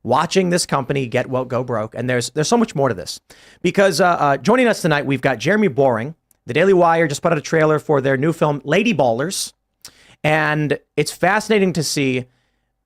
watching this company get woke, go broke. And there's so much more to this. Because joining us tonight, we've got Jeremy Boring. The Daily Wire just put out a trailer for their new film, Lady Ballers. And it's fascinating to see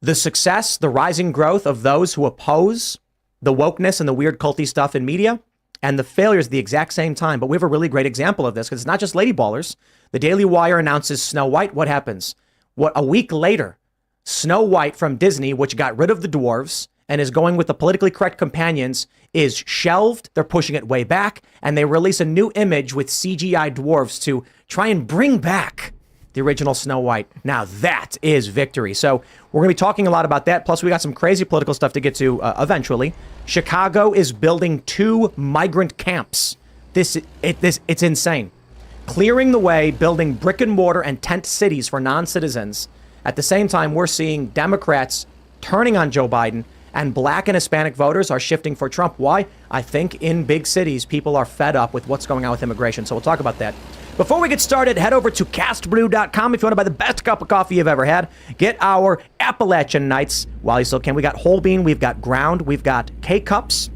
the success, the rising growth of those who oppose the wokeness and the weird culty stuff in media, and the failures at the exact same time. But we have a really great example of this because it's not just Lady Ballers. The Daily Wire announces Snow White. What happens? A week later, Snow White from Disney, which got rid of the dwarves and is going with the politically correct companions, is shelved. They're pushing it way back, and they release a new image with CGI dwarves to try and bring back the original Snow White. Now that is victory. So we're going to be talking a lot about that. Plus, we got some crazy political stuff to get to eventually. Chicago is building 2 migrant camps. It's insane. Clearing the way, building brick and mortar and tent cities for non-citizens. At the same time, we're seeing Democrats turning on Joe Biden, and Black and Hispanic voters are shifting for Trump. Why? I think in big cities, people are fed up with what's going on with immigration. So we'll talk about that. Before we get started, head over to castbrew.com if you want to buy the best cup of coffee you've ever had. Get our Appalachian Nights while you still can. We got whole bean, we've got ground, we've got K-Cups.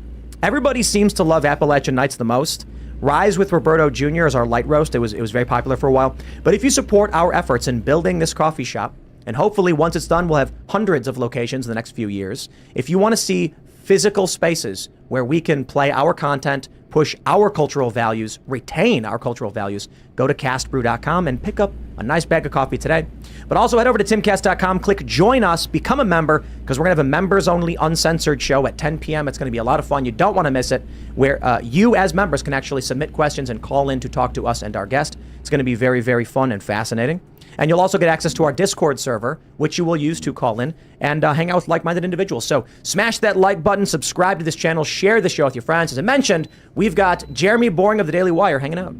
Everybody seems to love Appalachian Nights the most. Rise with Roberto Jr. is our light roast. It was very popular for a while. But if you support our efforts in building this coffee shop, and hopefully once it's done, we'll have hundreds of locations in the next few years. If you want to see physical spaces where we can play our content, push our cultural values, retain our cultural values, go to castbrew.com and pick up a nice bag of coffee today. But also head over to timcast.com, click join us, become a member, because we're going to have a members only uncensored show at 10 p.m. It's going to be a lot of fun. You don't want to miss it, where you as members can actually submit questions and call in to talk to us and our guest. It's going to be very, very fun and fascinating. And you'll also get access to our Discord server, which you will use to call in and hang out with like-minded individuals. So smash that like button, subscribe to this channel, share the show with your friends. As I mentioned, we've got Jeremy Boring of the Daily Wire hanging out.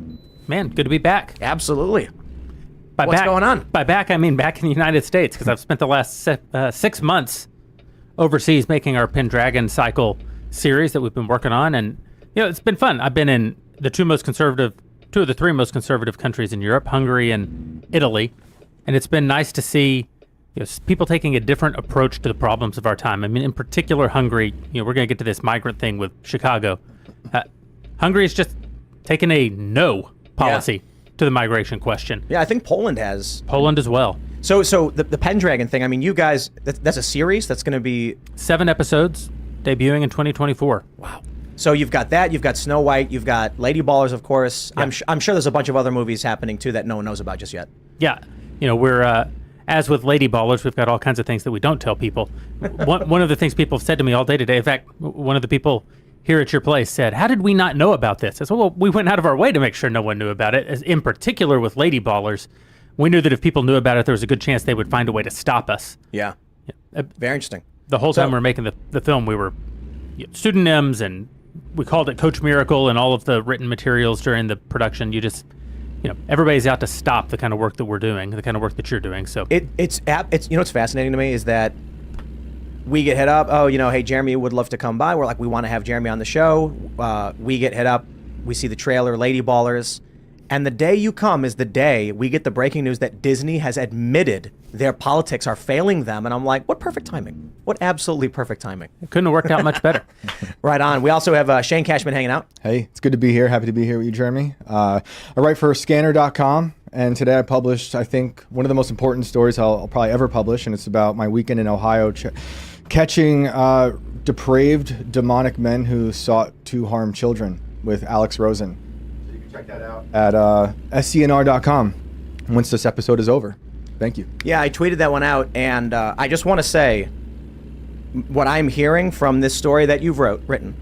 Man, good to be back. Absolutely. What's going on? By back, I mean back in the United States, because I've spent the last 6 months overseas making our Pendragon Cycle series that we've been working on. And, it's been fun. I've been in the two of the three most conservative countries in Europe, Hungary and Italy. And it's been nice to see people taking a different approach to the problems of our time. I mean, in particular, Hungary, we're going to get to this migrant thing with Chicago. Hungary's just taken a no policy to the migration question. Yeah, I think Poland has. Poland as well. So the Pendragon thing, I mean, you guys, that's a series that's going to be 7 episodes debuting in 2024. Wow. So you've got that, you've got Snow White, you've got Lady Ballers, of course. Yeah. I'm sure there's a bunch of other movies happening too that no one knows about just yet. Yeah. We're, as with Lady Ballers, we've got all kinds of things that we don't tell people. One of the things people have said to me all day today, in fact, one of the people here at your place said, "How did we not know about this?" I said, well, we went out of our way to make sure no one knew about it. As in particular with Lady Ballers, we knew that if people knew about it, there was a good chance they would find a way to stop us. Yeah. Very interesting. The whole time we were making the film, we were pseudonyms, and we called it Coach Miracle, and all of the written materials during the production, everybody's out to stop the kind of work that we're doing, the kind of work that you're doing. So it's what's fascinating to me is that we get hit up. Oh, hey, Jeremy would love to come by. We're like, we want to have Jeremy on the show. We get hit up. We see the trailer, Lady Ballers. And the day you come is the day we get the breaking news that Disney has admitted their politics are failing them. And I'm like, what perfect timing. What absolutely perfect timing. It couldn't have worked out much better. Right on. We also have Shane Cashman hanging out. Hey, it's good to be here. Happy to be here with you, Jeremy. I write for scanner.com. And today I published, I think, one of the most important stories I'll probably ever publish. And it's about my weekend in Ohio catching depraved, demonic men who sought to harm children with Alex Rosen. Check that out at scnr.com once this episode is over. Thank you. Yeah, I tweeted that one out, and I just want to say what I'm hearing from this story that you've written.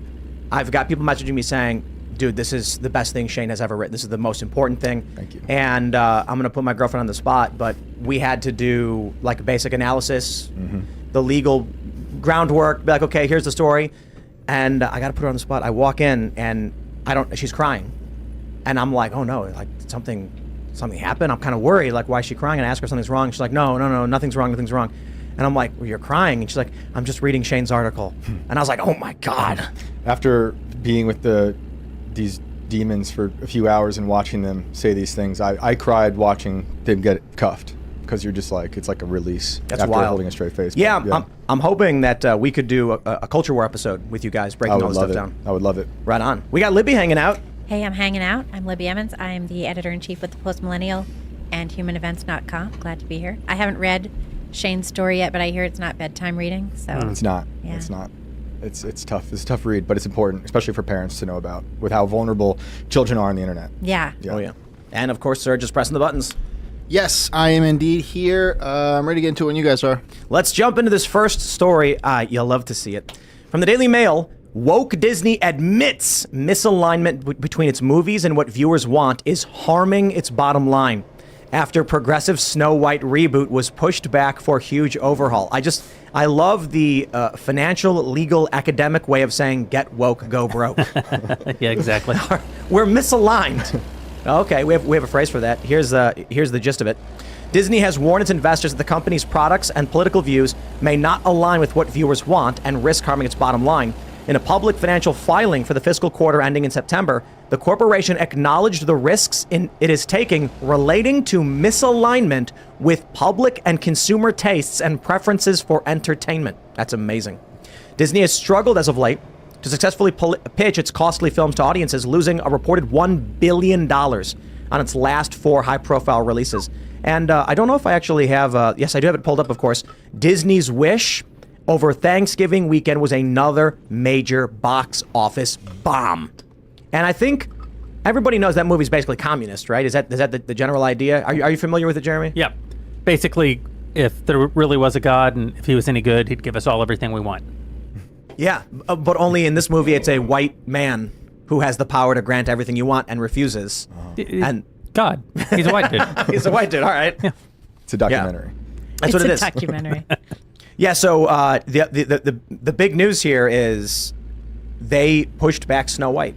I've got people messaging me saying, dude, this is the best thing Shane has ever written. This is the most important thing. Thank you. And I'm going to put my girlfriend on the spot, but we had to do like a basic analysis, the legal groundwork, be like, okay, here's the story. And I got to put her on the spot. I walk in, and she's crying. And I'm like, oh no, like something happened. I'm kind of worried, like, why is she crying? And I ask her if something's wrong. She's like, no, nothing's wrong. And I'm like, well, you're crying. And she's like, I'm just reading Shane's article. And I was like, oh my God. After being with these demons for a few hours and watching them say these things, I cried watching them get cuffed. because you're just like, it's like a release That's after wild. holding a straight face. Yeah, But, I'm hoping that we could do a culture war episode with you guys, I breaking all would this love stuff it. down. I would love it. Right on. We got Libby hanging out. Hey, I'm hanging out. I'm Libby Emmons. I'm the editor-in-chief with the Post-Millennial and HumanEvents.com. Glad to be here. I haven't read Shane's story yet, but I hear it's not bedtime reading. So It's not. Yeah. It's not. It's tough. It's a tough read, but it's important, especially for parents to know about with how vulnerable children are on the internet. yeah. Oh, yeah. And, of course, Serge is pressing the buttons. Yes, I am indeed here. I'm ready to get into it when you guys are. Let's jump into this first story. You'll love to see it. From the Daily Mail, woke Disney admits misalignment between its movies and what viewers want is harming its bottom line after progressive Snow White reboot was pushed back for huge overhaul. I love the financial, legal, academic way of saying get woke, go broke. Yeah, exactly. We're misaligned. Okay, we have a phrase for that. Here's the gist of it. Disney has warned its investors that the company's products and political views may not align with what viewers want and risk harming its bottom line. In a public financial filing for the fiscal quarter ending in September, the corporation acknowledged the risks it is taking relating to misalignment with public and consumer tastes and preferences for entertainment. That's amazing. Disney has struggled as of late to successfully pitch its costly films to audiences, losing a reported $1 billion on its last 4 high-profile releases. And I don't know if I actually have... yes, I do have it pulled up, of course. Disney's Wish over Thanksgiving weekend was another major box office bomb. And I think everybody knows that movie's basically communist, right? Is that the general idea? Are you familiar with it, Jeremy? Yeah. Basically, if there really was a God and if he was any good, he'd give us all everything we want. Yeah, but only in this movie it's a white man who has the power to grant everything you want and refuses. And God. He's a white dude. he's a white dude, all right. Yeah. It's a documentary. That's It's what it a is. documentary. Yeah, so the big news here is they pushed back Snow White,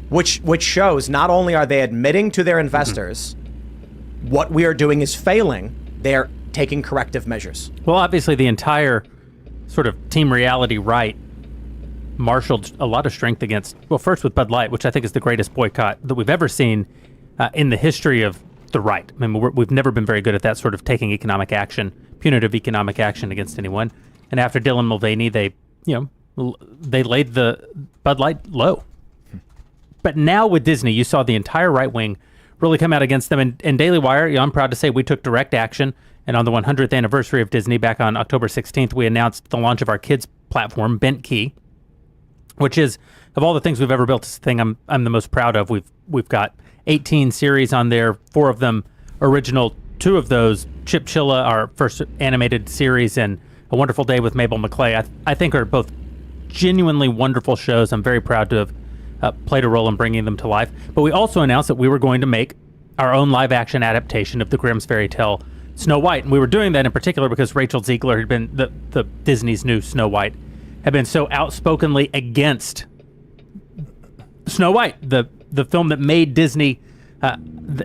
which shows not only are they admitting to their investors what we are doing is failing, they're taking corrective measures. Well, obviously, the entire sort of Team Reality right marshaled a lot of strength against, well, first with Bud Light, which I think is the greatest boycott that we've ever seen in the history of the right. I mean, we've never been very good at that sort of taking economic action, punitive economic action against anyone. And after Dylan Mulvaney, they laid the Bud Light low. But now with Disney, you saw the entire right wing really come out against them. And Daily Wire, I'm proud to say we took direct action. And on the 100th anniversary of Disney, back on October 16th, we announced the launch of our kids platform, Bent Key, which is, of all the things we've ever built, this thing I'm the most proud of. We've got 18 series on there, 4 of them original, 2 of those, Chip Chilla, our first animated series, and A Wonderful Day with Mabel McClay, I think are both genuinely wonderful shows. I'm very proud to have played a role in bringing them to life. But we also announced that we were going to make our own live-action adaptation of the Grimm's fairy tale Snow White. And we were doing that in particular because Rachel Ziegler had been, the Disney's new Snow White, had been so outspokenly against Snow White, the film that made Disney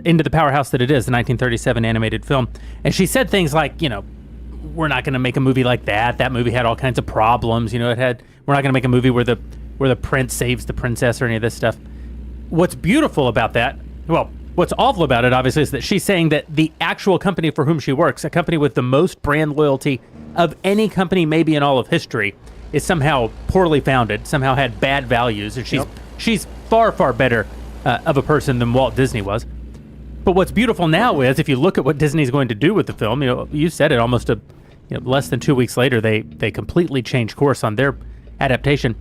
into the powerhouse that it is, the 1937 animated film. And she said things like, we're not going to make a movie like that. That movie had all kinds of problems. We're not going to make a movie where the prince saves the princess or any of this stuff. What's beautiful about that, well, what's awful about it, obviously, is that she's saying that the actual company for whom she works, a company with the most brand loyalty of any company maybe in all of history, is somehow poorly founded, somehow had bad values, and she's far, far better of a person than Walt Disney was. But what's beautiful now is, if you look at what Disney's going to do with the film, you said it, almost less than 2 weeks later, they completely changed course on their adaptation.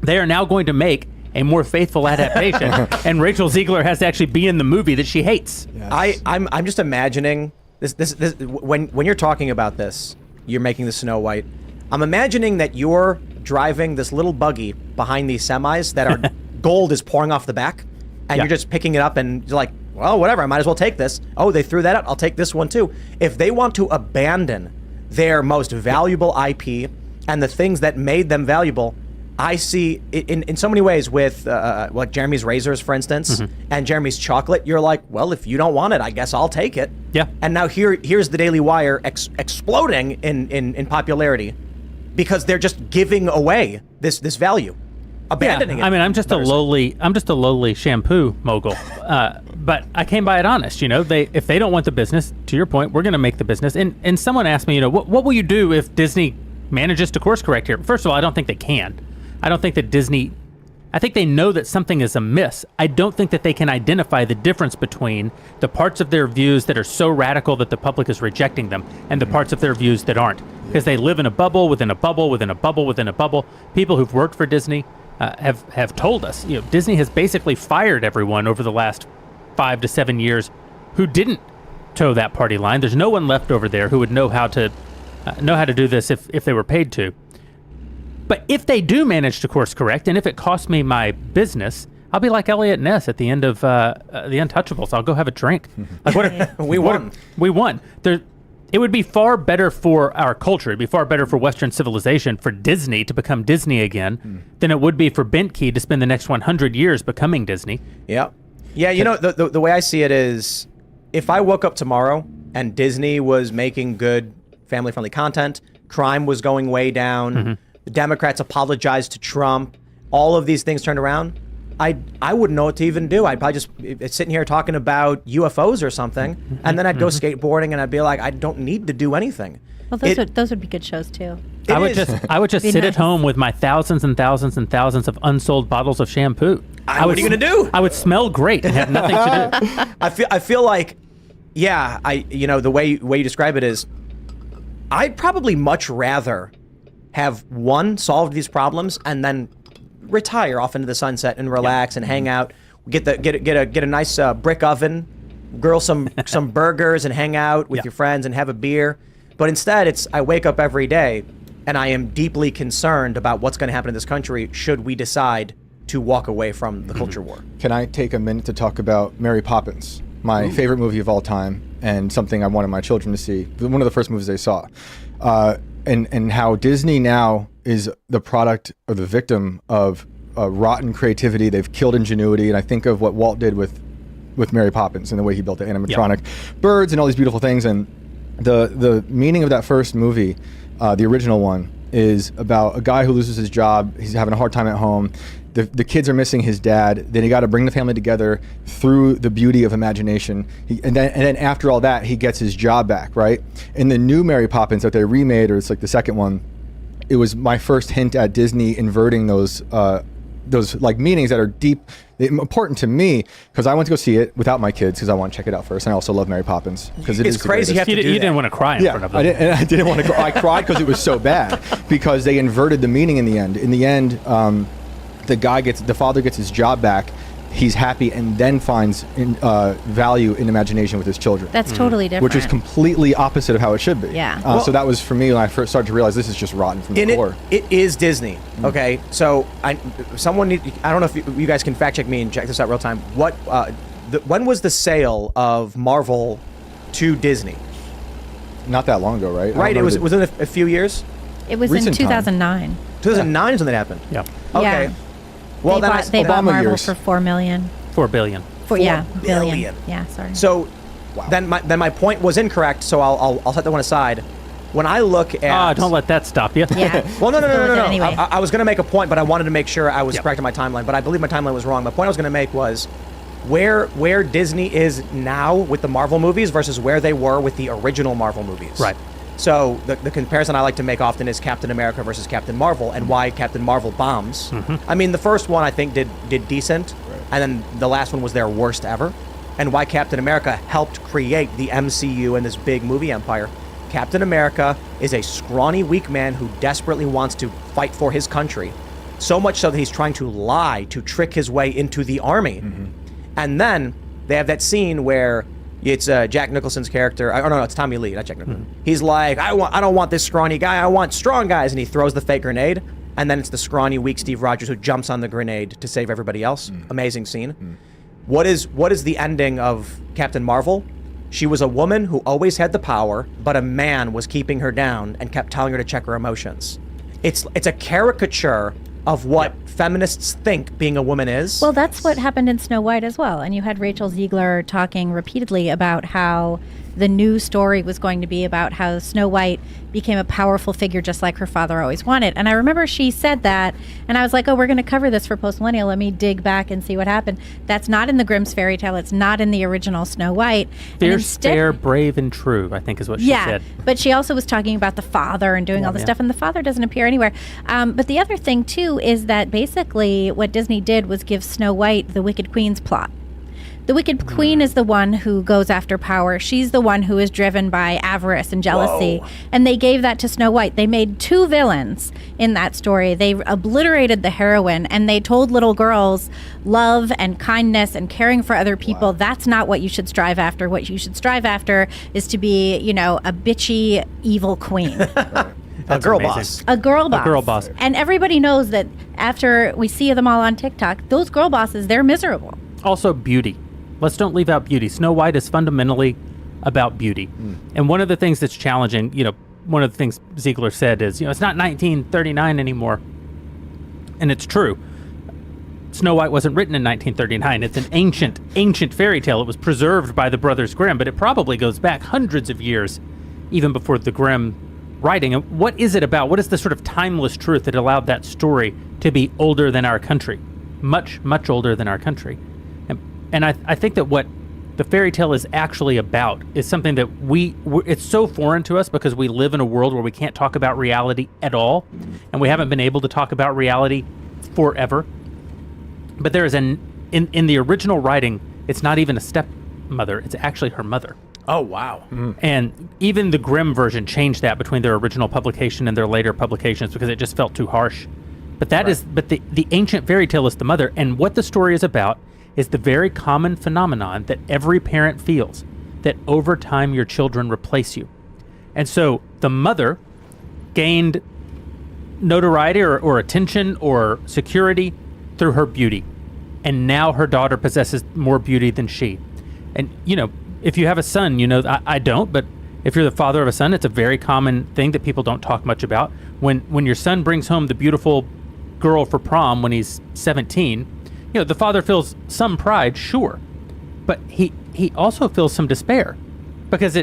They are now going to make a more faithful adaptation, and Rachel Ziegler has to actually be in the movie that she hates. Yes. I'm just imagining this when you're talking about this, you're making the Snow White. I'm imagining that you're driving this little buggy behind these semis that are gold is pouring off the back, and you're just picking it up and you're like, well, whatever, I might as well take this. Oh, they threw that out, I'll take this one too. If they want to abandon their most valuable IP and the things that made them valuable, I see in so many ways with like Jeremy's razors, for instance, and Jeremy's chocolate. You're like, well, if you don't want it, I guess I'll take it. Yeah. And now here's the Daily Wire exploding in popularity because they're just giving away this value, abandoning it. I mean, I'm just a lowly shampoo mogul. but I came by it honest. If they don't want the business, to your point, we're going to make the business. And someone asked me, what will you do if Disney manages to course correct here? First of all, I don't think they can. I don't think that Disney. I think they know that something is amiss. I don't think that they can identify the difference between the parts of their views that are so radical that the public is rejecting them and the parts of their views that aren't. Because they live in a bubble within a bubble within a bubble within a bubble. People who've worked for Disney have told us, Disney has basically fired everyone over the last 5 to 7 years who didn't toe that party line. There's no one left over there who would know how to do this if they were paid to. But if they do manage to course correct, and if it costs me my business, I'll be like Elliot Ness at the end of The Untouchables. I'll go have a drink. Like, we won. We won. It would be far better for our culture. It'd be far better for Western civilization for Disney to become Disney again than it would be for Bentkey to spend the next 100 years becoming Disney. Yeah. Yeah, the way I see it is, if I woke up tomorrow and Disney was making good family-friendly content, crime was going way down, the Democrats apologized to Trump, all of these things turned around, I wouldn't know what to even do. I'd probably just sitting here talking about UFOs or something, and then I'd go skateboarding, and I'd be like, I don't need to do anything. Well, those would be good shows too. I would just sit at home with my thousands and thousands and thousands of unsold bottles of shampoo. What are you gonna do? I would smell great and have nothing to do. I feel like, the way you describe it is, I'd probably much rather have solved these problems and then retire off into the sunset and relax and hang out. Get a nice brick oven, grill some burgers and hang out with your friends and have a beer. But instead, I wake up every day and I am deeply concerned about what's going to happen in this country should we decide to walk away from the culture war. Can I take a minute to talk about Mary Poppins, my favorite movie of all time, and something I wanted my children to see? One of the first movies they saw. And how Disney now is the product or the victim of rotten creativity. They've killed ingenuity. And I think of what Walt did with Mary Poppins and the way he built the animatronic birds and all these beautiful things. And the meaning of that first movie, the original one, is about a guy who loses his job. He's having a hard time at home. The kids are missing his dad. Then he got to bring the family together through the beauty of imagination. And then after all that, he gets his job back, right? In the new Mary Poppins that they remade, or it's like the second one, it was my first hint at Disney inverting those like meanings that are deep, important to me, because I went to go see it without my kids because I want to check it out first. And I also love Mary Poppins because it's crazy. You didn't want to cry in front of them. I didn't want to cry. I cried because it was so bad because they inverted the meaning in the end. In the end, the father gets his job back. He's happy and then finds value in imagination with his children. That's totally different. Which is completely opposite of how it should be. Yeah. So that was for me when I first started to realize this is just rotten from the core. It is Disney. Okay. So I don't know if you guys can fact check me and check this out real time. When was the sale of Marvel to Disney? Not that long ago, right? Right. It was within a few years. It was in 2009. 2009 is when that happened. Yeah. Okay. Yeah. Well, they bought Marvel years. for $4 million. $4 billion. billion. Yeah, sorry. So then my point was incorrect. So I'll set that one aside. When I look at don't let that stop you. Yeah. Well, no. Anyway. I was going to make a point, but I wanted to make sure I was correct in my timeline. But I believe my timeline was wrong. The point I was going to make was where Disney is now with the Marvel movies versus where they were with the original Marvel movies. Right. So the comparison I like to make often is Captain America versus Captain Marvel and why Captain Marvel bombs. I mean, the first one I think did decent, and then the last one was their worst ever. And why Captain America helped create the MCU and this big movie empire. Captain America is a scrawny, weak man who desperately wants to fight for his country, so much so that he's trying to lie to trick his way into the army. And then they have that scene where it's Jack Nicholson's character. No, it's Tommy Lee, not Jack Nicholson. He's like, I don't want this scrawny guy. I want strong guys. And he throws the fake grenade. And then it's the scrawny, weak Steve Rogers who jumps on the grenade to save everybody else. Amazing scene. What is the ending of Captain Marvel? She was a woman who always had the power, but a man was keeping her down and kept telling her to check her emotions. It's a caricature of what feminists think being a woman is. Well, that's what happened in Snow White as well. And you had Rachel Ziegler talking repeatedly about how the new story was going to be about how Snow White became a powerful figure just like her father always wanted. And I remember she said that, and I was like, oh, we're going to cover this for Post Millennial. Let me dig back and see what happened. That's not in the Grimm's fairy tale. It's not in the original Snow White. Fierce, fair, brave, and true, I think is what she said. But she also was talking about the father and doing all this stuff, and the father doesn't appear anywhere. But the other thing, too, is that basically what Disney did was give Snow White the Wicked Queen's plot. The Wicked Queen is the one who goes after power. She's the one who is driven by avarice and jealousy. Whoa. And they gave that to Snow White. They made two villains in that story. They obliterated the heroine, and they told little girls love and kindness and caring for other people. That's not what you should strive after. What you should strive after is to be, a bitchy, evil queen. A girl boss. A girl boss. A girl boss. And everybody knows that after we see them all on TikTok, those girl bosses, they're miserable. Also, beauty. Let's don't leave out beauty. Snow White is fundamentally about beauty. And one of the things that's challenging, one of the things Ziegler said is, it's not 1939 anymore. And it's true. Snow White wasn't written in 1939. It's an ancient fairy tale. It was preserved by the Brothers Grimm, but it probably goes back hundreds of years, even before the Grimm writing. And what is it about? What is the sort of timeless truth that allowed that story to be older than our country? Much, much older than our country. And I think that what the fairy tale is actually about is something that it's so foreign to us because we live in a world where we can't talk about reality at all, and we haven't been able to talk about reality forever. But there is in the original writing, it's not even a stepmother, it's actually her mother. Oh, wow. And even the Grimm version changed that between their original publication and their later publications because it just felt too harsh. But the ancient fairy tale is the mother, and what the story is about is the very common phenomenon that every parent feels, that over time your children replace you. And so the mother gained notoriety or attention or security through her beauty. And now her daughter possesses more beauty than she. And, if you have a son, I don't, but if you're the father of a son, it's a very common thing that people don't talk much about. When your son brings home the beautiful girl for prom when he's 17, the father feels some pride, sure, but he also feels some despair because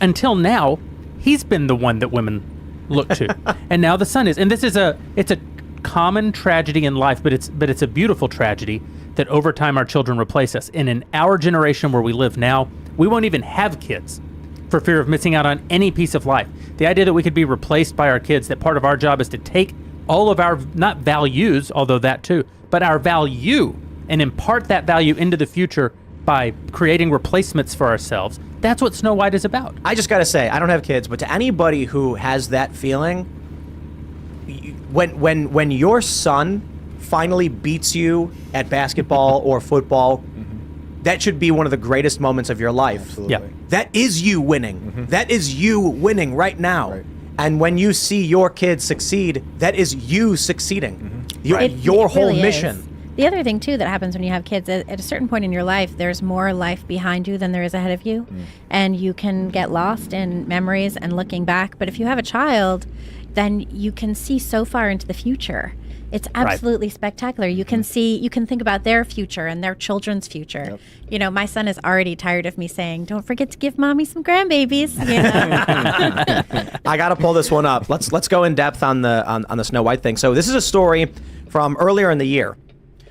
until now, he's been the one that women look to, and now the son is. And it's a common tragedy in life, but it's a beautiful tragedy that over time our children replace us. And in our generation where we live now, we won't even have kids for fear of missing out on any piece of life. The idea that we could be replaced by our kids, that part of our job is to take all of our, not values, although that too, but our value, and impart that value into the future by creating replacements for ourselves. That's what Snow White is about. I just got to say, I don't have kids, but to anybody who has that feeling, when your son finally beats you at basketball or football, that should be one of the greatest moments of your life. Absolutely. Yeah. That is you winning. That is you winning right now. Right. And when you see your kids succeed, that is you succeeding. Your It whole really mission. is. The other thing, too, that happens when you have kids, at a certain point in your life, there's more life behind you than there is ahead of you. And you can get lost in memories and looking back. But if you have a child, then you can see so far into the future. It's absolutely spectacular. You can think about their future and their children's future. Yep. My son is already tired of me saying, don't forget to give mommy some grandbabies. I got to pull this one up. Let's go in depth on the Snow White thing. So this is a story from earlier in the year.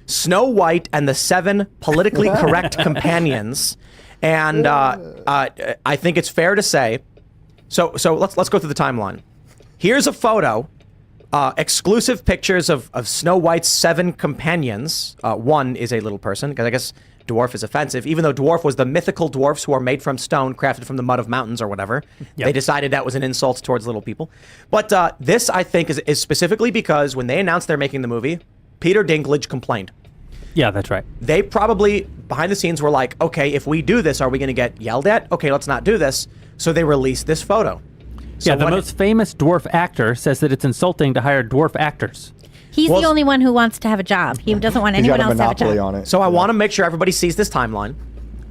Snow White and the 7 politically correct companions. And I think it's fair to say, so let's go through the timeline. Here's a photo, exclusive pictures of Snow White's 7 companions. One is a little person, because I guess dwarf is offensive, even though dwarf was the mythical dwarfs who are made from stone, crafted from the mud of mountains or whatever. Yep. They decided that was an insult towards little people. But this, I think, is specifically because when they announced they're making the movie, Peter Dinklage complained. Yeah, that's right. They probably, behind the scenes, were like, okay, if we do this, are we going to get yelled at? Okay, let's not do this. So they released this photo. So the most famous dwarf actor says that it's insulting to hire dwarf actors. He's the only one who wants to have a job. He doesn't want He's anyone got a else to have a monopoly job. on it. So I want to make sure everybody sees this timeline.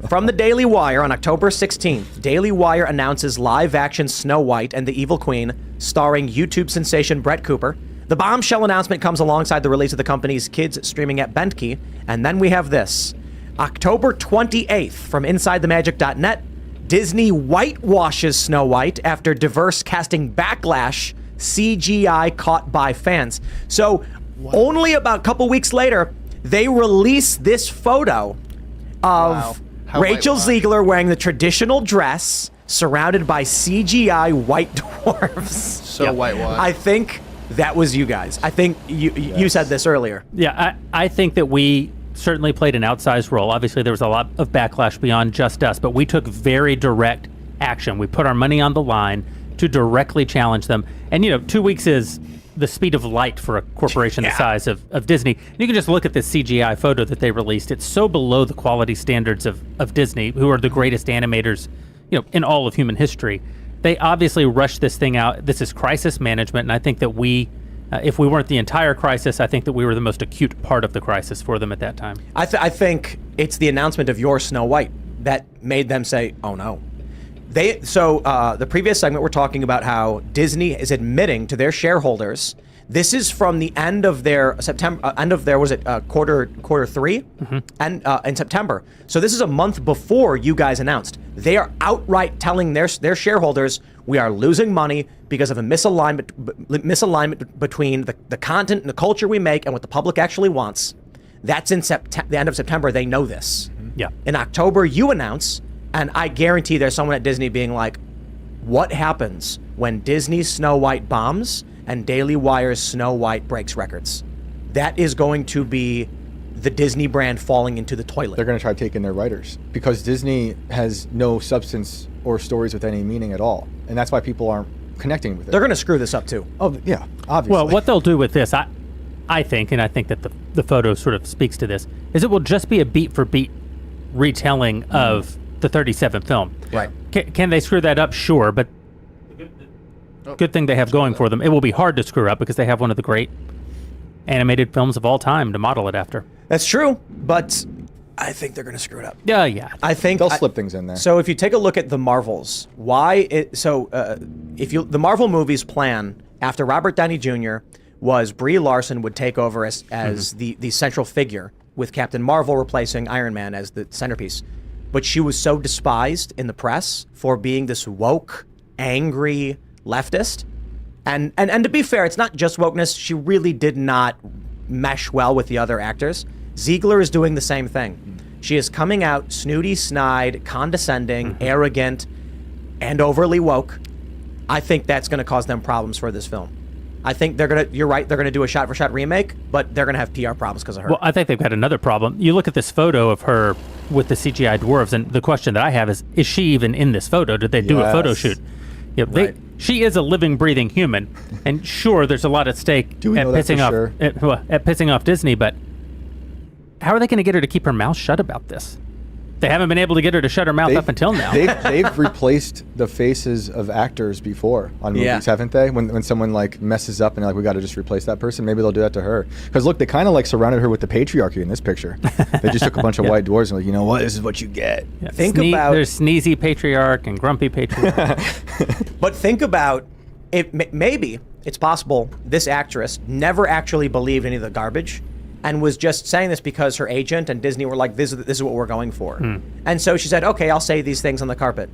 From the Daily Wire on October 16th, Daily Wire announces live-action Snow White and the Evil Queen, starring YouTube sensation Brett Cooper. The bombshell announcement comes alongside the release of the company's kids streaming at Bentkey. And then we have this. October 28th, from InsideTheMagic.net, Disney whitewashes Snow White after diverse casting backlash, CGI caught by fans. So only about a couple weeks later, they release this photo of Rachel whitewashed. Ziegler wearing the traditional dress, surrounded by CGI white dwarfs. So whitewashed. I think that was you guys. I think you said this earlier. Yeah, I think that we certainly played an outsized role. Obviously, there was a lot of backlash beyond just us, but we took very direct action. We put our money on the line to directly challenge them. And, 2 weeks is the speed of light for a corporation the size of Disney. You can just look at this CGI photo that they released. It's so below the quality standards of Disney, who are the greatest animators, in all of human history. They obviously rushed this thing out. This is crisis management, and I think that we, if we weren't the entire crisis, I think that we were the most acute part of the crisis for them at that time. I think it's the announcement of your Snow White that made them say, "Oh no." The previous segment we're talking about how Disney is admitting to their shareholders. This is from the end of their quarter three, and in September. So this is a month before you guys announced. They are outright telling their shareholders, we are losing money because of a misalignment between the content and the culture we make and what the public actually wants. That's in the end of September. They know this. Yeah. In October, you announce, and I guarantee there's someone at Disney being like, what happens when Disney's Snow White bombs and Daily Wire's Snow White breaks records? That is going to be the Disney brand falling into the toilet. They're going to try taking their writers because Disney has no substance or stories with any meaning at all. And that's why people aren't connecting with it. They're going to screw this up too. Oh, yeah, obviously. Well, what they'll do with this, I think, and I think that the photo sort of speaks to this, is it will just be a beat-for-beat retelling of the 37 film. Right. Can they screw that up? Sure, but good thing they have going for them. It will be hard to screw up because they have one of the great animated films of all time to model it after. That's true, but I think they're going to screw it up. Yeah. I think they'll slip things in there. So if you take a look at the Marvels, the Marvel movies plan after Robert Downey Jr. was Brie Larson would take over as the central figure, with Captain Marvel replacing Iron Man as the centerpiece. But she was so despised in the press for being this woke, angry leftist. And to be fair, it's not just wokeness. She really did not mesh well with the other actors. Ziegler is doing the same thing. She is coming out snooty, snide, condescending, arrogant, and overly woke. I think that's going to cause them problems for this film. I think you're right, they're going to do a shot-for-shot remake, but they're going to have PR problems because of her. Well, I think they've got another problem. You look at this photo of her with the CGI dwarves, and the question that I have is she even in this photo? Did they do a photo shoot? Right. She is a living, breathing human, and sure, there's a lot at stake at pissing off Disney, but how are they going to get her to keep her mouth shut about this? They haven't been able to get her to shut her mouth up until now. They've replaced the faces of actors before on movies, haven't they? When someone like messes up and they're like, we got to just replace that person. Maybe they'll do that to her. Because look, they kind of like surrounded her with the patriarchy in this picture. They just took a bunch of white dwarves and like, you know what? This is what you get. Yeah. There's sneezy patriarch and grumpy patriarch. But think about it. Maybe it's possible this actress never actually believed any of the garbage, and was just saying this because her agent and Disney were like, this is what we're going for. And so she said, okay, I'll say these things on the carpet.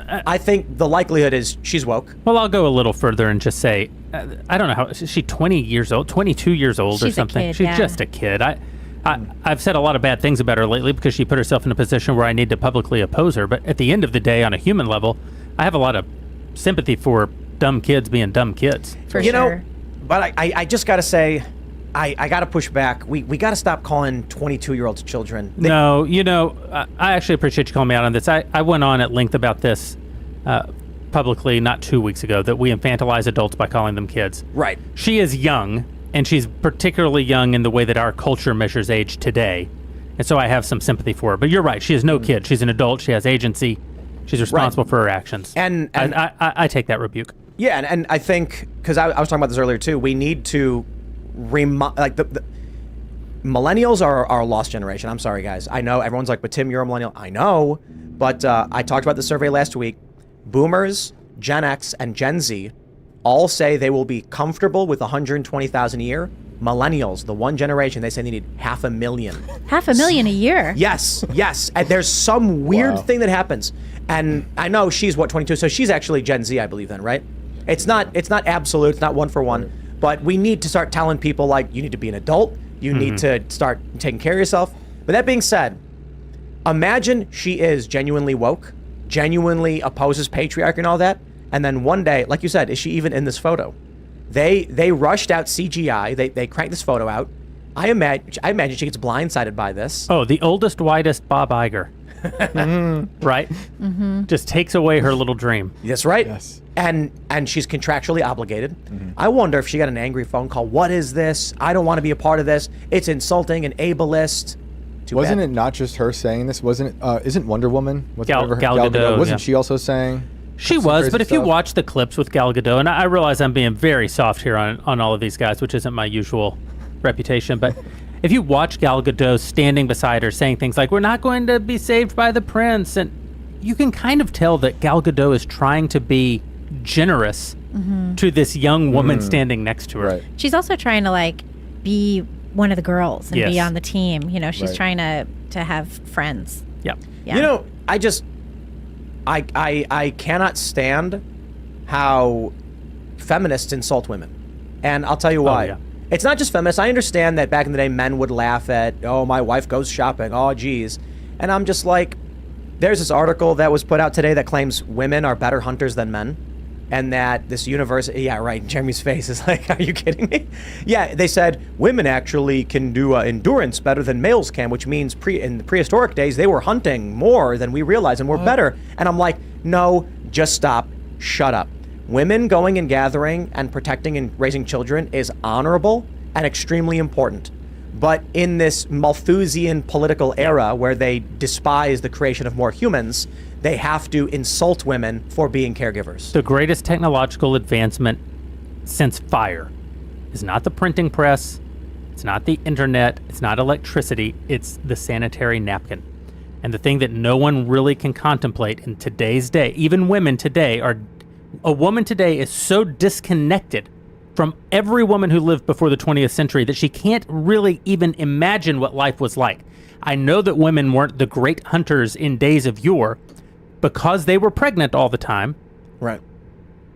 I think the likelihood is she's woke. Well, I'll go a little further and just say, I don't know how, is she 20 years old, 22 years old or She's something? a kid, She's just a kid. I've said a lot of bad things about her lately because she put herself in a position where I need to publicly oppose her. But at the end of the day, on a human level, I have a lot of sympathy for dumb kids being dumb kids. For sure. But I just got to say, I got to push back. We got to stop calling 22-year-olds children. I actually appreciate you calling me out on this. I went on at length about this publicly not 2 weeks ago, that we infantilize adults by calling them kids. Right. She is young, and she's particularly young in the way that our culture measures age today. And so I have some sympathy for her. But you're right. She is no kid. She's an adult. She has agency. She's responsible for her actions. And I take that rebuke. Yeah, and I think, because I was talking about this earlier too, we need to the millennials are a lost generation. I'm sorry, guys. I know everyone's like, but Tim, you're a millennial. I know, but I talked about the survey last week. Boomers, Gen X, and Gen Z all say they will be comfortable with $120,000 a year millennials, the one generation, they say they need 500,000. 500,000 a year. Yes. And there's some weird Wow. thing that happens. And I know she's 22, so she's actually Gen Z, I believe then, right? It's not absolute, it's not one for one, but we need to start telling people like, you need to be an adult, you need to start taking care of yourself. But that being said, imagine she is genuinely woke, genuinely opposes patriarchy and all that, and then one day, like you said, is she even in this photo? They rushed out CGI. They cranked this photo out. I imagine she gets blindsided by this. Oh, the oldest, whitest Bob Iger. Right? Just takes away her little dream. That's right. Yes. And she's contractually obligated. I wonder if she got an angry phone call. What is this? I don't want to be a part of this. It's insulting and ableist. Too Wasn't bad. it not just her saying this? Wasn't it? Isn't Wonder Woman? Gal Gadot, Wasn't yeah. she also saying? She some was, crazy but if you stuff? watch the clips with Gal Gadot, and I realize I'm being very soft here on all of these guys, which isn't my usual reputation, but if you watch Gal Gadot standing beside her saying things like, we're not going to be saved by the prince, and you can kind of tell that Gal Gadot is trying to be generous to this young woman standing next to her. Right. She's also trying to like be one of the girls and be Yes. on the team. You know, she's Right. trying to have friends. Yeah. Yeah. You know, I cannot stand how feminists insult women. And I'll tell you why. yeah. It's not just feminists. I understand that back in the day, men would laugh at, oh, my wife goes shopping. Oh, geez. And I'm just like, there's this article that was put out today that claims women are better hunters than men. And that this university, yeah, right, Jeremy's face is like, are you kidding me? Yeah, they said women actually can do endurance better than males can, which means in the prehistoric days, they were hunting more than we realize and we're better. And I'm like, no, just stop, shut up. Women going and gathering and protecting and raising children is honorable and extremely important. But in this Malthusian political era where they despise the creation of more humans, they have to insult women for being caregivers. The greatest technological advancement since fire is not the printing press, it's not the internet, it's not electricity, it's the sanitary napkin. And the thing that no one really can contemplate in today's day, even women today a woman today is so disconnected from every woman who lived before the 20th century that she can't really even imagine what life was like. I know that women weren't the great hunters in days of yore because they were pregnant all the time, Right.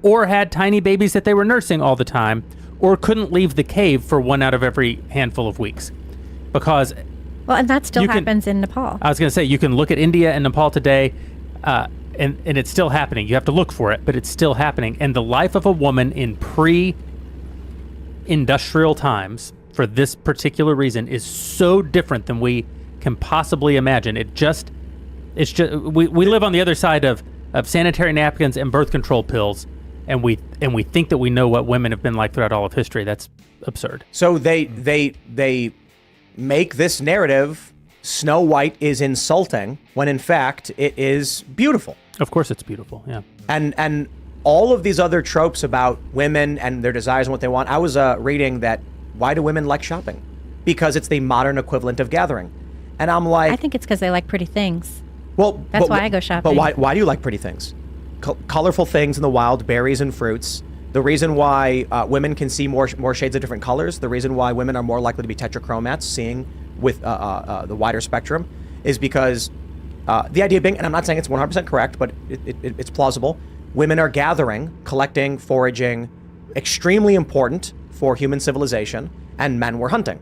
or had tiny babies that they were nursing all the time, or couldn't leave the cave for one out of every handful of weeks. Because Well, and that still You can- happens in Nepal. I was going to say, you can look at India and Nepal today, and it's still happening. You have to look for it, but it's still happening. And the life of a woman in pre-industrial times, for this particular reason, is so different than we can possibly imagine. It's just we live on the other side of sanitary napkins and birth control pills, and we think that we know what women have been like throughout all of history. That's absurd. So they make this narrative Snow White is insulting when in fact it is beautiful. Of course, it's beautiful. Yeah. And all of these other tropes about women and their desires and what they want. I was reading that why do women like shopping? Because it's the modern equivalent of gathering. And I'm like, I think it's because they like pretty things. well, That's but- why I go shopping. But why do you like pretty things? Colorful things in the wild, berries and fruits. The reason why women can see more shades of different colors, the reason why women are more likely to be tetrachromats, seeing with the wider spectrum, is because the idea being, and I'm not saying it's 100% correct, but it's plausible, women are gathering, collecting, foraging, extremely important for human civilization, and men were hunting.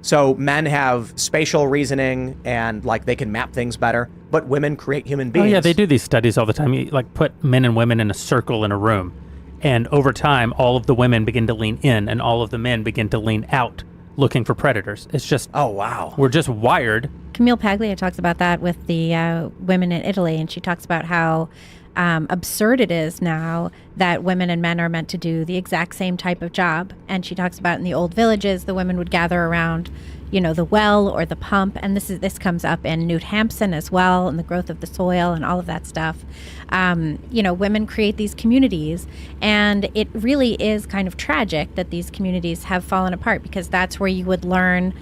So men have spatial reasoning and like they can map things better, but women create human beings. Oh yeah, they do these studies all the time. You like put men and women in a circle in a room, and over time, all of the women begin to lean in, and all of the men begin to lean out, looking for predators. It's just, Oh wow. we're just wired. Camille Paglia talks about that with the women in Italy, and she talks about how absurd it is now that women and men are meant to do the exact same type of job. And she talks about in the old villages, the women would gather around, you know, the well or the pump, and this comes up in Newt Hampson as well, and the growth of the soil and all of that stuff. You know, women create these communities, and it really is kind of tragic that these communities have fallen apart, because that's where you would learn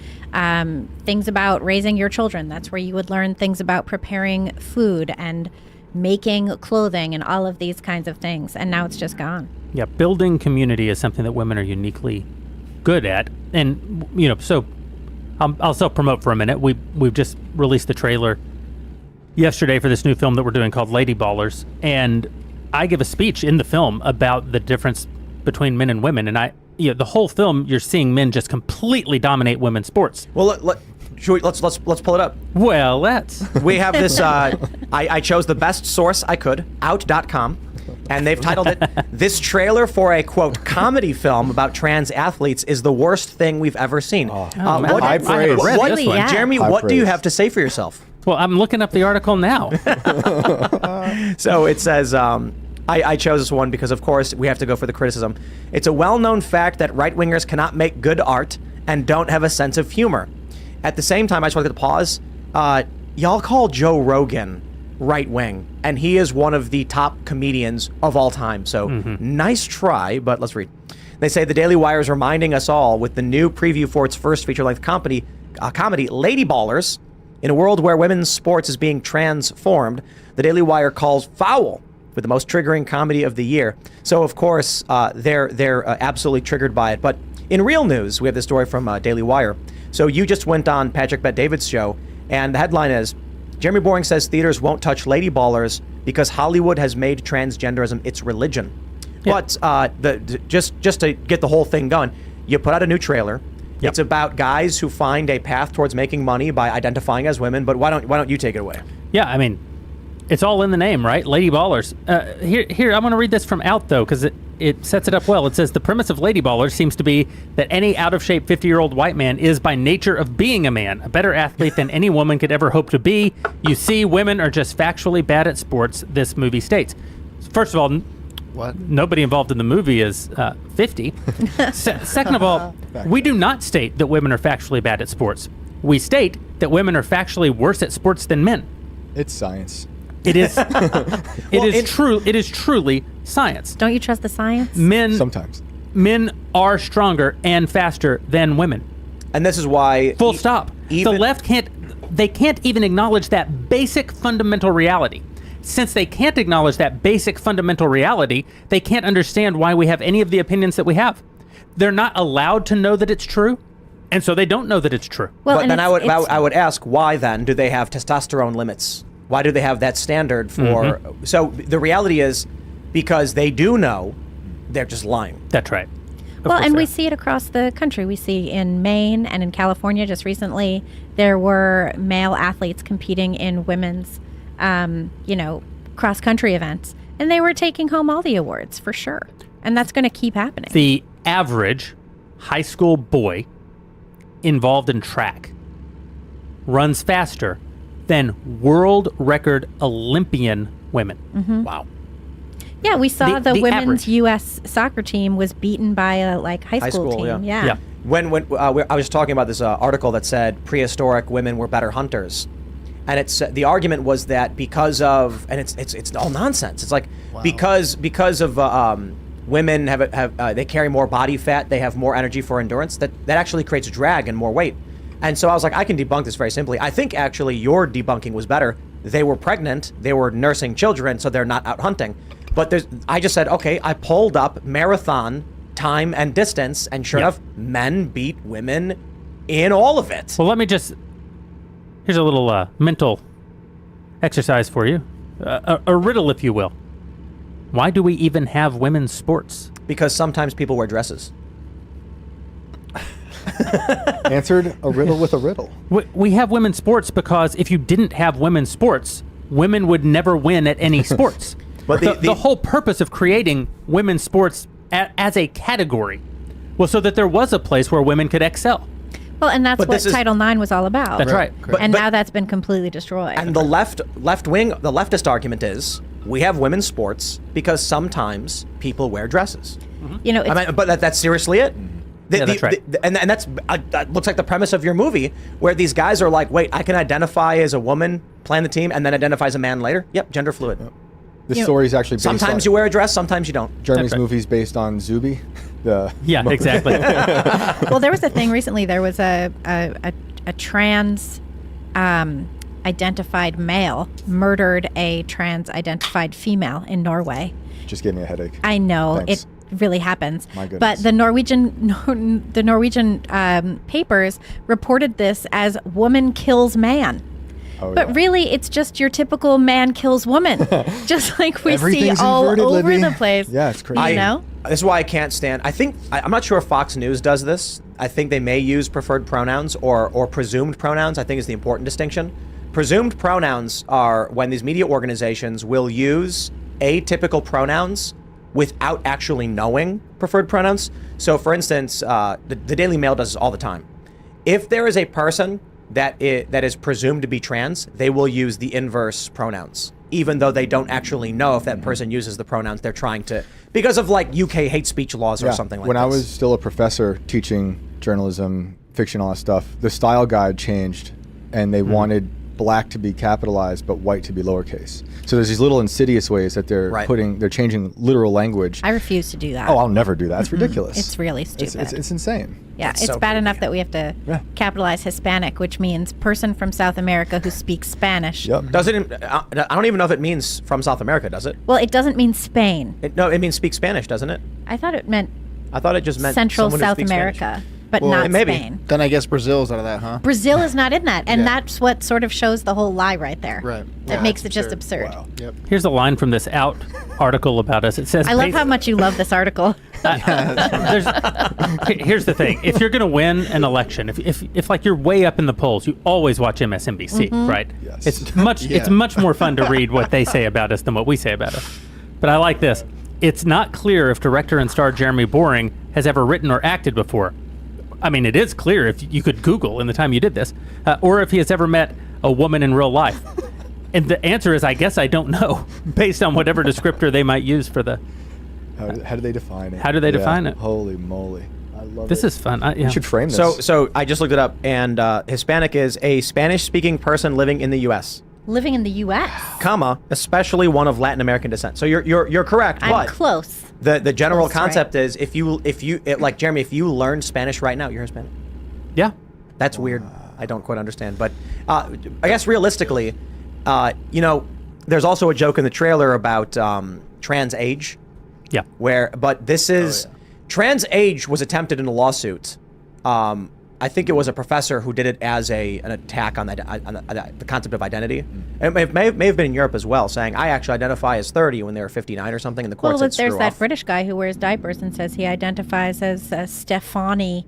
things about raising your children. That's where you would learn things about preparing food and making clothing and all of these kinds of things. And now it's just gone. Yeah, building community is something that women are uniquely good at. And so I'll self-promote for a minute. We've just released the trailer yesterday for this new film that we're doing called Lady Ballers, and I give a speech in the film about the difference between men and women, and the whole film you're seeing men just completely dominate women's sports. Well, let's pull it up. Well, We have this. I chose the best source I could, out.com, and they've titled it, "This trailer for a, quote, comedy film about trans athletes is the worst thing we've ever seen." High praise. Really, yeah. Jeremy, High what do you praise. have to say for yourself? well, I'm looking up the article now. So it says, I chose this one because, of course, we have to go for the criticism. It's a well-known fact that right-wingers cannot make good art and don't have a sense of humor. At the same time, I just want to pause. Y'all call Joe Rogan right-wing, and he is one of the top comedians of all time. So nice try, but let's read. They say the Daily Wire is reminding us all with the new preview for its first feature-length comedy, Lady Ballers. In a world where women's sports is being transformed, the Daily Wire calls foul with the most triggering comedy of the year. So, of course, they're absolutely triggered by it. But in real news, we have this story from Daily Wire. So you just went on Patrick Bet-David's show, and the headline is, Jeremy Boring says theaters won't touch Lady Ballers because Hollywood has made transgenderism its religion. Yeah. But just to get the whole thing going, you put out a new trailer. Yep. It's about guys who find a path towards making money by identifying as women. But why don't you take it away? Yeah, I mean, it's all in the name, right? Lady Ballers. Here, I'm going to read this from Out, though, because it sets it up well. It says, the premise of Lady Ballers seems to be that any out-of-shape 50-year-old white man is, by nature of being a man, a better athlete than any woman could ever hope to be. You see, women are just factually bad at sports, this movie states. First of all, What? nobody involved in the movie is 50. Second of all, we do not state that women are factually bad at sports. We state that women are factually worse at sports than men. It's science. It is. It is truly science. Don't you trust the science? Sometimes. Men are stronger and faster than women. And this is why... Full stop. The left can't even acknowledge that basic fundamental reality. Since they can't acknowledge that basic fundamental reality, they can't understand why we have any of the opinions that we have. They're not allowed to know that it's true, and so they don't know that it's true. Well, But and then it's- I would ask, why then do they have testosterone limits? Why do they have that standard for... So the reality is, because they do know, they're just lying. That's right. Well, and we see it across the country. We see in Maine and in California just recently, there were male athletes competing in women's, cross-country events. And they were taking home all the awards, for sure. And that's going to keep happening. The average high school boy involved in track runs faster than world record Olympian women. Wow. Yeah, we saw The the women's average. U.S. soccer team was beaten by a high school team. yeah. Yeah. When I was talking about this article that said prehistoric women were better hunters, and the argument was that because of, and it's all nonsense. It's like because of women have they carry more body fat, they have more energy for endurance. That actually creates drag and more weight. And so I was like, I can debunk this very simply. I think actually your debunking was better. They were pregnant, they were nursing children, so they're not out hunting. But I just said, okay, I pulled up marathon time and distance, and sure enough, men beat women in all of it. Well, here's a little mental exercise for you. A riddle, if you will. Why do we even have women's sports? Because sometimes people wear dresses. Answered a riddle with a riddle. We have women's sports because if you didn't have women's sports, women would never win at any sports. But the whole purpose of creating women's sports as a category was so that there was a place where women could excel. Well, and that's But what this is- Title IX was all about. That's right. And now that's been completely destroyed. And the leftist argument is we have women's sports because sometimes people wear dresses. It's, I mean, but that's seriously it. Yeah, that's right. And that's that looks like the premise of your movie, where these guys are like, wait, I can identify as a woman, playing the team, and then identify as a man later. Yep, gender fluid. This story is actually based Sometimes on you wear a dress, sometimes you don't. Jeremy's That's right. movie's based on Zuby. Yeah, exactly. well, there was a thing recently. There was a trans identified male murdered a trans identified female in Norway. Just gave me a headache. I know Thanks. it really happens. My goodness. But the Norwegian papers reported this as woman kills man. Oh, But yeah. really, it's just your typical man kills woman, just like we see Everything's all inverted, over Libby. the place. Yeah, it's crazy. You know? This is why I can't stand. I'm not sure if Fox News does this. I think they may use preferred pronouns or presumed pronouns. I think is the important distinction. Presumed pronouns are when these media organizations will use atypical pronouns without actually knowing preferred pronouns. So, for instance, the Daily Mail does this all the time. If there is a person that is presumed to be trans, they will use the inverse pronouns, even though they don't actually know if that person uses the pronouns they're trying to, because of like UK hate speech laws or something like when this. I was still a professor teaching journalism, fiction, all that stuff, the style guide changed, and they wanted black to be capitalized but white to be lowercase. So there's these little insidious ways that they're they're changing literal language. I refuse to do that. Oh, I'll never do that. It's ridiculous. It's really stupid. It's insane. Yeah, That's it's so bad creepy. enough that we have to capitalize Hispanic, which means person from South America who speaks Spanish. Yep. Doesn't I don't even know if it means from South America, does it? Well, it doesn't mean Spain. No, it means speak Spanish, doesn't it? I thought it meant I thought it just meant Central someone who South speaks Spanish. America, but Well, not maybe. Spain. Then I guess Brazil's out of that, huh? Brazil is not in that, and Yeah. that's what sort of shows the whole lie right there. Right. That Yeah, makes it it's just absurd. Wow. Yep. Here's a line from this Out article about us. It says, I love how much you love this article. Here's the thing: if you're going to win an election, if like you're way up in the polls, you always watch MSNBC, right? Yes. It's much more fun to read what they say about us than what we say about us. But I like this. It's not clear if director and star Jeremy Boring has ever written or acted before. I mean, it is clear if you could Google in the time you did this, or if he has ever met a woman in real life. And the answer is, I guess I don't know, based on whatever descriptor they might use for the. How do they define it? How do they define it? Holy moly. I love This it. is fun. Yeah. We should frame this. So I just looked it up, and Hispanic is a Spanish-speaking person living in the U.S. Living in the U.S. comma, especially one of Latin American descent. So you're correct, I'm but close. the general Close, right. concept is if you like Jeremy, if you learn Spanish right now, you're Hispanic. Yeah. That's weird. I don't quite understand, but I guess realistically, there's also a joke in the trailer about trans age, Yeah. but this is trans age was attempted in a lawsuit. I think it was a professor who did it as an attack on the concept of identity. It may have been in Europe as well, saying I actually identify as 30 when they were 59 or something, and the court Well, said there's screw that off. British guy who wears diapers and says he identifies as Stefani,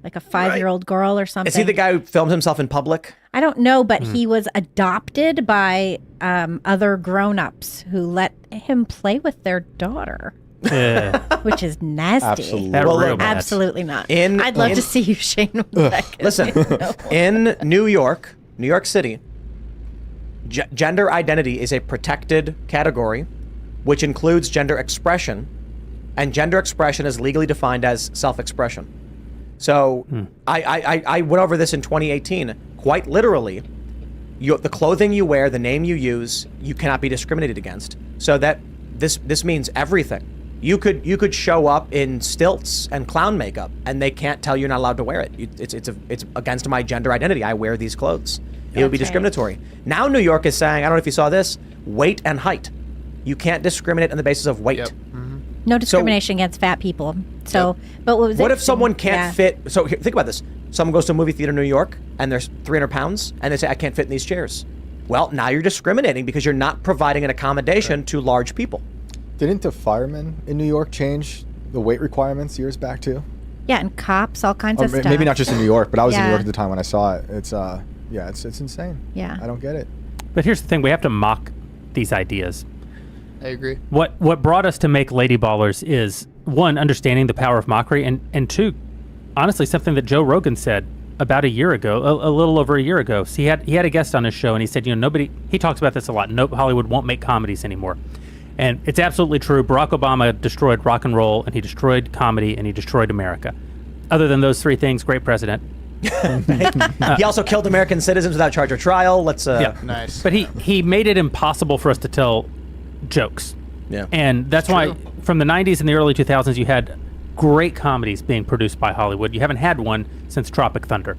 like a 5-year-old girl or something. Is he the guy who films himself in public? I don't know, but he was adopted by other grown-ups who let him play with their daughter, which is nasty. Absolutely. That Well, real look, bad. Absolutely not. In- I'd love in- to see you, Shane. with that kid. Listen, in New York City, gender identity is a protected category, which includes gender expression, and gender expression is legally defined as self-expression. So I went over this in 2018. Quite literally, the clothing you wear, the name you use, you cannot be discriminated against. So that this means everything. You could show up in stilts and clown makeup, and they can't tell you're not allowed to wear it. It's against my gender identity. I wear these clothes. It would be Okay. discriminatory. Now New York is saying, I don't know if you saw this, weight and height. You can't discriminate on the basis of weight. Yep. No discrimination against fat people. So, but what was What it? if someone can't Yeah. fit? So here, think about this. Someone goes to a movie theater in New York and they're 300 pounds and they say, I can't fit in these chairs. Well, now you're discriminating because you're not providing an accommodation to large people. Didn't the firemen in New York change the weight requirements years back too? Yeah, and cops, all kinds Or of stuff. maybe not just in New York, but I was in New Yeah. York at the time when I saw it. It's insane. Yeah. I don't get it. But here's the thing: we have to mock these ideas. I agree. What brought us to make Lady Ballers is, one, understanding the power of mockery, and two, honestly, something that Joe Rogan said about a year ago, a little over a year ago. So he had a guest on his show, and he said, he talks about this a lot. No, Hollywood won't make comedies anymore. And it's absolutely true. Barack Obama destroyed rock and roll, and he destroyed comedy, and he destroyed America. Other than those three things, great president. He also killed American citizens without charge or trial. Let's Nice. But he made it impossible for us to tell jokes. Yeah. And that's why from the 90s and the early 2000s, you had great comedies being produced by Hollywood. You haven't had one since Tropic Thunder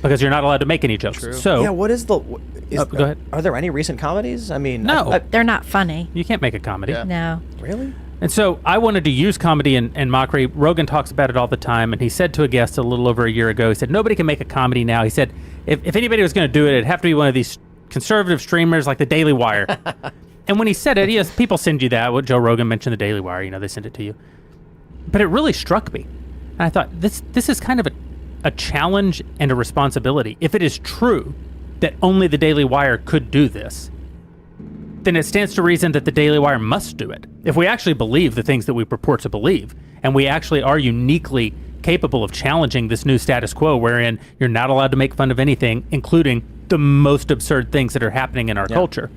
because you're not allowed to make any jokes. True. So Yeah, what is the go ahead. Are there any recent comedies? I mean, No. I- They're not funny. you can't make a comedy. Yeah. No. really? And so I wanted to use comedy and mockery. Rogan talks about it all the time, and he said to a guest a little over a year ago, he said, nobody can make a comedy now. He said, if anybody was going to do it, it'd have to be one of these conservative streamers like the Daily Wire. And when he said it, yes, people send you that. What Joe Rogan mentioned the Daily Wire, they send it to you. But it really struck me. And I thought, this is kind of a challenge and a responsibility. If it is true that only the Daily Wire could do this, then it stands to reason that the Daily Wire must do it. If we actually believe the things that we purport to believe, and we actually are uniquely capable of challenging this new status quo wherein you're not allowed to make fun of anything, including the most absurd things that are happening in our culture,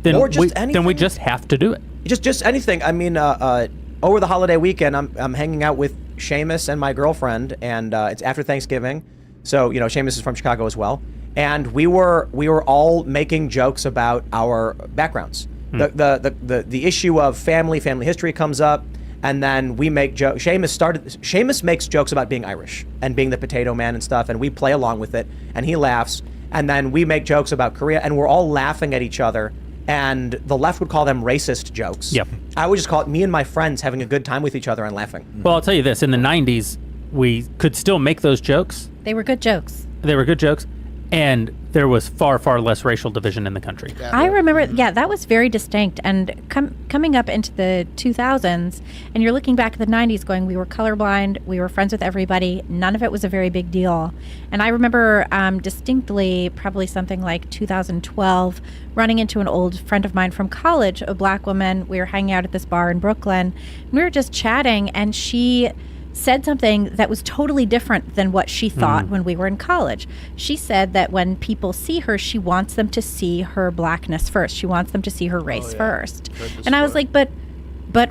then, Or just then we anything. just have to do it. Just anything. I mean, over the holiday weekend, I'm hanging out with Seamus and my girlfriend, and it's after Thanksgiving, so Seamus is from Chicago as well, and we were all making jokes about our backgrounds. The issue of family history comes up, and then we make jokes. Seamus makes jokes about being Irish and being the potato man and stuff, and we play along with it, and he laughs, and then we make jokes about Korea, and we're all laughing at each other. And the left would call them racist jokes. Yep. I would just call it me and my friends having a good time with each other and laughing. Well, I'll tell you this. In the 90s, we could still make those jokes. They were good jokes. They were good jokes. And there was far, far less racial division in the country. I remember, that was very distinct. And coming up into the 2000s, and you're looking back at the 90s going, we were colorblind, we were friends with everybody, none of it was a very big deal. And I remember distinctly, probably something like 2012, running into an old friend of mine from college, a black woman. We were hanging out at this bar in Brooklyn, and we were just chatting, and she said something that was totally different than what she thought when we were in college. She said that when people see her, she wants them to see her blackness first. She wants them to see her race first. And I was like, but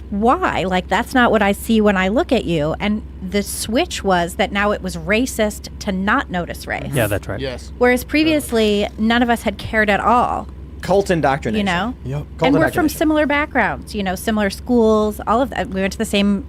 why? Like, that's not what I see when I look at you. And the switch was that now it was racist to not notice race. Yeah, that's right. Yes. Whereas previously, none of us had cared at all. Cult indoctrination. Yep. Cult And we're from indoctrination. similar backgrounds, similar schools, all of that. We went to the same,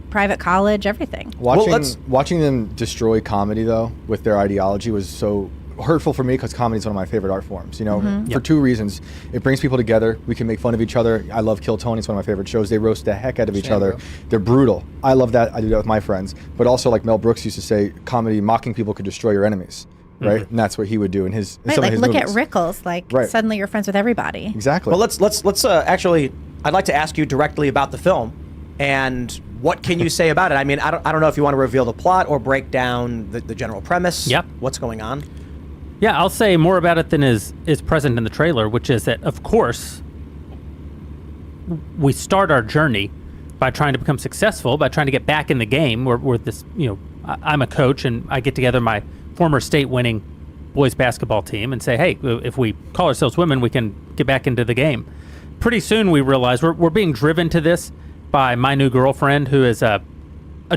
private college, everything. Watching them destroy comedy, though, with their ideology was so hurtful for me because comedy is one of my favorite art forms, for two reasons. It brings people together. We can make fun of each other. I love Kill Tony. It's one of my favorite shows. They roast the heck out of each other. Bro. They're brutal. I love that. I do that with my friends. But also, like Mel Brooks used to say, comedy, mocking people could destroy your enemies, right? And that's what he would do in his in Right, some like of his look movies. at Rickles, like Right. suddenly you're friends with everybody. Exactly. Well, let's actually. I'd like to ask you directly about the film, and what can you say about it? I mean, I don't know if you want to reveal the plot or break down the general premise. Yep. What's going on? Yeah, I'll say more about it than is present in the trailer, which is that, of course, we start our journey by trying to become successful, by trying to get back in the game. We're this, I'm a coach, and I get together my former state-winning boys basketball team and say, hey, if we call ourselves women, we can get back into the game. Pretty soon we realize we're being driven to this by my new girlfriend, who is a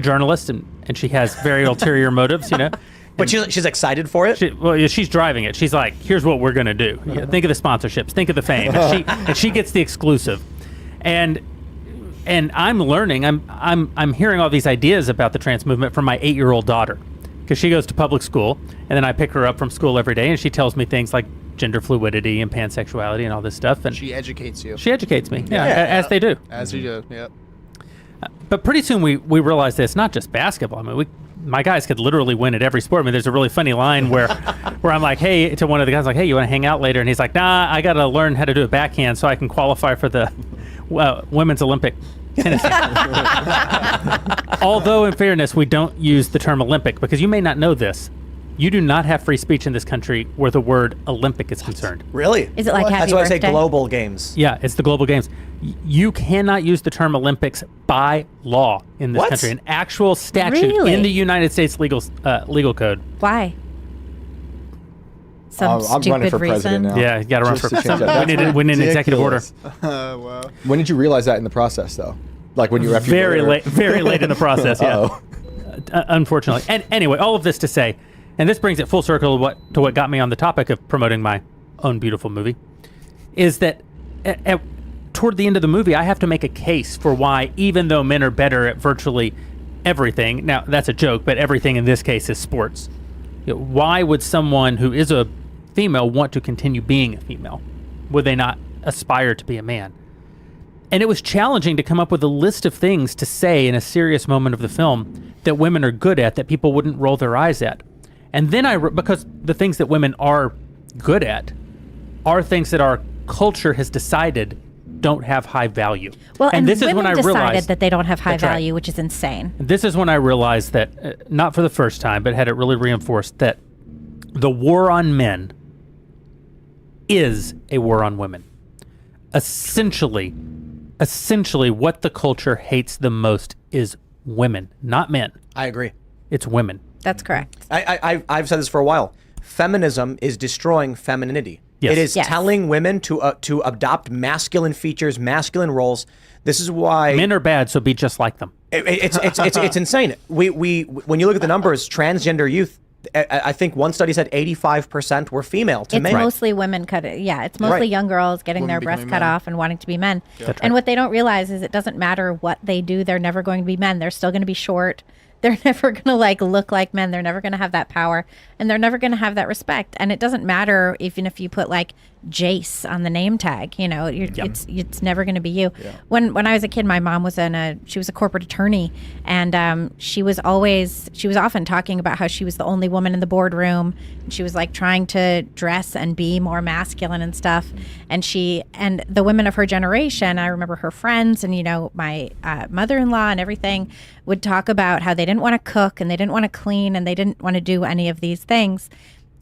journalist, and she has very ulterior motives, But she's excited for it. She's driving it. She's like, here's what we're going to do. Think of the sponsorships. Think of the fame. And she gets the exclusive. And I'm learning. I'm hearing all these ideas about the trans movement from my 8-year-old daughter, because she goes to public school, and then I pick her up from school every day, and she tells me things like gender fluidity and pansexuality and all this stuff. And She educates you. she educates me, as they do. As you do. Yep. But pretty soon we realized that it's not just basketball. I mean, my guys could literally win at every sport. I mean, there's a really funny line where I'm like, hey, to one of the guys, like, hey, you want to hang out later? And he's like, nah, I got to learn how to do a backhand so I can qualify for the Women's Olympic tennis. Although, in fairness, we don't use the term Olympic, because you may not know this. You do not have free speech in this country where the word Olympic is concerned. Really? Is it like Happy That's why I Birthday? say global games. Yeah, it's the global games. You cannot use the term Olympics by law in this What? country. An actual statute Really? in the United States legal code. Why? Some I'm running stupid for president reason. now. Yeah, you got to run Just for. to change that. We need an executive order. Ridiculous. When did you realize that in the process, though? Like when you were after you Very were- late, very late in the process. Yeah, Uh-oh. unfortunately. And anyway, all of this to say, and this brings it full circle to what got me on the topic of promoting my own beautiful movie, is that toward the end of the movie, I have to make a case for why, even though men are better at virtually everything, now that's a joke, but everything in this case is sports. Why would someone who is a female want to continue being a female? Would they not aspire to be a man? And it was challenging to come up with a list of things to say in a serious moment of the film that women are good at, that people wouldn't roll their eyes at. And then because the things that women are good at are things that our culture has decided don't have high value. Well, and this is women when I decided realized that they don't have high That's right. value, which is insane. This is when I realized that, not for the first time, but had it really reinforced, that the war on men is a war on women. Essentially, what the culture hates the most is women, not men. I agree. It's women. That's correct. I've said this for a while. Feminism is destroying femininity. Yes. It is Yes. telling women to adopt masculine features, masculine roles. This is why Men are bad, so be just like them. it's insane. We when you look at the numbers, transgender youth, I think one study said 85% were female to It's men. mostly women cut it. Yeah, it's mostly Right. young girls getting Women their breasts becoming cut men. off and wanting to be men. That's And right. what they don't realize is it doesn't matter what they do. They're never going to be men. They're still going to be short. They're never going to look like men. They're never going to have that power, and they're never going to have that respect. And it doesn't matter even if you put Jace on the name tag. It's never going to be you. When I was a kid, my mom was she was a corporate attorney, and she was often talking about how she was the only woman in the boardroom. And she was trying to dress and be more masculine and stuff. And and the women of her generation, I remember her friends and my mother-in-law and everything would talk about how they didn't want to cook and they didn't want to clean and they didn't want to do any of these things.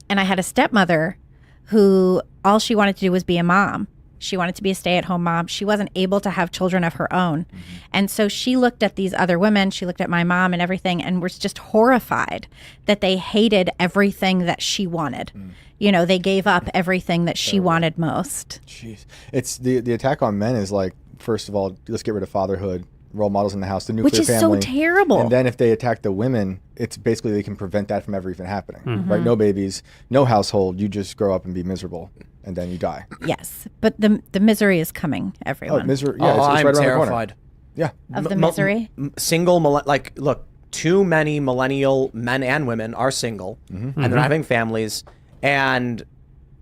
And I had a stepmother who all she wanted to do was be a mom. She wanted to be a stay-at-home mom. She wasn't able to have children of her own. And so she looked at these other women, she looked at my mom and everything, and was just horrified that they hated everything that she wanted. They gave up everything that she wanted most. Jeez. It's the attack on men is first of all, let's get rid of fatherhood, role models in the house, the nuclear Which is so family. terrible. And then if they attack the women, it's basically they can prevent that from ever even happening, Mm-hmm. right? No babies, no household. You just grow up and be miserable, and then you die. Yes, but the misery is coming, everyone. Misery. Yeah, it's I'm right around the corner. terrified. Yeah. Of the M- misery? Look, too many millennial men and women are single, and they're not having families. And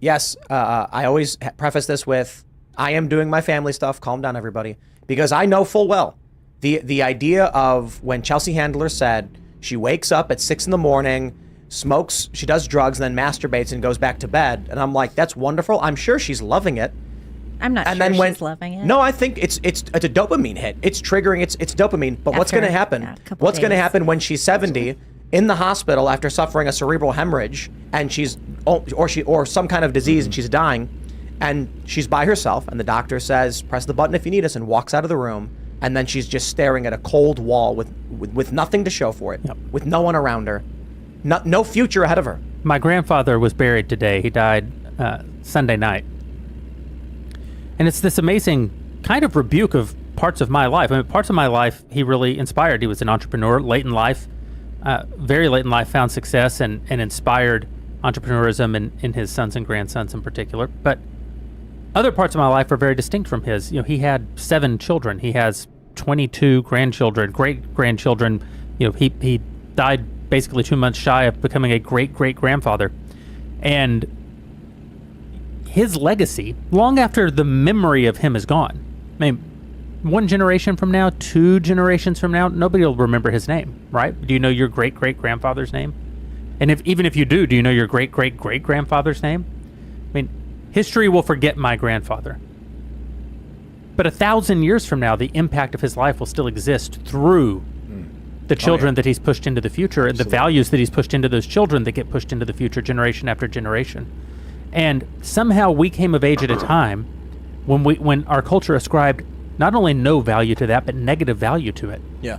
yes, I always preface this with, I am doing my family stuff. Calm down, everybody, because I know full well the idea of when Chelsea Handler said she wakes up at 6 a.m, smokes, she does drugs, and then masturbates and goes back to bed. And I'm like, that's wonderful. I'm sure she's loving it. I'm not And sure then she's loving it. No, I think it's a dopamine hit. It's triggering. It's dopamine. But what's After, going to happen? yeah, a couple What's going to days. happen when she's 70 in the hospital after suffering a cerebral hemorrhage and or some kind of disease and she's dying, and she's by herself and the doctor says, "Press the button if you need us," and walks out of the room, and then she's just staring at a cold wall with nothing to show for it, with no one around her, no future ahead of her. My grandfather was buried today. He died Sunday night. And it's this amazing kind of rebuke of parts of my life. I mean, parts of my life he really inspired. He was an entrepreneur late in life, very late in life, found success and inspired entrepreneurism in his sons and grandsons in particular. But other parts of my life are very distinct from his. He had 7 children. He has 22 grandchildren, great-grandchildren. He died basically 2 months shy of becoming a great-great-grandfather. And his legacy, long after the memory of him is gone, I mean, 1 generation from now, 2 generations from now, nobody will remember his name, right? Do you know your great-great-grandfather's name? And even if you do you know your great-great-great-grandfather's name? I mean, history will forget my grandfather. But 1,000 years from now, the impact of his life will still exist through the children that he's pushed into the future, and the values that he's pushed into those children that get pushed into the future generation after generation. And somehow we came of age at a time when our culture ascribed not only no value to that, but negative value to it. Yeah.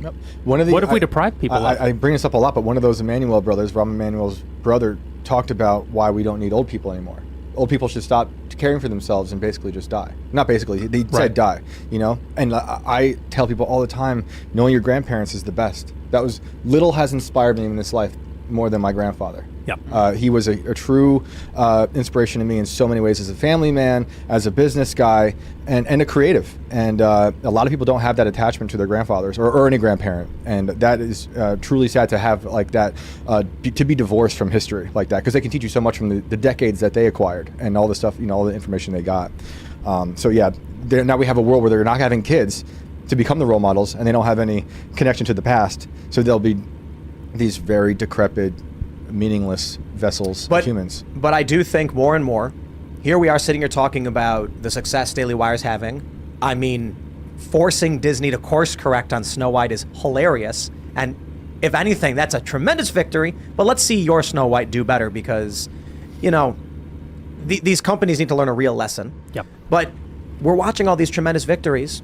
Yep. What if we deprive people of I bring this up a lot, but one of those Emmanuel brothers, Rahm Emanuel's brother, talked about why we don't need old people anymore. Old people should stop caring for themselves and basically just die. Not basically, he said die, And I tell people all the time, knowing your grandparents is the best. Little has inspired me in this life more than my grandfather. Yep. He was a true inspiration to me in so many ways, as a family man, as a business guy, and a creative. And a lot of people don't have that attachment to their grandfathers or any grandparent. And that is truly sad to have that, to be divorced from history like that, because they can teach you so much from the decades that they acquired and all the stuff, all the information they got. So yeah, now we have a world where they're not having kids to become the role models, and they don't have any connection to the past. So they'll be these very decrepit, meaningless vessels of humans. But I do think more and more, here we are sitting here talking about the success Daily Wire's having. I mean, forcing Disney to course correct on Snow White is hilarious. And if anything, that's a tremendous victory. But let's see your Snow White do better, because, you know, these companies need to learn a real lesson. Yep. But we're watching all these tremendous victories.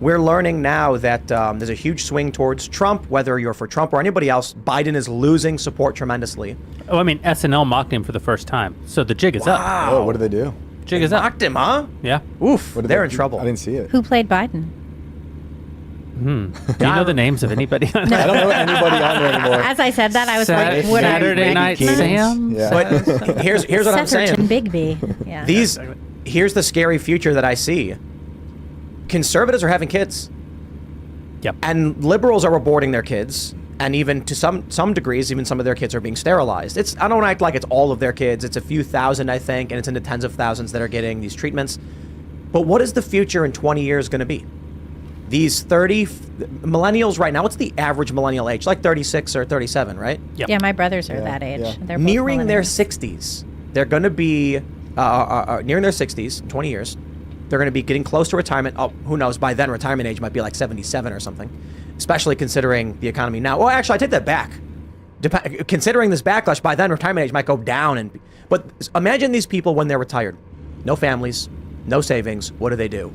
We're learning now that there's a huge swing towards Trump. Whether you're for Trump or anybody else, Biden is losing support tremendously. Oh, I mean, SNL mocked him for the first time, so the jig is up. Oh, what did they do? Jig is up. Mocked him, huh? Yeah. Oof, What did they're they in do? trouble. I didn't see it. Who played Biden? Do you know the names of anybody on I that? don't know anybody on there anymore. As I said that, I was like, would Saturday I Night Keenan's? Sam? Yeah. But here's what I'm Setterton saying. Bigby. Yeah. Here's the scary future that I see. Conservatives are having kids. Yep. And liberals are aborting their kids, and even to some degrees, even some of their kids are being sterilized. I don't act like it's all of their kids. It's a few thousand, I think, and it's in the tens of thousands that are getting these treatments. But what is the future in 20 years going to be? These millennials right now, what's the average millennial age? Like 36 or 37, right? Yep. Yeah, my brothers are Yeah, that age. yeah. They're both Nearing their millennials. 60s. They're going to be nearing their 60s in 20 years. They're going to be getting close to retirement. Oh, who knows? By then, retirement age might be like 77 or something, especially considering the economy now. Well, actually, I take that back. Considering this backlash, by then, retirement age might go down. But imagine these people when they're retired. No families, no savings. What do?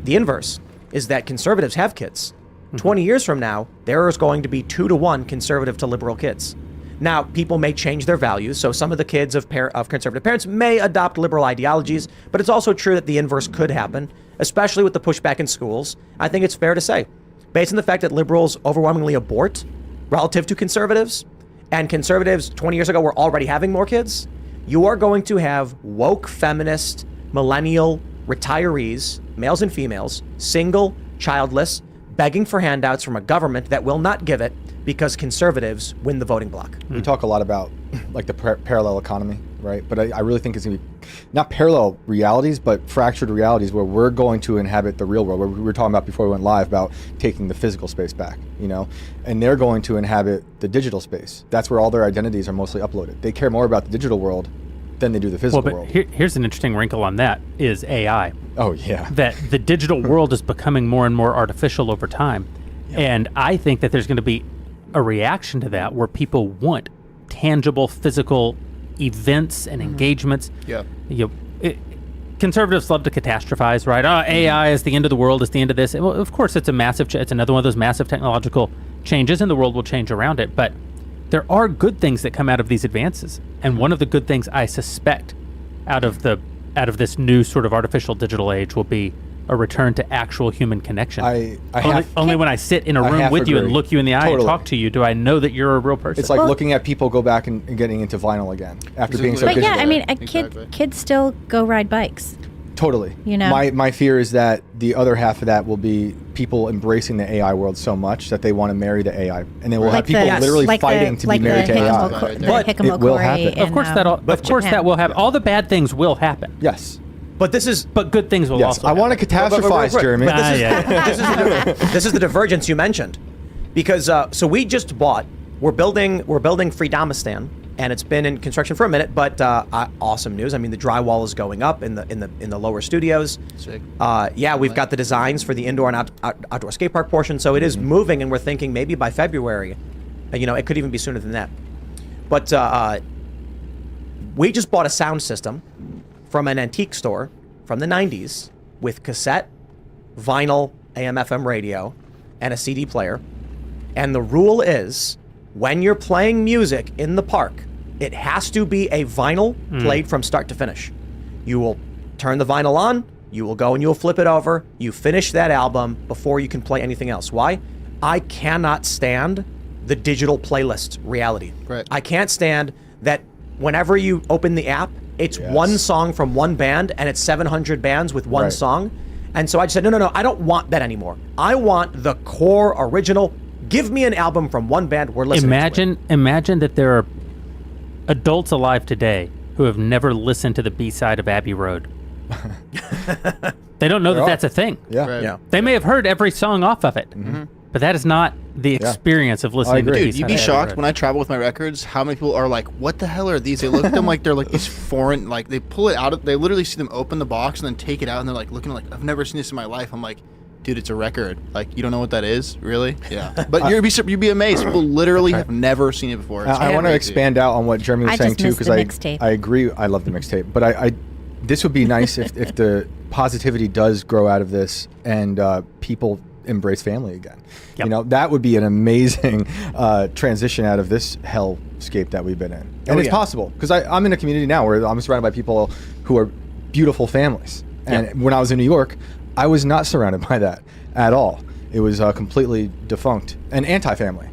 The inverse is that conservatives have kids. 20 years from now, there is going to be 2-to-1 conservative to liberal kids. Now, people may change their values, so some of the kids of conservative parents may adopt liberal ideologies, but it's also true that the inverse could happen, especially with the pushback in schools. I think it's fair to say, based on the fact that liberals overwhelmingly abort relative to conservatives, and conservatives 20 years ago were already having more kids, you are going to have woke, feminist, millennial retirees, males and females, single, childless, begging for handouts from a government that will not give it because conservatives win the voting bloc. We talk a lot about like the parallel economy, right? But I really think it's going to be not parallel realities, but fractured realities where we're going to inhabit the real world, where we were talking about before we went live about taking the physical space back, you know, and they're going to inhabit the digital space. That's where all their identities are mostly uploaded. They care more about the digital world than they do the physical Well, but world. here's an interesting wrinkle on that is AI. Oh, yeah. That the digital world is becoming more and more artificial over time. And I think that there's going to be a reaction to that where people want tangible physical events and engagements. Yeah. Conservatives love to catastrophize, right? Oh, AI is the end of the world, it's the end of this. Well, of course, it's a massive, it's another one of those massive technological changes, and the world will change around it. But there are good things that come out of these advances. And one of the good things I suspect out of this new sort of artificial digital age will be a return to actual human connection. Only when I sit in a room half with you and agree. look you in the eye Totally. and talk to you do I know that you're a real person. It's like looking at people go back and getting into vinyl again after being so But digital. yeah, I mean, Exactly. kids still go ride bikes. Totally. You know? My fear is that the other half of that will be people embracing the AI world so much that they want to marry the AI, and then we'll have people literally fighting to be married to AI. But it will happen. of course that will happen. All the bad things will happen. Yes. But But good things will Yes. also I want to happen. catastrophize, Jeremy. this is the divergence you mentioned, because so we just bought. We're building Freedomistan, and it's been in construction for a minute. But awesome news! I mean, the drywall is going up in the lower studios. Sick. Yeah, we've got the designs for the indoor and outdoor skate park portion, so it is moving, and we're thinking maybe by February. It could even be sooner than that. But we just bought a sound system from an antique store from the 90s with cassette, vinyl, AM/FM radio, and a CD player. And the rule is, when you're playing music in the park, it has to be a vinyl played from start to finish. You will turn the vinyl on, you will go and you'll flip it over, you finish that album before you can play anything else. Why? I cannot stand the digital playlist reality. Right. I can't stand that whenever you open the app, it's one song from one band, and it's 700 bands with one song. And so I just said, no, I don't want that anymore. I want the core original. Give me an album from one band. We're listening to it. Imagine that there are adults alive today who have never listened to the B-side of Abbey Road. They don't know that are. that's a thing. Yeah. Right. Yeah. They may have heard every song off of it, but that is not the experience of listening to agree. Dude, B-side you'd be of Abbey shocked Road. when I travel with my records how many people are like, what the hell are these? They look at them like they're like these foreign, like they pull it out, they literally see them open the box and then take it out and they're like looking like, I've never seen this in my life. I'm like, dude, it's a record. Like, you don't know what that is? Really? Yeah. But you'd be amazed. People literally have never seen it before. It's I want to crazy. expand out on what Jeremy was I saying just too, missed because the I mixtape. I agree. I love the mixtape, but I this would be nice if the positivity does grow out of this and people embrace family again. Yep. You know, that would be an amazing transition out of this hellscape that we've been in. And it's yeah. possible because I'm in a community now where I'm surrounded by people who are beautiful families. And when I was in New York, I was not surrounded by that at all. It was completely defunct and anti-family.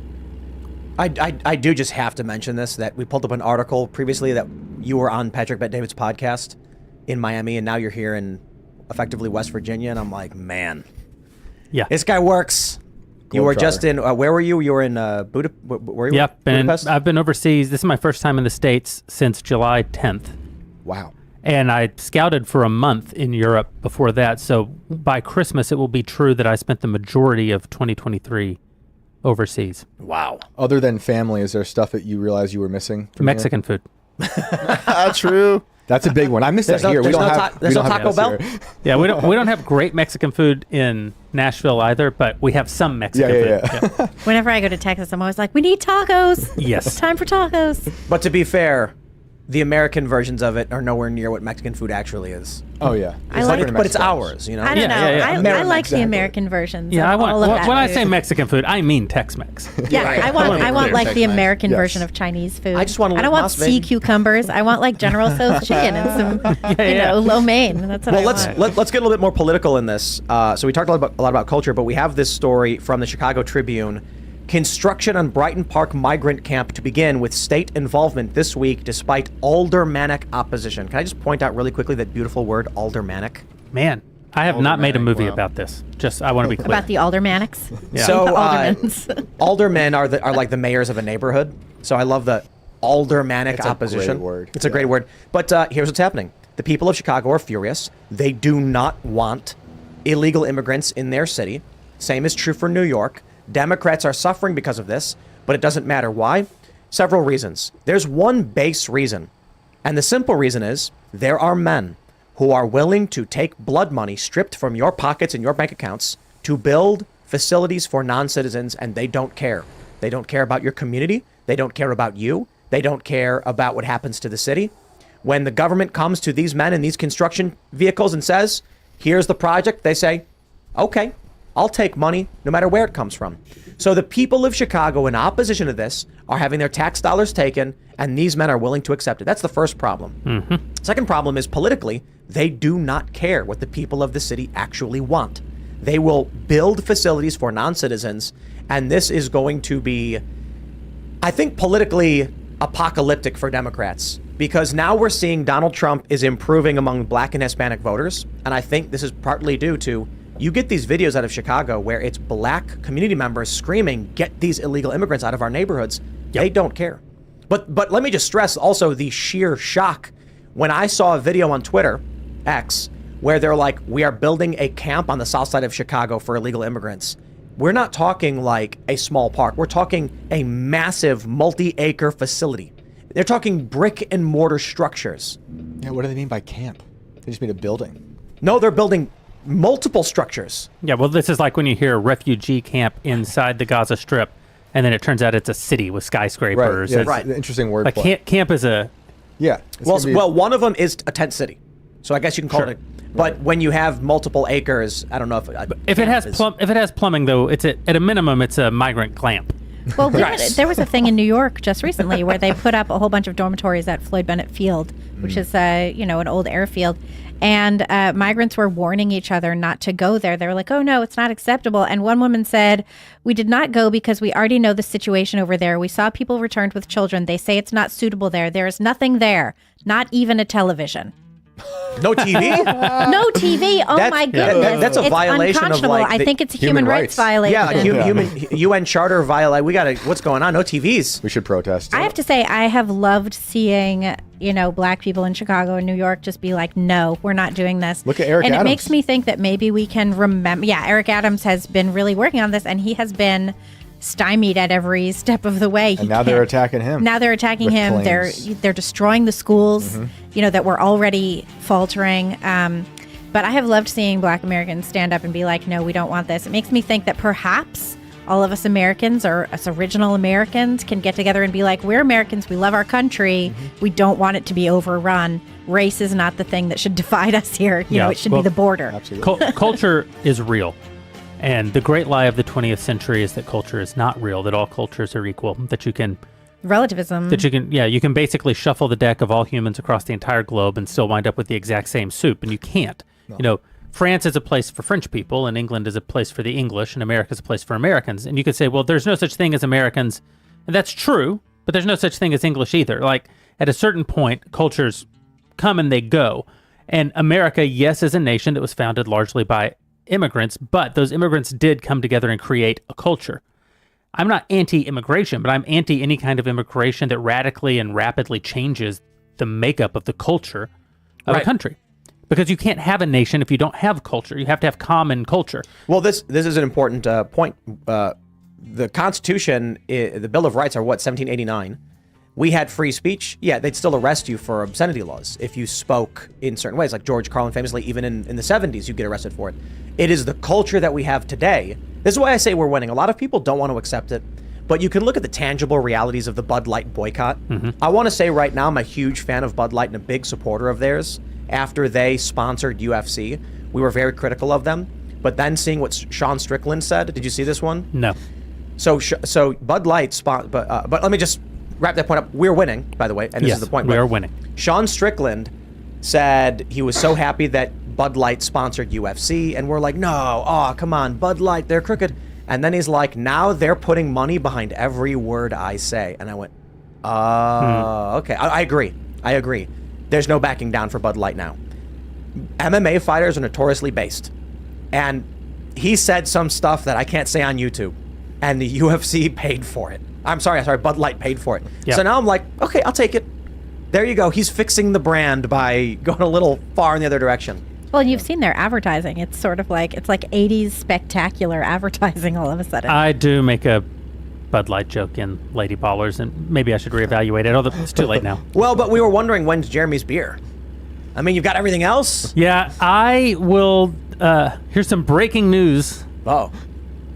I do just have to mention this, that we pulled up an article previously that you were on Patrick Bet-David's podcast in Miami, and now you're here in effectively West Virginia, and I'm like, man, Yeah. this guy works. You were just in, where were you? You were in Budapest? Were you? Yep. And Budapest? I've been overseas. This is my first time in the States since July 10th. Wow. And I scouted for a month in Europe before that. So by Christmas, it will be true that I spent the majority of 2023 overseas. Wow. Other than family, is there stuff that you realize you were missing? From here? Mexican food. True. That's a big one. I miss that here. There's We no don't ta- have. there's we no don't have Taco this Bell? here. Yeah, we don't have great Mexican food in Nashville either, but we have some Mexican food. Yeah. Whenever I go to Texas, I'm always like, we need tacos. Yes. It's time for tacos. But to be fair, the American versions of it are nowhere near what Mexican food actually is. Oh yeah. I like But it's ours, you know? I don't know. Yeah. I American, like the exactly. American versions. Yeah, of I want. all of that When I food. say Mexican food, I mean Tex-Mex. Yeah, I want like the Tex-Mex. American Yes. version of Chinese food. I just want a I don't little want Las sea Vegas. cucumbers. I want like General Tso's chicken and some, you know, lo mein. That's what Well, I want. let's get a little bit more political in this. So we talked a lot about culture, but we have this story from the Chicago Tribune. Construction on Brighton Park migrant camp to begin with state involvement this week despite aldermanic opposition. Can I just point out really quickly that beautiful word, aldermanic? Man, I have not made a movie wow. about this. Just I want to be clear. About the aldermanics. Yeah. So The aldermans. aldermen are like the mayors of a neighborhood. So I love the aldermanic It's a opposition. great word. It's a great word. But here's what's happening. The people of Chicago are furious. They do not want illegal immigrants in their city. Same is true for New York. Democrats are suffering because of this, but it doesn't matter. Why? Several reasons. There's one base reason, and the simple reason is there are men who are willing to take blood money stripped from your pockets and your bank accounts to build facilities for non-citizens, and they don't care. They don't care about your community. They don't care about you. They don't care about what happens to the city. When the government comes to these men in these construction vehicles and says, here's the project, they say, okay, I'll take money no matter where it comes from. So the people of Chicago, in opposition to this, are having their tax dollars taken, and these men are willing to accept it. That's the first problem. Second problem is politically, they do not care what the people of the city actually want. They will build facilities for non-citizens, and this is going to be, I think, politically apocalyptic for Democrats, because now we're seeing Donald Trump is improving among Black and Hispanic voters, and I think this is partly due to you get these videos out of Chicago where it's Black community members screaming, get these illegal immigrants out of our neighborhoods. They don't care. But let me just stress also the sheer shock when I saw a video on Twitter, X, where they're like, we are building a camp on the south side of Chicago for illegal immigrants. We're not talking like a small park. We're talking a massive multi-acre facility. They're talking brick and mortar structures. Yeah. What do they mean by camp? They just mean a building. No, they're building multiple structures. Yeah, well, this is like when you hear a refugee camp inside the Gaza Strip, and then it turns out it's a city with skyscrapers. Yeah. It's- Right. Interesting word. Like camp is a Yeah. Well, one of them is a tent city. So I guess you can call it a, but when you have multiple acres, I don't know if if it has plumbing though, it's at a minimum it's a migrant clamp. Well, Right. there was a thing in New York just recently where they put up a whole bunch of dormitories at Floyd Bennett Field, which is an old airfield, and migrants were warning each other not to go there. They were like, "Oh no, it's not acceptable." And one woman said, "We did not go because we already know the situation over there. We saw people returned with children. They say it's not suitable there. There is nothing there, not even a television." No TV? No TV. Oh That's- my that- goodness. that's a It's violation of, unconscionable. like, I the think it's a human human rights rights. violation. Yeah, human UN Charter violate. We gotta. What's going on? No TVs. We should protest. I have to say, I have loved seeing, black people in Chicago and New York just be like, no, we're not doing this. Look at Eric And Adams. it makes me think that maybe we can remember. Yeah, Eric Adams has been really working on this, and he has been stymied at every step of the way. And now they're attacking him. Now they're attacking with him. claims. They're destroying the schools, that were already faltering. But I have loved seeing Black Americans stand up and be like, no, we don't want this. It makes me think that perhaps all of us Americans, or us original Americans, can get together and be like, we're Americans, we love our country, we don't want it to be overrun. Race is not the thing that should divide us here. It should be the border. Absolutely. Culture is real. And the great lie of the 20th century is that culture is not real, that all cultures are equal, that you can Relativism. you can basically shuffle the deck of all humans across the entire globe and still wind up with the exact same soup, and you can't. France is a place for French people, and England is a place for the English, and America is a place for Americans. And you could say, well, there's no such thing as Americans, and that's true, but there's no such thing as English either. Like, at a certain point, cultures come and they go. And America, yes, is a nation that was founded largely by immigrants, but those immigrants did come together and create a culture. I'm not anti-immigration, but I'm anti any kind of immigration that radically and rapidly changes the makeup of the culture of a country. Because you can't have a nation if you don't have culture. You have to have common culture. Well, this is an important point. The Constitution, the Bill of Rights are what, 1789? We had free speech. Yeah, they'd still arrest you for obscenity laws if you spoke in certain ways. Like George Carlin famously, even in the 70s, you'd get arrested for it. It is the culture that we have today. This is why I say we're winning. A lot of people don't want to accept it, but you can look at the tangible realities of the Bud Light boycott. I want to say right now I'm a huge fan of Bud Light and a big supporter of theirs. After they sponsored UFC, we were very critical of them. But then seeing what Sean Strickland said, did you see this one? No. So Bud Light, but let me just wrap that point up. We're winning, by the way, and this is the point. We are winning. Sean Strickland said he was so happy that Bud Light sponsored UFC, and we're like, no, come on, Bud Light, they're crooked. And then he's like, now they're putting money behind every word I say. And I went, okay, I agree. There's no backing down for Bud Light now. MMA fighters are notoriously based. And he said some stuff that I can't say on YouTube. And the UFC paid for it. I'm sorry, Bud Light paid for it. Yeah. So now I'm like, okay, I'll take it. There you go. He's fixing the brand by going a little far in the other direction. Well, you've seen their advertising. It's sort of like, it's like 80s spectacular advertising all of a sudden. I do make a Bud Light joke in Lady Ballers, and maybe I should reevaluate it, although it's too late now. Well, but we were wondering, when's Jeremy's beer? I mean, you've got everything else. Yeah, I will. Here's some breaking news Oh,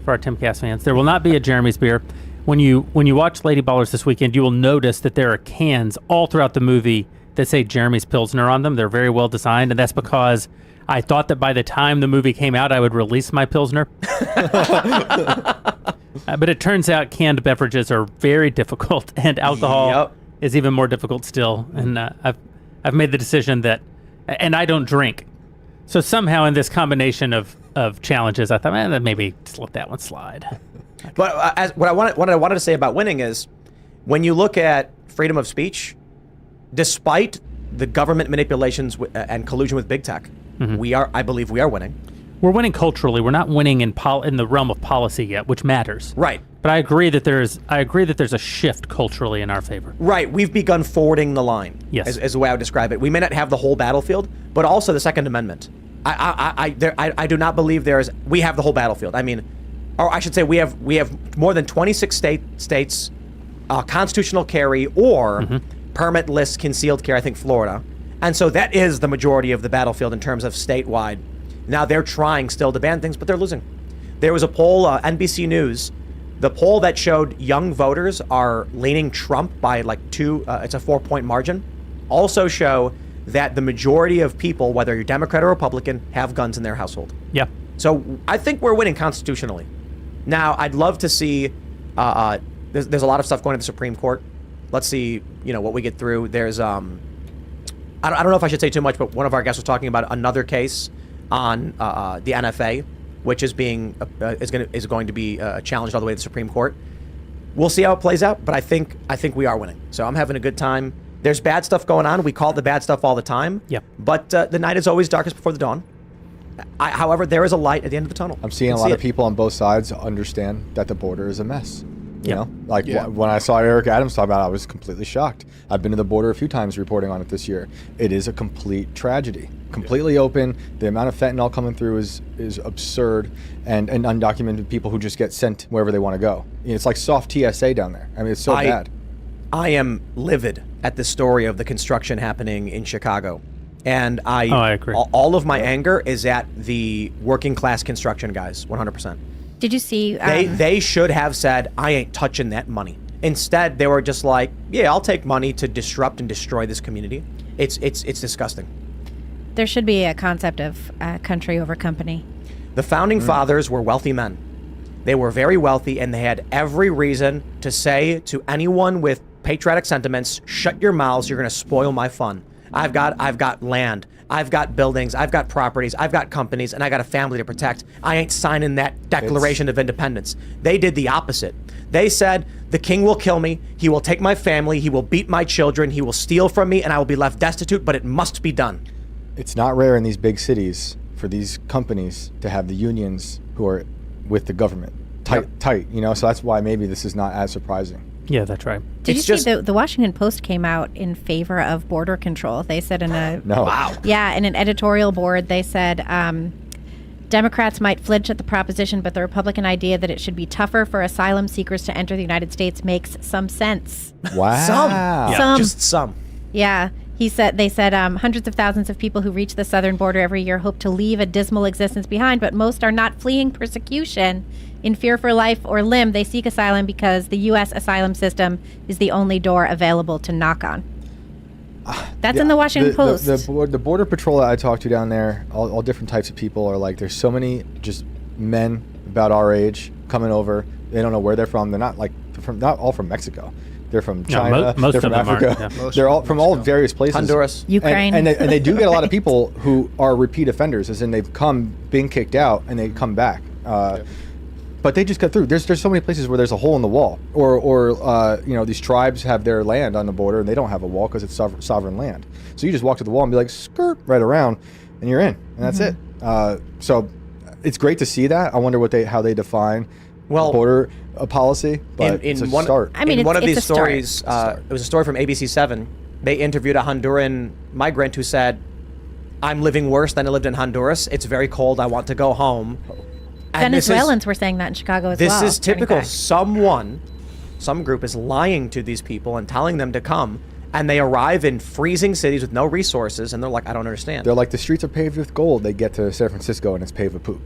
for our Timcast fans. There will not be a Jeremy's beer. When you watch Lady Ballers this weekend, you will notice that there are cans all throughout the movie that say Jeremy's Pilsner on them. They're very well designed, and that's because I thought that by the time the movie came out, I would release my Pilsner. But it turns out canned beverages are very difficult, and alcohol is even more difficult still. And I've made the decision that, and I don't drink. So somehow in this combination of challenges, I thought, man, maybe just let that one slide. But what I wanted to say about winning is, when you look at freedom of speech, despite the government manipulations and collusion with big tech, I believe we are winning. We're winning culturally. We're not winning in the realm of policy yet, which matters. Right. But I agree that there's a shift culturally in our favor. Right. We've begun forwarding the line. Yes. Is the way I would describe it. We may not have the whole battlefield, but also the Second Amendment. I do not believe we have the whole battlefield. I mean, or I should say we have more than 26 states constitutional carry or permitless concealed carry, I think Florida. And so that is the majority of the battlefield in terms of statewide. Now they're trying still to ban things, but they're losing. There was a poll, NBC News, the poll that showed young voters are leaning Trump by like it's a 4-point margin, also show that the majority of people, whether you're Democrat or Republican, have guns in their household. Yeah. So I think we're winning constitutionally. Now, I'd love to see, there's a lot of stuff going to the Supreme Court. Let's see, what we get through. There's, I don't know if I should say too much, but one of our guests was talking about another case on the NFA, which is going to be challenged all the way to the Supreme Court. We'll see how it plays out, but I think we are winning. So I'm having a good time. There's bad stuff going on. We call it the bad stuff all the time. Yeah. But the night is always darkest before the dawn. However, there is a light at the end of the tunnel. I'm seeing a lot of people on both sides understand that the border is a mess. You know, like when I saw Eric Adams talk about it, I was completely shocked. I've been to the border a few times reporting on it this year. It is a complete tragedy. Completely open. The amount of fentanyl coming through is absurd, and undocumented people who just get sent wherever they want to go. It's like soft TSA down there. I mean, it's so bad. I am livid at the story of the construction happening in Chicago. And I agree. All of my anger is at the working class construction guys, 100%. Did you see? They should have said, I ain't touching that money. Instead, they were just like, yeah, I'll take money to disrupt and destroy this community. It's disgusting. There should be a concept of country over company. The founding fathers were wealthy men. They were very wealthy, and they had every reason to say to anyone with patriotic sentiments, shut your mouths, you're going to spoil my fun. I've got land, I've got buildings, I've got properties, I've got companies, and I got a family to protect. I ain't signing that Declaration of Independence. They did the opposite. They said, the king will kill me, he will take my family, he will beat my children, he will steal from me, and I will be left destitute, but it must be done. It's not rare in these big cities for these companies to have the unions who are with the government tight, you know, so that's why maybe this is not as surprising. Yeah, that's right. Did you see the Washington Post came out in favor of border control? They said in a in an editorial board, they said Democrats might flinch at the proposition, but the Republican idea that it should be tougher for asylum seekers to enter the United States makes some sense. Wow. Some. Just some. Yeah. They said hundreds of thousands of people who reach the southern border every year hope to leave a dismal existence behind, but most are not fleeing persecution. In fear for life or limb, they seek asylum because the U.S. asylum system is the only door available to knock on. That's in the Washington Post. The border patrol that I talked to down there, all different types of people are like, there's so many just men about our age coming over. They don't know where they're from. They're not not all from Mexico. They're from China. Most they're of from them Africa. are, They're all from all various places. Honduras. Ukraine. And they do get a lot of people who are repeat offenders, as in they've been kicked out, and they come back. But they just got through. There's so many places where there's a hole in the wall, or these tribes have their land on the border and they don't have a wall because it's sovereign land. So you just walk to the wall and be like, skirt right around, and you're in, and that's it. So it's great to see that. I wonder how they define border policy, but it's a start. I mean, in one of it's these a start. stories, it was a story from ABC7. They interviewed a Honduran migrant who said, "I'm living worse than I lived in Honduras. It's very cold. I want to go home." And Venezuelans were saying that in Chicago as well. This is typical. Some group is lying to these people and telling them to come, and they arrive in freezing cities with no resources, and they're like, I don't understand. They're like, the streets are paved with gold. They get to San Francisco and it's paved with poop.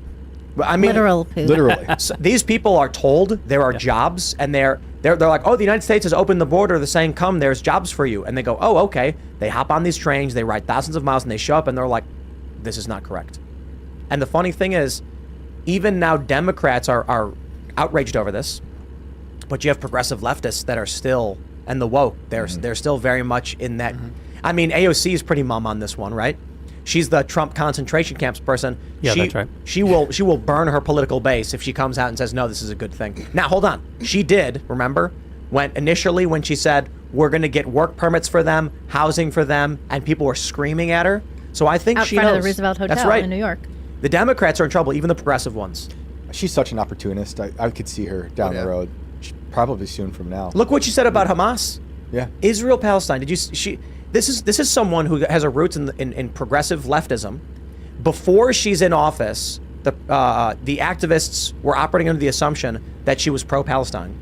I mean, literal poop. Literally. So these people are told there are jobs, and they're like, oh, the United States has opened the border. They're saying, come, there's jobs for you. And they go, oh, okay. They hop on these trains, they ride thousands of miles, and they show up, and they're like, this is not correct. And the funny thing is, even now, Democrats are outraged over this, but you have progressive leftists that are still, and the woke, they're still very much in that. I mean, AOC is pretty mum on this one, right? She's the Trump concentration camps person. Yeah, that's right. She will burn her political base if she comes out and says, no, this is a good thing. Now, hold on. She did, remember, when she said, we're going to get work permits for them, housing for them, and people were screaming at her. So I think she knows. Out front of the Roosevelt Hotel That's right. in New York. The Democrats are in trouble, even the progressive ones. She's such an opportunist. I could see her down the road, probably soon from now. Look what she said about Hamas. Yeah. Israel, Palestine. This is someone who has her roots in progressive leftism. Before she's in office, the activists were operating under the assumption that she was pro-Palestine.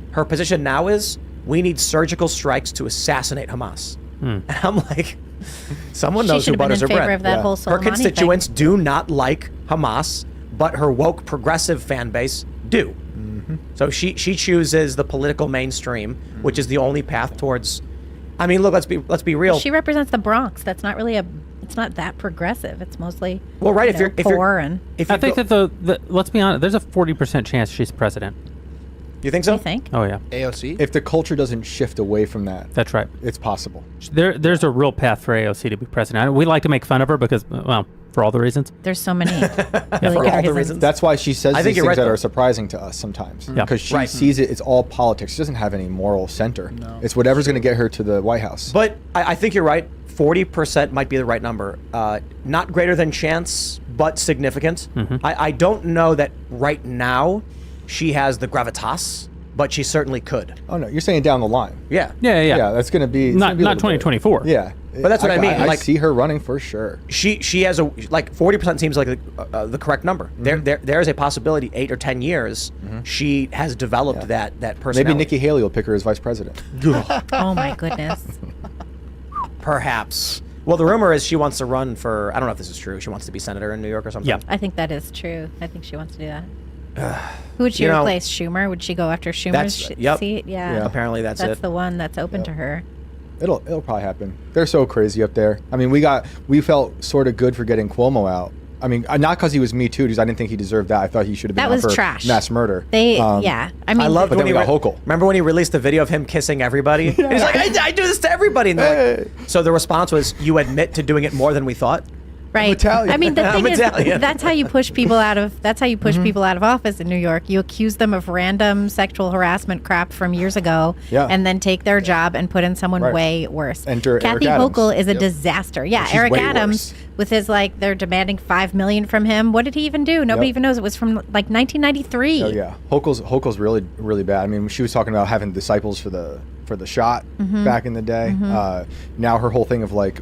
Her position now is, we need surgical strikes to assassinate Hamas. And I'm like, someone knows who butters her bread. She should have been in favor of that whole Her Soleimani constituents thing. do not like Hamas, but her woke progressive fan base do. So she chooses the political mainstream, which is the only path towards. I mean, look, let's be real. She represents the Bronx. That's not really it's not that progressive. It's mostly right. poor and. If I think that let's be honest, there's a 40% chance she's president. You think so? You think? Oh yeah, AOC? If the culture doesn't shift away from that, that's right. it's possible. There's a real path for AOC to be president. We like to make fun of her because, well, for all the reasons. There's so many. For really all good the reasons. That's why she says I these think things you're right, that though. are surprising to us sometimes. Yeah. Because she Right. sees it's all politics. She doesn't have any moral center. No. It's whatever's going to get her to the White House. But I think you're right. 40% might be the right number. Not greater than chance, but significant. I don't know that right now she has the gravitas, but she certainly could. Oh, no. You're saying down the line. Yeah. Yeah. Yeah, that's going to be... it's Not gonna be a not little bit. 2024. Yeah. But that's what I mean, I like- see her running for sure. She has a, like 40% seems like the correct number. There is a possibility 8 or 10 years she has developed that personality. Maybe Nikki Haley will pick her as vice president. Oh my goodness. Perhaps. Well, the rumor is she wants to run for, I don't know if this is true, she wants to be senator in New York or something. Yeah. I think that is true. I think she wants to do that. Who would she you know, replace? Schumer? Would she go after Schumer's yep. seat? Yeah. Yeah. Apparently that's That's it. the one that's open to her. It'll probably happen. They're so crazy up there. I mean, we felt sort of good for getting Cuomo out. I mean, not because he was Me Too, because I didn't think he deserved that. I thought he should have been That out was for trash. mass murder. Yeah. I mean, I loved But when then we he got Hochul. Remember when he released the video of him kissing everybody? And he's like, I do this to everybody. And they're like, so the response was, you admit to doing it more than we thought? right. Italian. I mean, the I'm thing is, Italian. that's how you push people out of. That's how you push people out of office in New York. You accuse them of random sexual harassment crap from years ago, Yeah. and then take their job and put in someone Right. way worse. Enter Eric Kathy Adams. Hochul is a disaster. Yeah, She's Eric way Adams worse. with his like they're demanding $5 million from him. What did he even do? Nobody Yep. even knows. It was from like 1993. Oh yeah, Hochul's really bad. I mean, she was talking about having disciples for the shot back in the day. Now her whole thing of like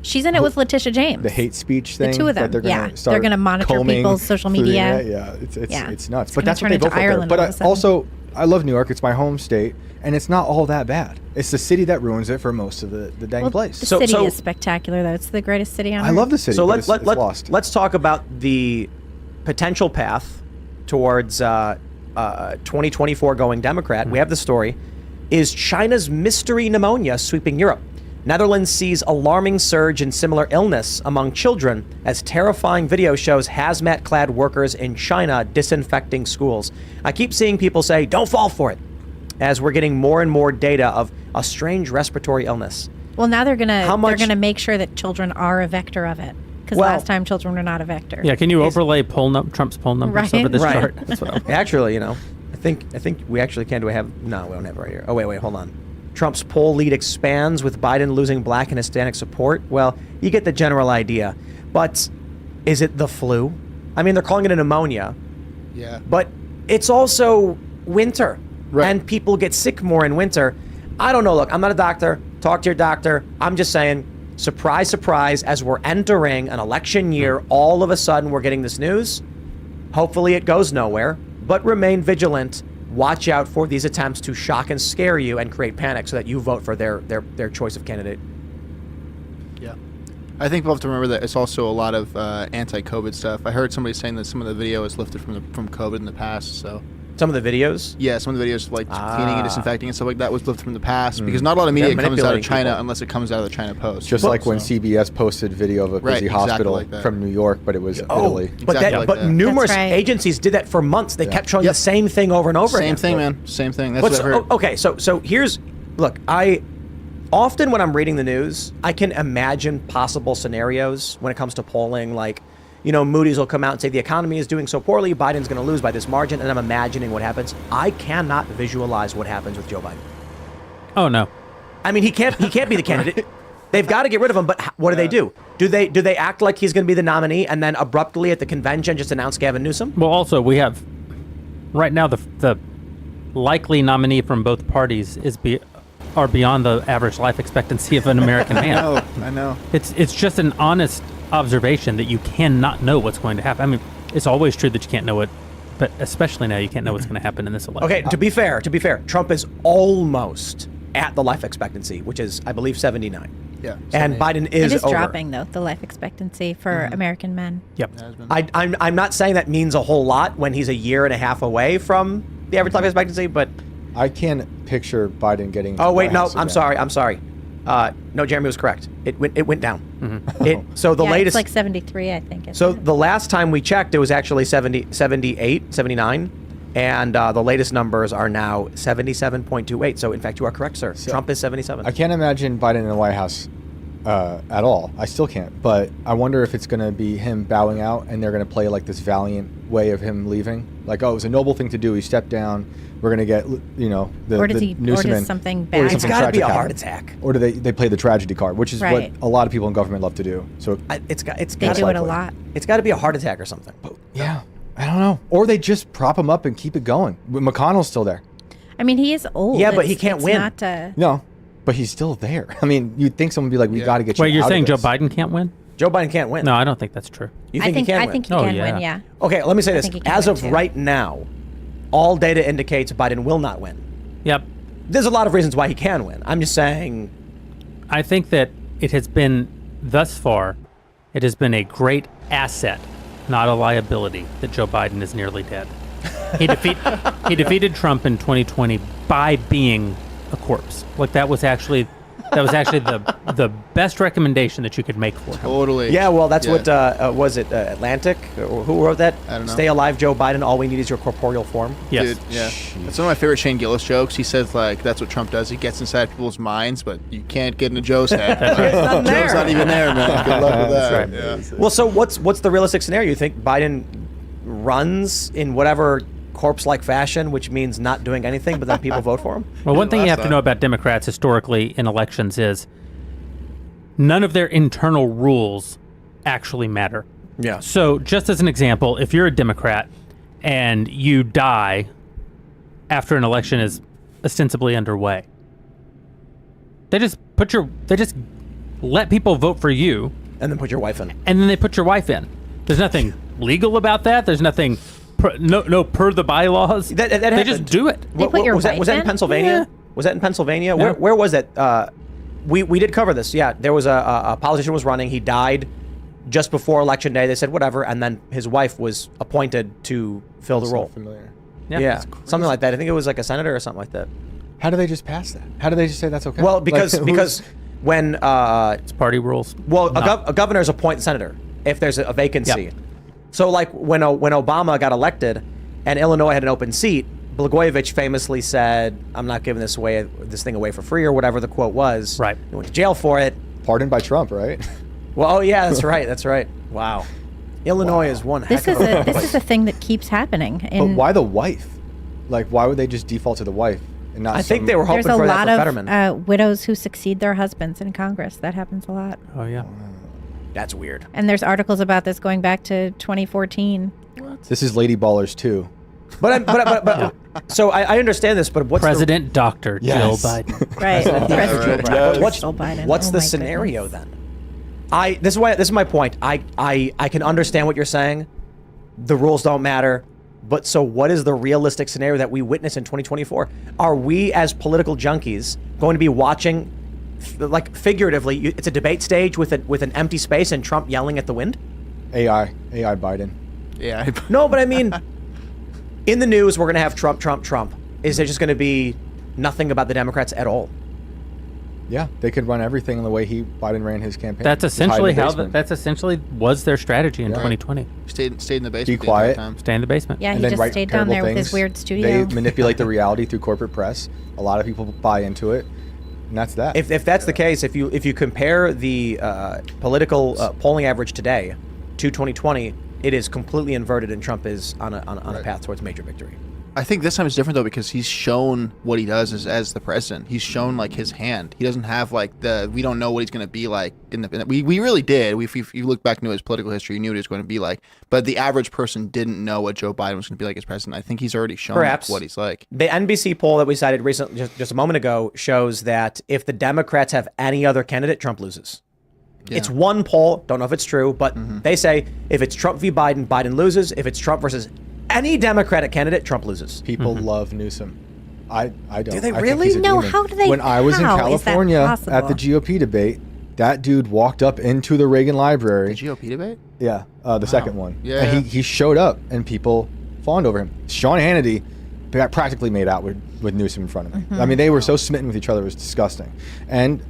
She's in it with Letitia James. the hate speech thing. two of that them, they're gonna yeah. start They're gonna monitor combing people's social through the media. internet. Yeah, it's nuts. It's But gonna that's what turn they into vote for there. Ireland But all of a sudden. also, I love New York. It's my home state, and it's not all that bad. It's the city that ruins it for most of the dang Well, place. the So- city so- is spectacular, though. It's the greatest city on I earth. love the city. So but let's it's lost. let's talk about the potential path towards 2024 going Democrat. We have the story. Is China's mystery pneumonia sweeping Europe? Netherlands sees alarming surge in similar illness among children as terrifying video shows hazmat-clad workers in China disinfecting schools. I keep seeing people say, don't fall for it, as we're getting more and more data of a strange respiratory illness. Well, now they're How much- gonna make sure that children are a vector of it. Because Well- last time children were not a vector. Yeah, can you overlay Trump's poll numbers Right. over this Right. chart? That's what I'm. Actually, I think we actually can. Do we have? No, we don't have it right here. Oh, wait, hold on. Trump's poll lead expands with Biden losing Black and Hispanic support. Well, you get the general idea. But is it the flu? I mean, they're calling it a pneumonia, Yeah. but it's also winter, Right. and people get sick more in winter. I don't know. Look, I'm not a doctor. Talk to your doctor. I'm just saying, surprise, surprise, as we're entering an election year, all of a sudden we're getting this news. Hopefully it goes nowhere, but remain vigilant. Watch out for these attempts to shock and scare you and create panic so that you vote for their choice of candidate. Yeah. I think we'll have to remember that it's also a lot of anti-COVID stuff. I heard somebody saying that some of the video is lifted from COVID in the past. So Some of the videos. yeah, some of the videos like cleaning and disinfecting and stuff like that was lifted from the past because not a lot of They're media comes out of manipulating China people. unless it comes out of the China Post. Just like when So- CBS posted video of a Right, busy exactly hospital like that. from New York, but it was Italy. But Exactly like but that. numerous That's right. agencies did that for months. They kept showing Yep. the same thing over and over Same again. thing, man. Same thing. That's But what I've heard. okay, so here's look. I often when I'm reading the news, I can imagine possible scenarios when it comes to polling. Like, Moody's will come out and say the economy is doing so poorly, Biden's going to lose by this margin, and I'm imagining what happens. I cannot visualize what happens with Joe Biden. Oh no. I mean, he can't be the candidate. They've got to get rid of him. But what do they do? Do they act like he's going to be the nominee and then abruptly at the convention just announce Gavin Newsom? Well, also we have right now the likely nominee from both parties are beyond the average life expectancy of an American man. I know. It's just an honest observation that you cannot know what's going to happen. I mean, it's always true that you can't know it, but especially now you can't know what's going to happen in this election. Okay, to be fair, Trump is almost at the life expectancy, which is, I believe, 79. Yeah. And Biden is It is over. dropping, though, the life expectancy for American men. Yep. I'm not saying that means a whole lot when he's a year and a half away from the average life expectancy, but I can't picture Biden getting. to oh the wait, White no, House I'm again. sorry. No, Jeremy was correct. It went down. So the Yeah, latest, it's like 73, I think. isn't so it? the last time we checked, it was actually 78, 79. And the latest numbers are now 77.28. So, in fact, you are correct, sir. Trump is 77. I can't imagine Biden in the White House at all. I still can't. But I wonder if it's going to be him bowing out and they're going to play like this valiant way of him leaving. Like, oh, it was a noble thing to do. He stepped down. We're going to get, or does Newsom in. something Or bad? does It's something got to be a tragic heart happen. attack. Or do they play the tragedy card, which is Right. what a lot of people in government love to do. So It's got They to do it a likely. lot. It's got to be a heart attack or something. yeah, I don't know. Or they just prop him up and keep it going. McConnell's still there. I mean, he is old. Yeah, but he It's- can't it's win. Not, No, but he's still there. I mean, you'd think someone would be like, we got to get you Wait, you're out saying of Joe this. Biden can't win? Joe Biden can't win. No, I don't think that's true. You think he can I win? think he Oh, can yeah. win. Yeah. Okay, let me say I this. think he can As win, of too. right now, all data indicates Biden will not win. Yep. There's a lot of reasons why he can win. I'm just saying, I think that it has been, thus far, it has been a great asset, not a liability, that Joe Biden is nearly dead. He defeated Trump in 2020 by being a corpse. Like that was actually the best recommendation that you could make for him. Totally. yeah, well, that's Yeah. what, was it Atlantic? Or who wrote that? I don't know. Stay alive, Joe Biden. All we need is your corporeal form. Yes. Dude, yeah. That's one of my favorite Shane Gillis jokes. He says, like, that's what Trump does. He gets inside people's minds, but you can't get into Joe's head. Joe's not even there, man. Good luck with that. That's Yeah. Well, so what's the realistic scenario? You think Biden runs in whatever corpse-like fashion, which means not doing anything, but then people vote for him? Well, one thing you last have to time. know about Democrats historically in elections is none of their internal rules actually matter. Yeah. So, just as an example, if you're a Democrat and you die after an election is ostensibly underway, they just let people vote for you, And then put your wife in. and then they put your wife in. There's nothing legal about that. There's nothing no per the bylaws. That they happened. just do it. They put your was that wife was that in in? Pennsylvania? Yeah. Was that in Pennsylvania? Yeah. Where was that? We did cover this. Yeah, there was a politician was running. He died just before election day. They said whatever, and then his wife was appointed to fill the role. Familiar. Yeah, something like that. I think it was like a senator or something like that. How do they just pass that? How do they just say that's okay? Well, Like, because who's- because when It's party rules. a governors appoint the senator if there's a vacancy. Yep. So like when Obama got elected, and Illinois had an open seat, Blagojevich famously said, "I'm not giving this thing away for free," or whatever the quote was. Right. He went to jail for it. pardoned by Trump, right? Well, oh yeah, that's right. That's right. Wow. Illinois is one This heck is of a a this is a thing that keeps happening. But And why the wife? Like, why would they just default to the wife and not? I think some- they were hoping there's a for lot that for of Fetterman. widows who succeed their husbands in Congress. That happens a lot. Oh yeah. That's weird. And there's articles about this going back to 2014. This is Lady Ballers too. But so I understand this, but what's President Dr. Yes. Jill Biden. Right. President the, what's Joe Biden. what's Oh the my scenario goodness. then? This is my point. I can understand what you're saying. The rules don't matter. But so what is the realistic scenario that we witness in 2024? Are we as political junkies going to be watching, like figuratively, it's a debate stage with an empty space and Trump yelling at the wind? AI Biden. Yeah. No, but I mean, in the news, we're going to have Trump. Is there just going to be nothing about the Democrats at all? Yeah, they could run everything the way Biden ran his campaign. That's Just hide in essentially the how basement. that's essentially was their strategy in Yeah. 2020. stayed in the basement. Be the quiet. entire time. Stay in the basement. Yeah, and he then just write stayed down terrible there with his things. weird studio. They manipulate the reality through corporate press. A lot of people buy into it, and that's that. If that's the case, if you compare the political polling average today to 2020, it is completely inverted, and Trump is on a path towards major victory. I think this time is different though because he's shown what he does as the president. He's shown like his hand. He doesn't have like we don't know what he's going to be like we really did. If you look back into his political history, you knew what he was going to be like. But the average person didn't know what Joe Biden was going to be like as president. I think he's already shown Perhaps. what he's like. The NBC poll that we cited recently, just a moment ago, shows that if the Democrats have any other candidate, Trump loses. Yeah. It's one poll. Don't know if it's true, but Mm-hmm. they say if it's Trump v. Biden, Biden loses. If it's Trump versus any Democratic candidate, Trump loses. People love Newsom. I don't. Do they I think really? he's a No, demon. how do they- When I was in how is that California at possible? the GOP debate, that dude walked up into the Reagan Library. The GOP debate? Yeah, the second one. Yeah. And he showed up, and people fawned over him. Sean Hannity practically made out with Newsom in front of me. Mm-hmm. I mean, they were so smitten with each other, it was disgusting. And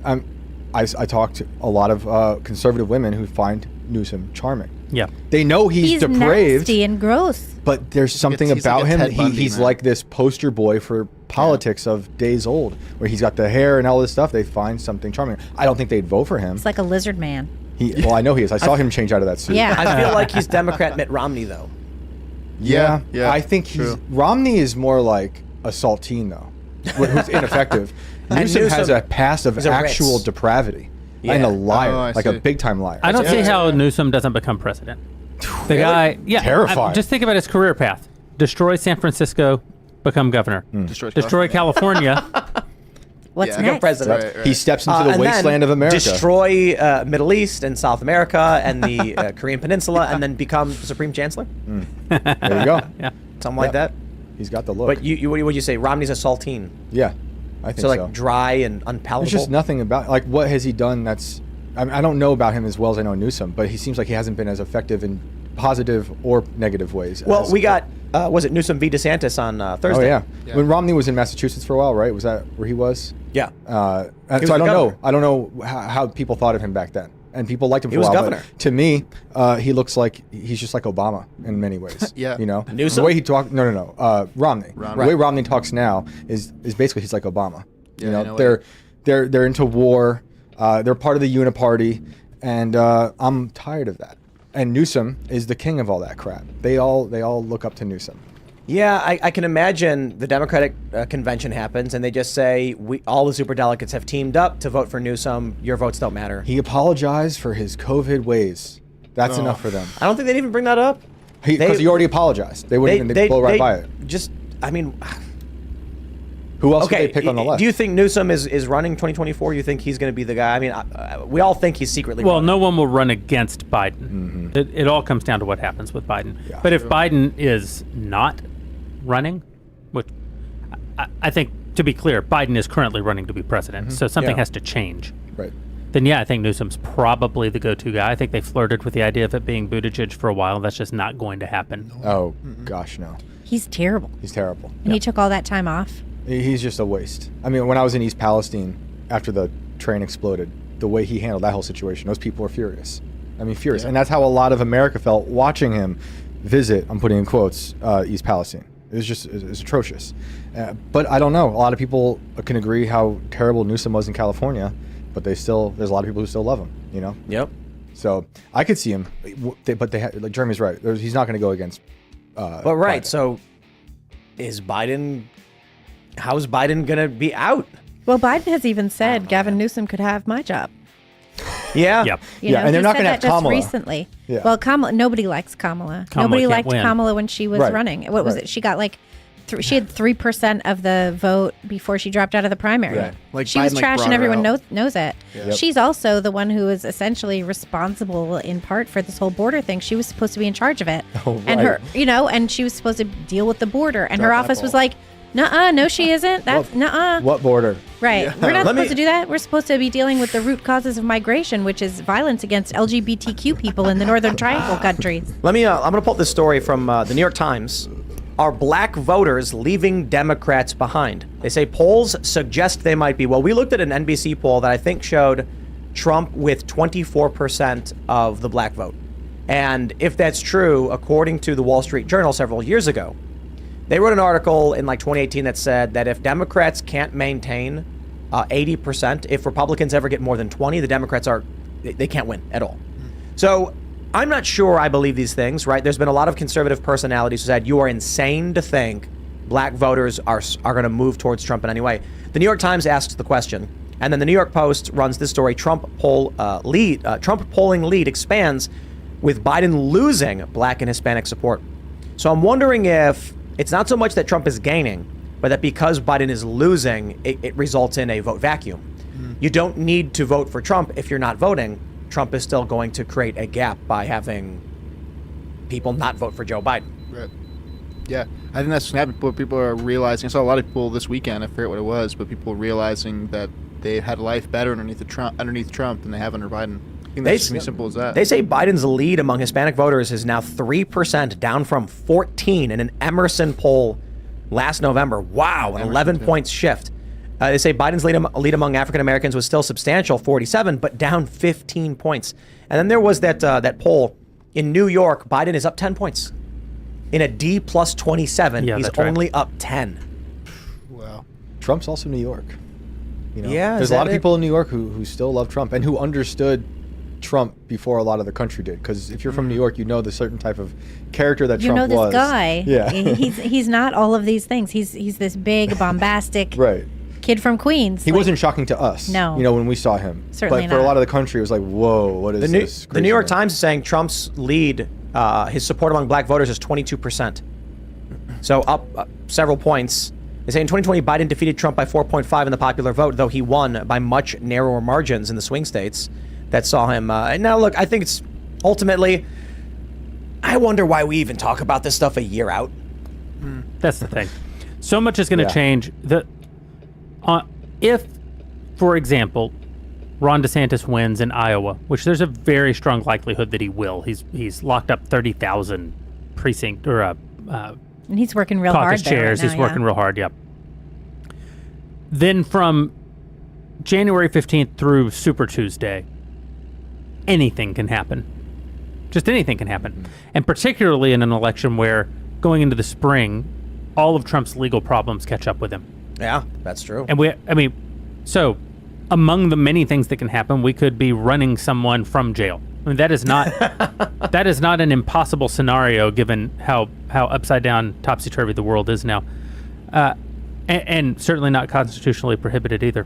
I talked to a lot of conservative women who find Newsom charming. Yeah. They know he's depraved, nasty and gross. but there's something He's about like a him. Ted Bundy, He's man. like this poster boy for politics of days old, where he's got the hair and all this stuff. They find something charming. I don't think they'd vote for him. It's like a lizard man. Well, I know he is. I saw him change out of that suit. Yeah. I feel like he's Democrat Mitt Romney, though. Yeah. Yeah, I think Romney is more like a saltine, though, who's ineffective. Newsom has a past of he's a actual ritz. depravity Yeah. and a liar, Oh, I like a see. big-time liar. I don't see how Newsom doesn't become president. The guy, Terrifying. just think about his career path: destroy San Francisco, become governor, destroy California. What's Yeah. next? President. Right. He steps into the And wasteland then of America. destroy Middle East and South America and the Korean Peninsula, and then become Supreme Chancellor, There you go. Yeah. something like that. He's got the look. But what would you say? Romney's a saltine, Yeah, I think so so. like dry and unpalatable. There's just nothing about, like, what has he done that's, I don't know about him as well as I know Newsom, but he seems like he hasn't been as effective in positive or negative ways. Well, as- we got was it Newsom v. DeSantis on Oh, Thursday? yeah. Yeah. When Romney was in Massachusetts for a while, right? Was that where he was? Yeah. So was I the don't know. governor. I don't know how people thought of him back then. And people liked him for was a while. governor. But to me, he looks like he's just like Obama in many ways. Yeah. You know? Newsom? The way he talked, no. Romney. Romney. The way Romney talks now is basically he's like Obama. Yeah, you know, in a way. they're into war. They're part of the Uniparty. And I'm tired of that. And Newsom is the king of all that crap. They all look up to Newsom. Yeah, I can imagine the Democratic convention happens, and they just say all the superdelegates have teamed up to vote for Newsom. Your votes don't matter. He apologized for his COVID ways. That's Oh. enough for them. I don't think they'd even bring that up. Because he already apologized. They wouldn't even blow right by it. Just, I mean, Who else okay. would they pick on the left? Do you think Newsom is running 2024? You think he's going to be the guy? I mean, we all think he's secretly. Well, running. no one will run against Biden. It all comes down to what happens with Biden. Yeah. But if Biden is not running, which I think, to be clear, Biden is currently running to be president, so something Yeah. has to change. Right. Then yeah, I think Newsom's probably the go-to guy. I think they flirted with the idea of it being Buttigieg for a while. That's just not going to happen. Oh, gosh, no. He's terrible. He's terrible. And he took all that time off. He's just a waste. I mean, when I was in East Palestine after the train exploded, the way he handled that whole situation, those people were furious. I mean, furious. Yeah. And that's how a lot of America felt watching him visit, I'm putting in quotes, East Palestine. It was atrocious. But I don't know. A lot of people can agree how terrible Newsom was in California, but there's a lot of people who still love him, you know? Yep. So I could see him, but like Jeremy's right. He's not going to go against. But right, Biden. so is Biden? How's Biden going to be out? Well, Biden has even said Gavin Newsom could have my job. Yeah. Yep. You Yeah, know, and they're he not said gonna that have just Kamala. recently. Yeah. Well, nobody likes Kamala. Kamala Nobody can't liked win. Kamala when she was Right. running. What was Right. it? She got like, she had 3% of the vote before she dropped out of the primary. Right. Like she was Biden, like, trash, brought and her everyone out. knows it. Yep. She's also the one who is essentially responsible in part for this whole border thing. She was supposed to be in charge of it, Oh, and right. her, and she was supposed to deal with the border, and her Drop that office was ball. like, "Nuh-uh, no, she isn't. That's nuh-uh." What border? Right. We're not Let me- supposed to do that. We're supposed to be dealing with the root causes of migration, which is violence against LGBTQ people in the Northern Triangle countries. Let me. I'm going to pull up this story from the New York Times. Are black voters leaving Democrats behind? They say polls suggest they might be. Well, we looked at an NBC poll that I think showed Trump with 24% of the black vote. And if that's true, according to the Wall Street Journal several years ago, they wrote an article in like 2018 that said that if Democrats can't maintain 80%, if Republicans ever get more than 20, the Democrats they can't win at all. So I'm not sure I believe these things, right? There's been a lot of conservative personalities who said you are insane to think black voters are going to move towards Trump in any way. The New York Times asks the question, and then the New York Post runs this story: Trump polling lead expands with Biden losing black and Hispanic support. So I'm wondering if it's not so much that Trump is gaining, but that because Biden is losing, it results in a vote vacuum. You don't need to vote for Trump if you're not voting. Trump is still going to create a gap by having people not vote for Joe Biden. Right. Yeah, I think that's what people are realizing. I saw a lot of people this weekend. I forget what it was, but people realizing that they had life better underneath Trump than they have under Biden. I think that's as simple as that. They say Biden's lead among Hispanic voters is now 3%, down from 14 in an Emerson poll last November. Wow, an 11 points shift. They say Biden's lead among African Americans was still substantial, 47, but down 15 points. And then there was that poll in New York. Biden is up 10 points. In a D plus 27, Yeah, he's that's right. only up 10. Wow. Trump's also New York. You know? Yeah, there's is a lot that of it? people in New York who still love Trump and who understood Trump before a lot of the country did. Because if you're from New York, you know the certain type of character that You Trump know this was. guy. Yeah. He's not all of these things. He's this big, bombastic Right. kid from Queens. He Like, wasn't shocking to us. No. You know, when we saw him. Certainly but for a not. lot of the country, it was like, whoa, what is this? The New York craziness? Times is saying Trump's lead, his support among black voters is 22%. So up several points. They say in 2020, Biden defeated Trump by 4.5 in the popular vote, though he won by much narrower margins in the swing states that saw him. Now, look, I think it's ultimately, I wonder why we even talk about this stuff a year out. That's the thing. So much is going to Yeah. change. If, for example, Ron DeSantis wins in Iowa, which there's a very strong likelihood that he will. He's locked up 30,000 precinct or and he's working real hard caucus there right chairs. now, He's working real hard. Yep. Then from January 15th through Super Tuesday, anything can happen. Just anything can happen. And particularly in an election where going into the spring, all of Trump's legal problems catch up with him. Yeah, that's true. And so among the many things that can happen, we could be running someone from jail. I mean, that is not that is not an impossible scenario given how upside down, topsy-turvy the world is now. And certainly not constitutionally prohibited either.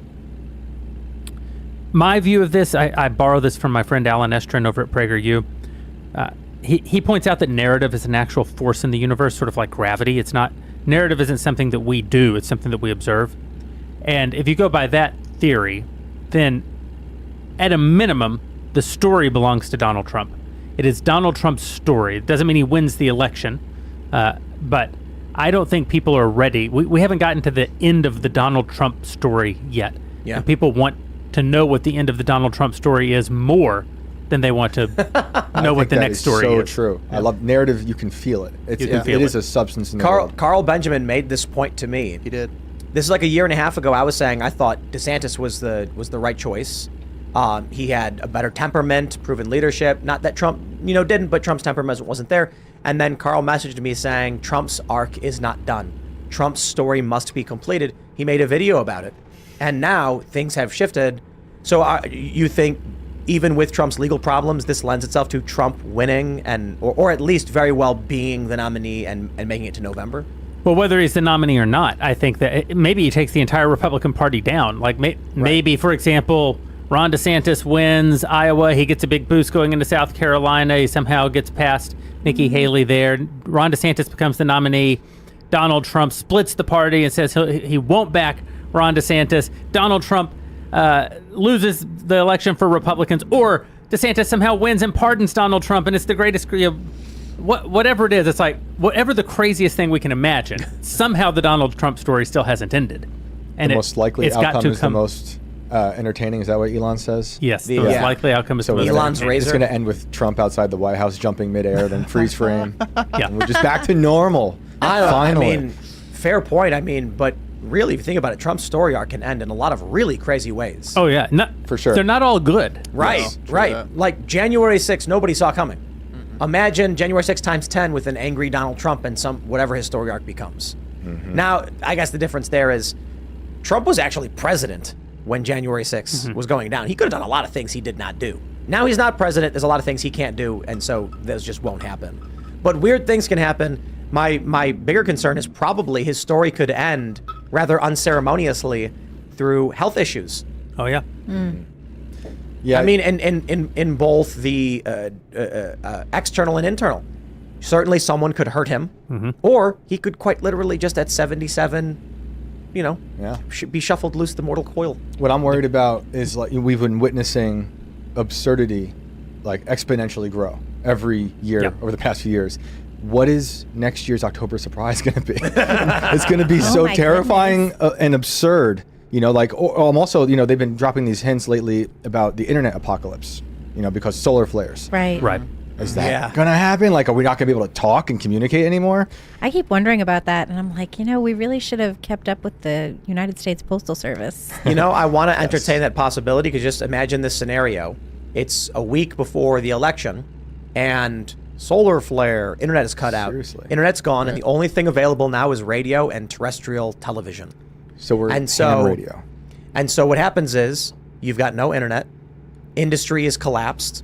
My view of this, I borrow this from my friend Alan Estrin over at PragerU. He points out that narrative is an actual force in the universe, sort of like gravity. Narrative isn't something that we do, it's something that we observe. And if you go by that theory, then at a minimum, the story belongs to Donald Trump. It is Donald Trump's story. It doesn't mean he wins the election, but I don't think people are ready. We haven't gotten to the end of the Donald Trump story yet. Yeah. And people want to know what the end of the Donald Trump story is more than they want to know what the next story so is. true. I love narrative. You can feel it. You can feel it is it. a substance in the world. Carl Benjamin made this point to me. He did. This is like a year and a half ago. I was saying I thought DeSantis was the right choice. He had a better temperament, proven leadership. Not that Trump, didn't, but Trump's temperament wasn't there. And then Carl messaged me saying Trump's arc is not done. Trump's story must be completed. He made a video about it, and now things have shifted. So you think, even with Trump's legal problems, this lends itself to Trump winning or at least very well being the nominee and making it to November? Well, whether he's the nominee or not, I think that maybe he takes the entire Republican Party down. Like maybe, for example, Ron DeSantis wins Iowa. He gets a big boost going into South Carolina. He somehow gets past Nikki Haley there. Ron DeSantis becomes the nominee. Donald Trump splits the party and says he won't back Ron DeSantis. Donald Trump loses the election for Republicans, or DeSantis somehow wins and pardons Donald Trump, and it's the greatest. Whatever it is, it's like whatever the craziest thing we can imagine. Somehow the Donald Trump story still hasn't ended, and The most likely it's got outcome to is the most entertaining. Is that what Elon says? Yes, The- the most yeah. likely outcome is the most Elon's entertaining. It's razor. going to end with Trump outside the White House jumping midair, then freeze frame. Yeah. And we're just back to normal. I Finally. mean, fair point. But really, if you think about it, Trump's story arc can end in a lot of really crazy ways. Oh yeah, For sure. They're not all good. Right, Yes, true right. that. Like January 6th, nobody saw coming. Imagine January 6th times 10 with an angry Donald Trump and whatever his story arc becomes. Now, I guess the difference there is Trump was actually president when January 6th was going down. He could have done a lot of things he did not do. Now he's not president. There's a lot of things he can't do, and so those just won't happen. But weird things can happen. My bigger concern is probably his story could end rather unceremoniously through health issues. Oh yeah. Yeah. I mean, in both the external and internal. Certainly someone could hurt him, or he could quite literally just at 77, Yeah. be shuffled loose the mortal coil. What I'm worried about is like we've been witnessing absurdity like exponentially grow every year Yep. over the past few years. What is next year's October surprise going to be? It's going to be so my terrifying and absurd. I'm also, they've been dropping these hints lately about the internet apocalypse, because solar flares. Right. Right. Is that Yeah. going to happen? Like, are we not going to be able to talk and communicate anymore? I keep wondering about that, and I'm like, we really should have kept up with the United States Postal Service. I want to entertain that possibility because just imagine this scenario. It's a week before the election, and solar flare, internet is cut out. Seriously. Internet's gone, and the only thing available now is radio and terrestrial television. So we're And ham radio. And so what happens is you've got no internet, industry is collapsed,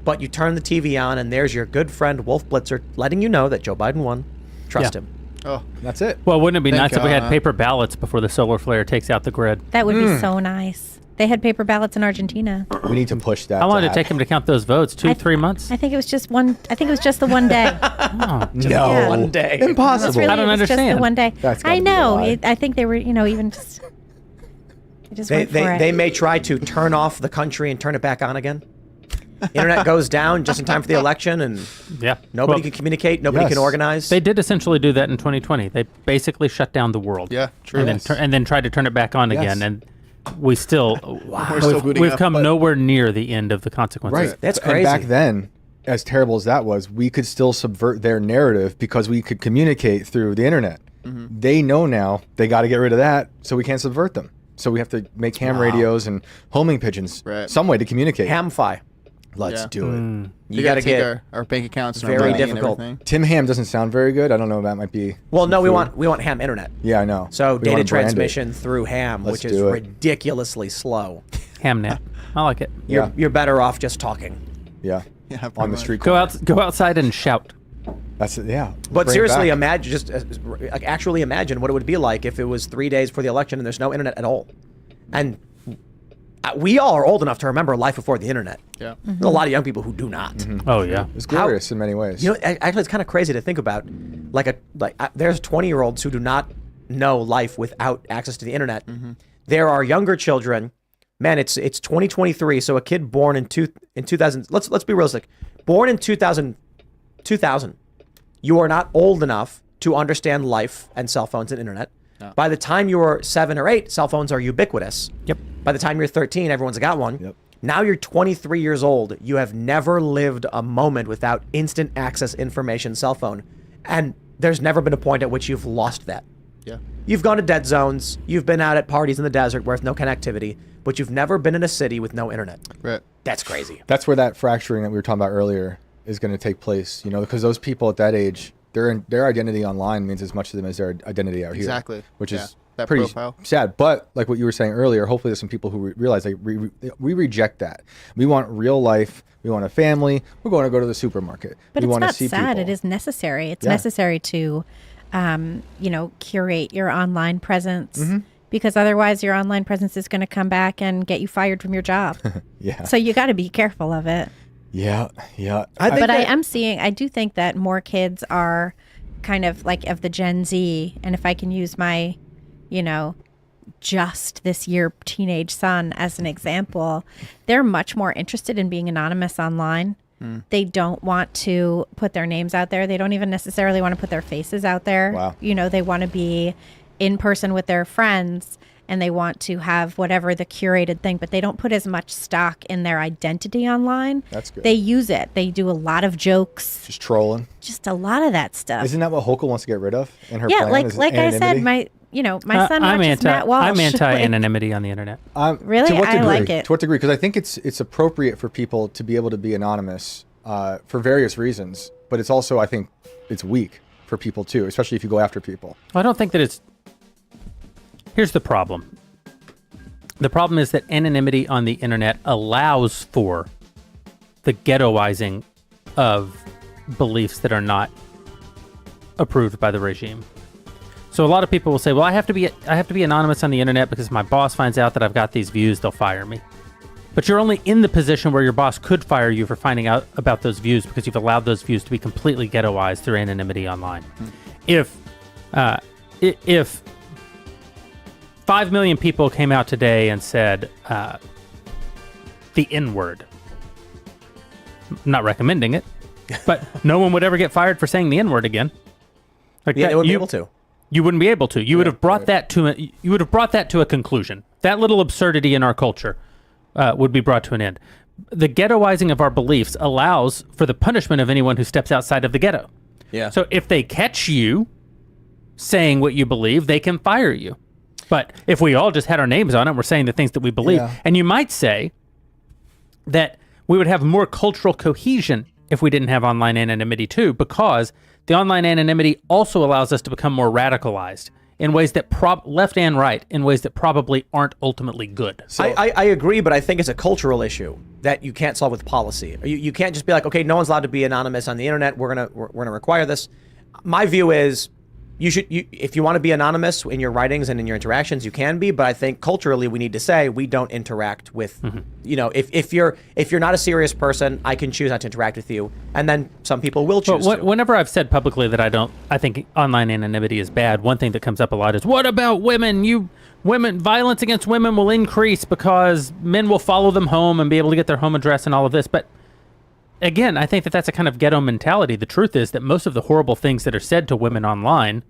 but you turn the TV on and there's your good friend Wolf Blitzer letting you know that Joe Biden won. Trust Yeah. him. Oh, That's it. Well, wouldn't it be Thank nice if we had God. paper ballots before the solar flare takes out the grid? That would be so nice. They had paper ballots in Argentina. We need to push that. How long did it happen. take him to count those votes? 3 months? I think it was just one. I think it was just the one day. Oh, No. Yeah. One day. Impossible. It's really, I don't it was just understand. the one day. That's gotta I be a know. lie. I think they were, even just. They just They, went for they, it. they may try to turn off the country and turn it back on again. Internet goes down just in time for the election, and yeah. nobody Well, can communicate. Nobody Yes. can organize. They did essentially do that in 2020. They basically shut down the world. yeah, true. And then, and then tried to turn it back on Yes. again. And we still, We're still booting we've up, come but- nowhere near the end of the consequences. Right. That's And crazy. back then, as terrible as that was, we could still subvert their narrative because we could communicate through the internet. They know now they got to get rid of that, so we can't subvert them. So we have to make ham radios and homing pigeons, Right. some way to communicate. Hamfi. Let's Yeah. do it. You got to take get. our bank accounts and our very money and difficult. everything. Tim Ham doesn't sound very good. I don't know. That might be. Well, some no, we food. want ham internet. Yeah, I know. So We data wanna brand it. transmission through ham, Let's which is do it. ridiculously slow. Hamnet. I like it. You're Yeah. you're better off just talking. Yeah. Yeah, pretty On the much. street. Go corner. go outside and shout. That's it. Yeah. But Bring it seriously, back. imagine like, actually imagine what it would be like if it was 3 days before the election and there's no internet at all. And we all are old enough to remember life before the internet. Yeah. There's a lot of young people who do not. Oh, yeah. It's glorious in many ways. You know, actually, it's kind of crazy to think about. There's 20-year-olds who do not know life without access to the internet. There are younger children. Man, it's 2023. So a kid born in 2000. Let's be realistic. Born in 2000, you are not old enough to understand life and cell phones and internet. No. By the time you're 7 or 8, cell phones are ubiquitous. Yep. By the time you're 13, everyone's got one. Yep. Now you're 23 years old. You have never lived a moment without instant access information cell phone. And there's never been a point at which you've lost that. Yeah. You've gone to dead zones. You've been out at parties in the desert where there's no connectivity, but you've never been in a city with no internet. Right. That's crazy. That's where that fracturing that we were talking about earlier is going to take place. You know, because those people at that age, their identity online means as much to them as their identity out here. Exactly. Which Yeah. is That pretty profile. sad. But like what you were saying earlier, hopefully there's some people who realize like we reject that. We want real life. We want a family. We're going to go to the supermarket. But we it's want to not see sad. people. It is necessary. It's Yeah. necessary to, curate your online presence Mm-hmm. because otherwise your online presence is going to come back and get you fired from your job. Yeah. So you got to be careful of it. Yeah. Yeah. But I do think that more kids are kind of like of the Gen Z. And if I can use my, just this year teenage son as an example, they're much more interested in being anonymous online. They don't want to put their names out there. They don't even necessarily want to put their faces out there. Wow. They want to be in person with their friends and they want to have whatever the curated thing, but they don't put as much stock in their identity online. That's good. They use it. They do a lot of jokes, Just trolling. just a lot of that stuff. Isn't that what Hochul wants to get rid of in her Yeah, plan? is like I said, anonymity? my son watches Matt Walsh. I'm like- anti-anonymity on the internet. Really? To what I degree? like it. To what degree? Because I think it's appropriate for people to be able to be anonymous for various reasons, but it's also, I think, it's weak for people too, especially if you go after people. I don't think that it's... Here's the problem. The problem is that anonymity on the internet allows for the ghettoizing of beliefs that are not approved by the regime. So a lot of people will say, well, I have to be anonymous on the internet because if my boss finds out that I've got these views, they'll fire me. But you're only in the position where your boss could fire you for finding out about those views because you've allowed those views to be completely ghettoized through anonymity online. If 5 million people came out today and said the N-word, I'm not recommending it, but no one would ever get fired for saying the N-word again. Like Yeah, that, they wouldn't be able to. You wouldn't be able to. You would have brought that to a conclusion. That little absurdity in our culture would be brought to an end. The ghettoizing of our beliefs allows for the punishment of anyone who steps outside of the ghetto. Yeah. So if they catch you saying what you believe, they can fire you. But if we all just had our names on it, we're saying the things that we believe. Yeah. And you might say that we would have more cultural cohesion if we didn't have online anonymity too, because the online anonymity also allows us to become more radicalized. in ways that left and right, in ways that probably aren't ultimately good. So, I agree, but I think it's a cultural issue that you can't solve with policy. You can't just be like, okay, no one's allowed to be anonymous on the internet. We're gonna require this. My view is, if you want to be anonymous in your writings and in your interactions, you can be. But I think culturally, we need to say we don't interact with. If you're not a serious person, I can choose not to interact with you, and then some people will choose to. Whenever I've said publicly that I think online anonymity is bad, one thing that comes up a lot is, what about women? Violence against women will increase because men will follow them home and be able to get their home address and all of this. But again, I think that that's a kind of ghetto mentality. The truth is that most of the horrible things that are said to women online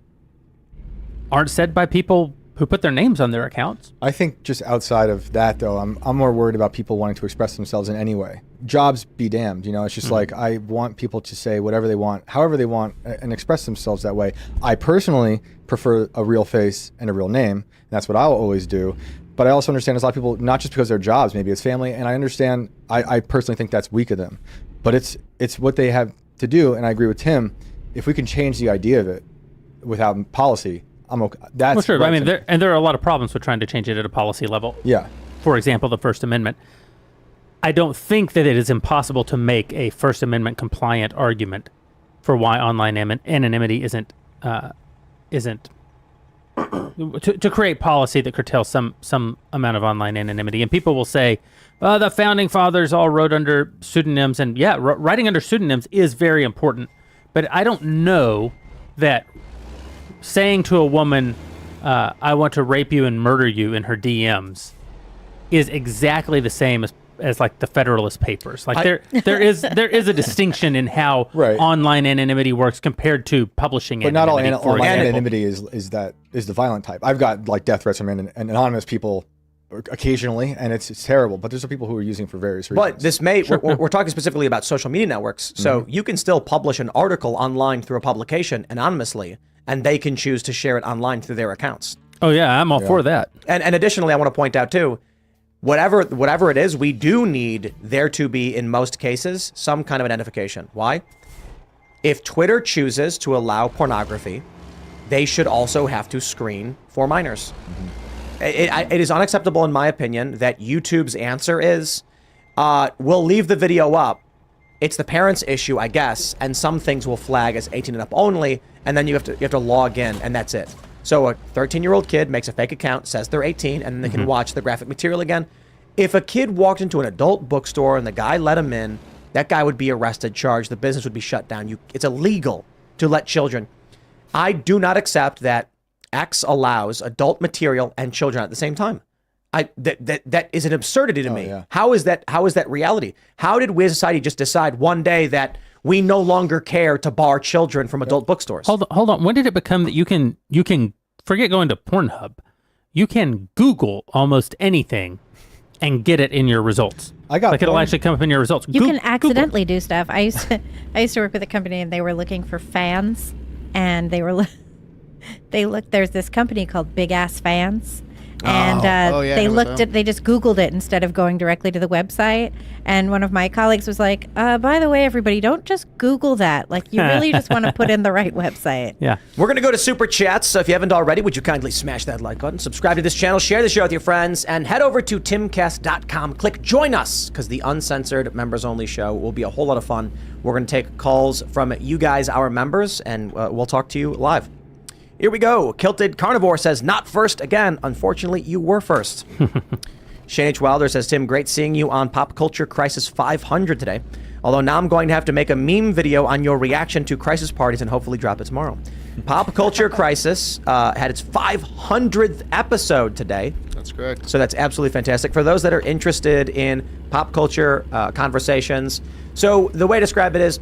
aren't said by people who put their names on their accounts. I think just outside of that, though, I'm more worried about people wanting to express themselves in any way. Jobs be damned, it's just like, I want people to say whatever they want, however they want, and express themselves that way. I personally prefer a real face and a real name, and that's what I'll always do. But I also understand there's a lot of people, not just because they're jobs, maybe it's family, and I understand, I personally think that's weak of them. But it's what they have to do, and I agree with Tim. If we can change the idea of it without policy, I'm okay. That's well, sure. right. I mean, there are a lot of problems with trying to change it at a policy level. Yeah. For example, the First Amendment. I don't think that it is impossible to make a First Amendment compliant argument for why online anonymity isn't to create policy that curtails some amount of online anonymity. And people will say, the founding fathers all wrote under pseudonyms, and yeah, writing under pseudonyms is very important. But I don't know that saying to a woman, I want to rape you and murder you in her DMs is exactly the same as like the Federalist Papers. Like there is a distinction in how online anonymity works compared to publishing but anonymity. But not all online anonymity is the violent type. I've got like death threats from anonymous people occasionally, and it's terrible. But there's people who are using it for various reasons. But this we're talking specifically about social media networks. So you can still publish an article online through a publication anonymously, and they can choose to share it online through their accounts. Oh yeah, I'm all for that. And additionally, I want to point out too, whatever it is, we do need there to be, in most cases, some kind of identification. Why? If Twitter chooses to allow pornography, they should also have to screen for minors. It is unacceptable, in my opinion, that YouTube's answer is, we'll leave the video up. It's the parents' issue, I guess, and some things will flag as 18 and up only, and then you have to log in, and that's it. So a 13-year-old kid makes a fake account, says they're 18, and then they can watch the graphic material again. If a kid walked into an adult bookstore and the guy let him in, that guy would be arrested, charged, the business would be shut down. It's illegal to let children. I do not accept that X allows adult material and children at the same time. That is an absurdity to me. Yeah. How is that reality? How did we as a society just decide one day that we no longer care to bar children from adult bookstores? Hold on. When did it become that you can forget going to Pornhub? You can Google almost anything and get it in your results. It'll actually come up in your results. You can accidentally do stuff. I used to work with a company, and they were looking for fans, and there's this company called Big Ass Fans. And they just Googled it instead of going directly to the website. And one of my colleagues was like, by the way, everybody, don't just Google that. Like, you really just want to put in the right website. Yeah. We're going to go to Super Chats. So if you haven't already, would you kindly smash that like button, subscribe to this channel, share the show with your friends, and head over to timcast.com. Click join us, because the uncensored members only show will be a whole lot of fun. We're going to take calls from you guys, our members, and we'll talk to you live. Here we go. Kilted Carnivore says, not first again. Unfortunately, you were first. Shane H. Wilder says, Tim, great seeing you on Pop Culture Crisis 500 today. Although now I'm going to have to make a meme video on your reaction to crisis parties and hopefully drop it tomorrow. Pop Culture Crisis had its 500th episode today. That's correct. So that's absolutely fantastic. For those that are interested in pop culture conversations, so the way to describe it is,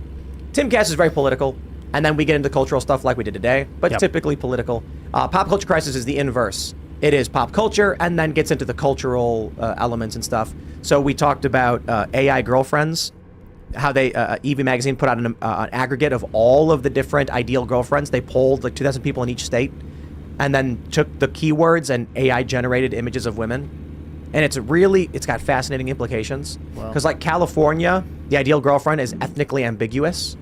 Timcast is very political. And then we get into cultural stuff like we did today, but typically political. Pop Culture Crisis is the inverse. It is pop culture and then gets into the cultural elements and stuff. So we talked about AI girlfriends, how they, EV Magazine put out an aggregate of all of the different ideal girlfriends. They polled like 2,000 people in each state and then took the keywords and AI generated images of women. And it's got fascinating implications. Because like California, the ideal girlfriend is ethnically ambiguous.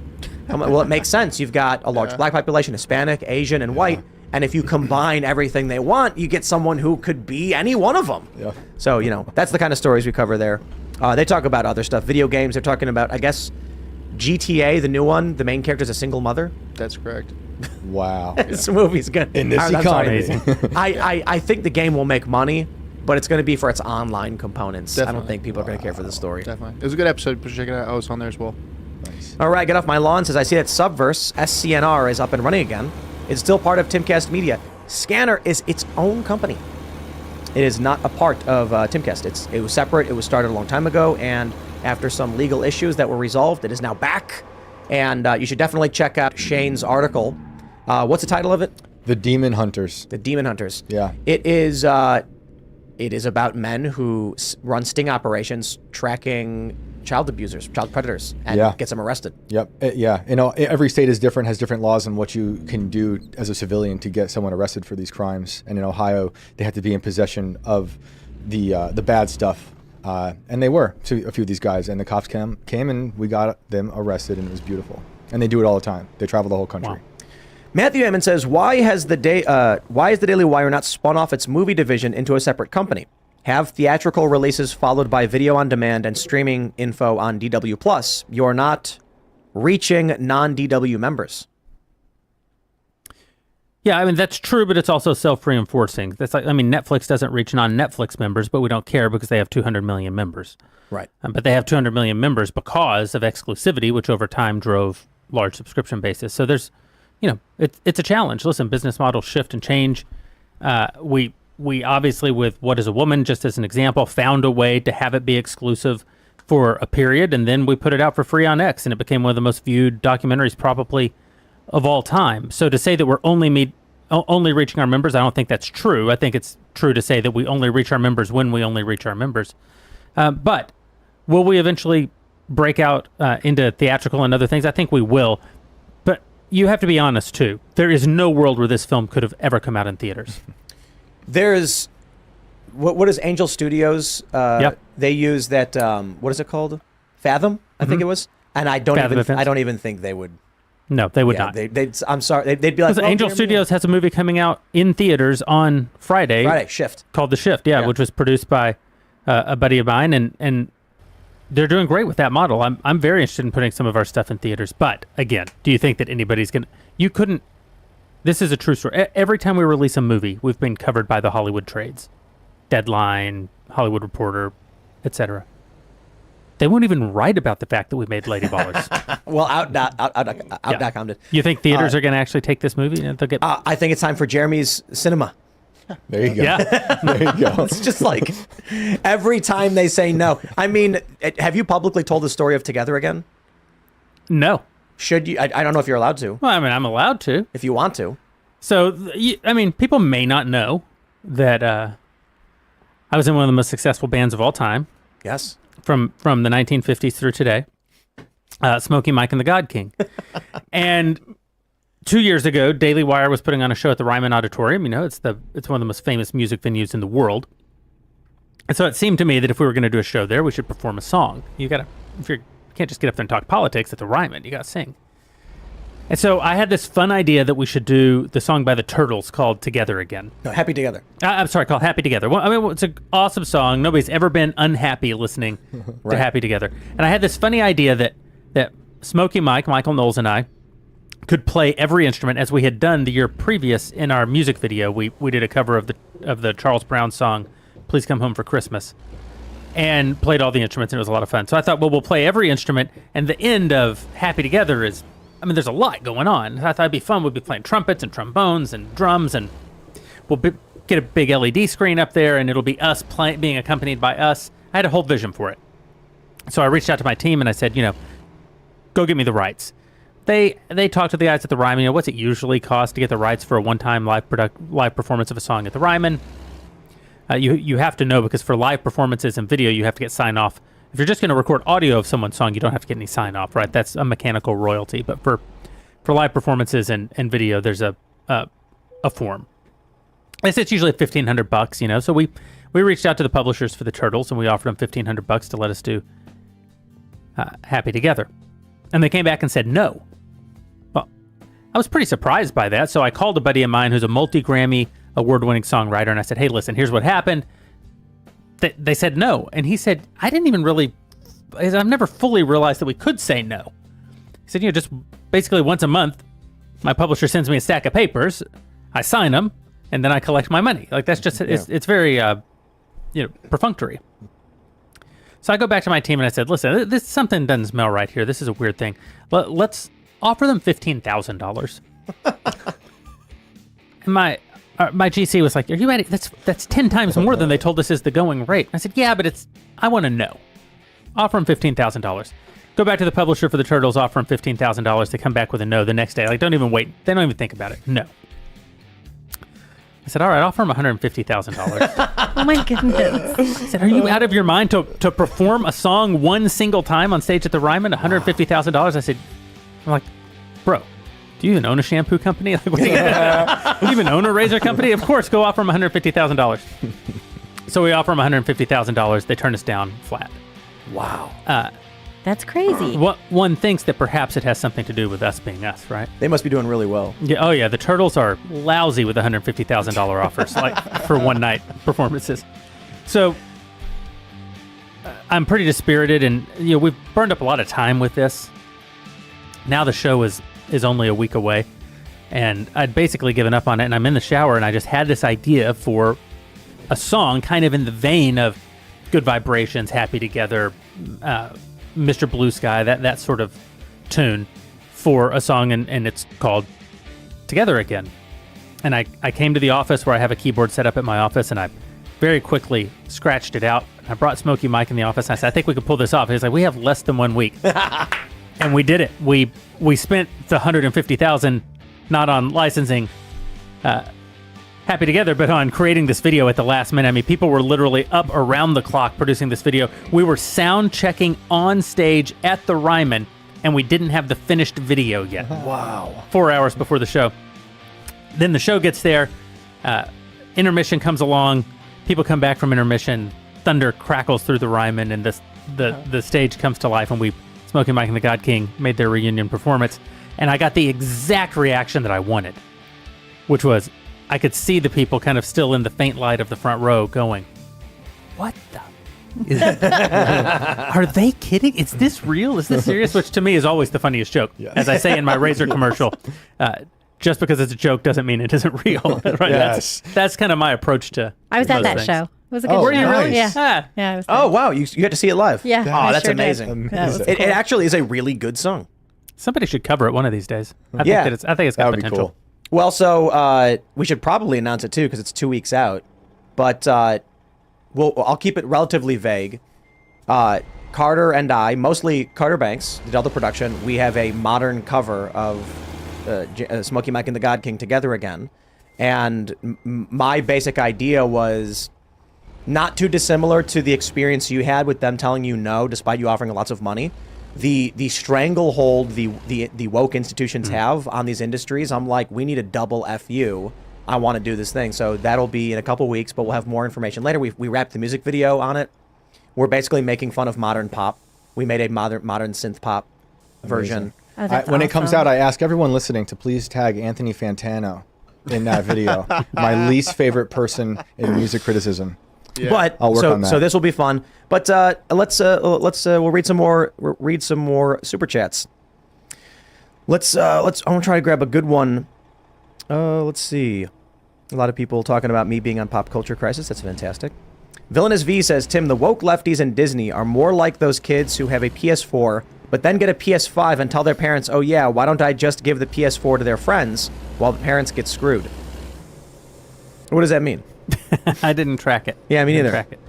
Well, it makes sense. You've got a large black population, Hispanic, Asian, and white, And if you combine everything they want, you get someone who could be any one of them. Yeah. So, that's the kind of stories we cover there. They talk about other stuff, video games. They're talking about, I guess, GTA, the new one. The main character is a single mother. That's correct. Wow. This movie's good. In this I'm sorry. economy. I think the game will make money, but it's going to be for its online components. I don't Definitely. think people are going to care for the story. Definitely. It was a good episode. Check it out. I was on there as well. Nice. All right, get off my lawn. Says, I see that Subverse, SCNR, is up and running again. It's still part of Timcast Media. Scanner is its own company. It is not a part of Timcast. It was separate. It was started a long time ago, and after some legal issues that were resolved, it is now back. And you should definitely check out Shane's article. What's the title of it? The Demon Hunters. The Demon Hunters. Yeah. It is about men who run sting operations tracking child abusers, child predators, and Yeah. gets them arrested. Yep. Yeah. Every state is different, has different laws on what you can do as a civilian to get someone arrested for these crimes. And in Ohio, they have to be in possession of the bad stuff. And they were to a few of these guys. And the cops came and we got them arrested, and it was beautiful. And they do it all the time. They travel the whole country. Wow. Matthew Hammond says, why is the Daily Wire not spun off its movie division into a separate company? Have theatrical releases followed by video on demand and streaming info on DW+. You're not reaching non-DW members. Yeah, I mean, that's true, but it's also self-reinforcing. That's like, I mean, Netflix doesn't reach non-Netflix members, but we don't care because they have 200 million members. Right. But they have 200 million members because of exclusivity, which over time drove large subscription bases. So there's, it's a challenge. Listen, business models shift and change. We obviously, with What is a Woman, just as an example, found a way to have it be exclusive for a period, and then we put it out for free on X, and it became one of the most viewed documentaries probably of all time. So to say that we're only reaching our members, I don't think that's true. I think it's true to say that we only reach our members when we only reach our members. But will we eventually break out into theatrical and other things? I think we will. But you have to be honest, too. There is no world where this film could have ever come out in theaters. There's what is Angel Studios? Yep. They use that. What is it called? Fathom, I think it was. And I don't even think they would. No, they would not. I'm sorry. They'd be like, Because Angel Studios has a movie coming out in theaters on Friday. Shift. Called The Shift, yeah, which was produced by a buddy of mine, and they're doing great with that model. I'm very interested in putting some of our stuff in theaters. But again, do you think that anybody's gonna? You couldn't. This is a true story. Every time we release a movie, we've been covered by the Hollywood trades, Deadline, Hollywood Reporter, etc. They won't even write about the fact that we made Lady Ballers. Well, out.com did. You think theaters are going to actually take this movie and they'll get? I think it's time for Jeremy's cinema. There you go. Yeah. There you go. It's just like every time they say no. I mean, have you publicly told the story of Together Again? No. Should you? I don't know if you're allowed to. Well, I mean, I'm allowed to. If you want to. So, I mean, people may not know that I was in one of the most successful bands of all time. Yes. From the 1950s through today, Smokey Mike and the God King. And 2 years ago, Daily Wire was putting on a show at the Ryman Auditorium. It's one of the most famous music venues in the world. And so it seemed to me that if we were going to do a show there, we should perform a song. You can't just get up there and talk politics at the Ryman. You got to sing. And so I had this fun idea that we should do the song by the Turtles called Together Again. No, Happy Together. I'm sorry, called Happy Together. Well, I mean, it's an awesome song. Nobody's ever been unhappy listening to Happy Together. And I had this funny idea that Smokey Mike, Michael Knowles, and I could play every instrument as we had done the year previous in our music video. We did a cover of the Charles Brown song, Please Come Home for Christmas, and played all the instruments, and it was a lot of fun. So I thought, well, we'll play every instrument, and the end of Happy Together is, I mean, there's a lot going on. I thought it'd be fun. We'd be playing trumpets and trombones and drums, and we'll get a big LED screen up there, and it'll be us being accompanied by us. I had a whole vision for it. So I reached out to my team, and I said, go get me the rights. They talked to the guys at the Ryman. What's it usually cost to get the rights for a one-time live performance of a song at the Ryman? You have to know, because for live performances and video, you have to get sign-off. If you're just going to record audio of someone's song, you don't have to get any sign-off, right? That's a mechanical royalty. But for live performances and video, there's a form. I said it's usually $1,500, So we reached out to the publishers for the Turtles, and we offered them $1,500 to let us do Happy Together. And they came back and said no. Well, I was pretty surprised by that. So I called a buddy of mine who's a multi-Grammy award-winning songwriter, and I said, hey, listen, here's what happened. They said no. And he said, I've never fully realized that we could say no. He said, just basically once a month, my publisher sends me a stack of papers, I sign them, and then I collect my money. Like, that's just, it's very, perfunctory. So I go back to my team and I said, listen, something doesn't smell right here. This is a weird thing. Let's offer them $15,000. And my GC was like, are you ready? That's 10 times more than they told us is the going rate. I said, yeah, but I want to know. Offer them $15,000. Go back to the publisher for the Turtles, offer them $15,000. They come back with a no the next day. Like, don't even wait. They don't even think about it. No. I said, all right, offer them $150,000. Oh my goodness. I said, are you out of your mind to perform a song one single time on stage at the Ryman? $150,000? I said, I'm like, bro, do you even own a shampoo company? Like, do you even own a razor company? Of course, go offer them $150,000. So we offer them $150,000. They turn us down flat. Wow. That's crazy. One thinks that perhaps it has something to do with us being us, right? They must be doing really well. Yeah. Oh, yeah. The Turtles are lousy with $150,000 offers, like for one night performances. So I'm pretty dispirited, and we've burned up a lot of time with this. Now the show is only a week away, and I'd basically given up on it. And I'm in the shower, and I just had this idea for a song, kind of in the vein of Good Vibrations, Happy Together, Mr. Blue Sky, that sort of tune for a song, and it's called Together Again. And I came to the office where I have a keyboard set up at my office, and I very quickly scratched it out. I brought Smokey Mike in the office, and I said, I think we could pull this off. He's like, we have less than 1 week. And we did it. We spent the $150,000 not on licensing Happy Together, but on creating this video at the last minute. I mean, people were literally up around the clock producing this video. We were sound checking on stage at the Ryman, and we didn't have the finished video yet. Wow. 4 hours before the show. Then the show gets there. Intermission comes along. People come back from intermission. Thunder crackles through the Ryman, and the stage comes to life, and Smokey Mike and the God King made their reunion performance. And I got the exact reaction that I wanted, which was, I could see the people kind of still in the faint light of the front row going, what the? Are they kidding? Is this real? Is this serious? Which to me is always the funniest joke. Yes. As I say in my razor commercial, just because it's a joke doesn't mean it isn't real. Right? Yes. That's kind of my approach to I was at that things. show. It was a good Were you show. really? Yeah. Ah. Yeah. I was there. Oh, wow. You had to see it live. Yeah. Oh, I that's sure did. amazing. That was It cool. actually is a really good song. Somebody should cover it one of these days. I Yeah. think it's got That would be potential. cool. Well, so we should probably announce it too because it's 2 weeks out. But I'll keep it relatively vague. Carter and I, mostly Carter Banks, did all the production. We have a modern cover of Smokey Mike and the God King Together Again. And my basic idea was not too dissimilar to the experience you had with them telling you no, despite you offering lots of money. The stranglehold the woke institutions have on these industries, I'm like, we need a double FU. I want to do this thing. So that'll be in a couple weeks, but we'll have more information later. We wrapped the music video on it. We're basically making fun of modern pop. We made a modern synth pop version. Oh, that's When it comes awesome. out, I ask everyone listening to please tag Anthony Fantano in that video. My least favorite person in music criticism. Yeah. But I'll work on that. So this will be fun. But we'll read some more super chats. I want to try to grab a good one. Let's see. A lot of people talking about me being on Pop Culture Crisis. That's fantastic. Villainous V says, Tim, the woke lefties in Disney are more like those kids who have a PS4 but then get a PS5 and tell their parents, oh yeah, why don't I just give the PS4 to their friends while the parents get screwed? What does that mean? I didn't track it. Yeah, me Didn't neither. track it.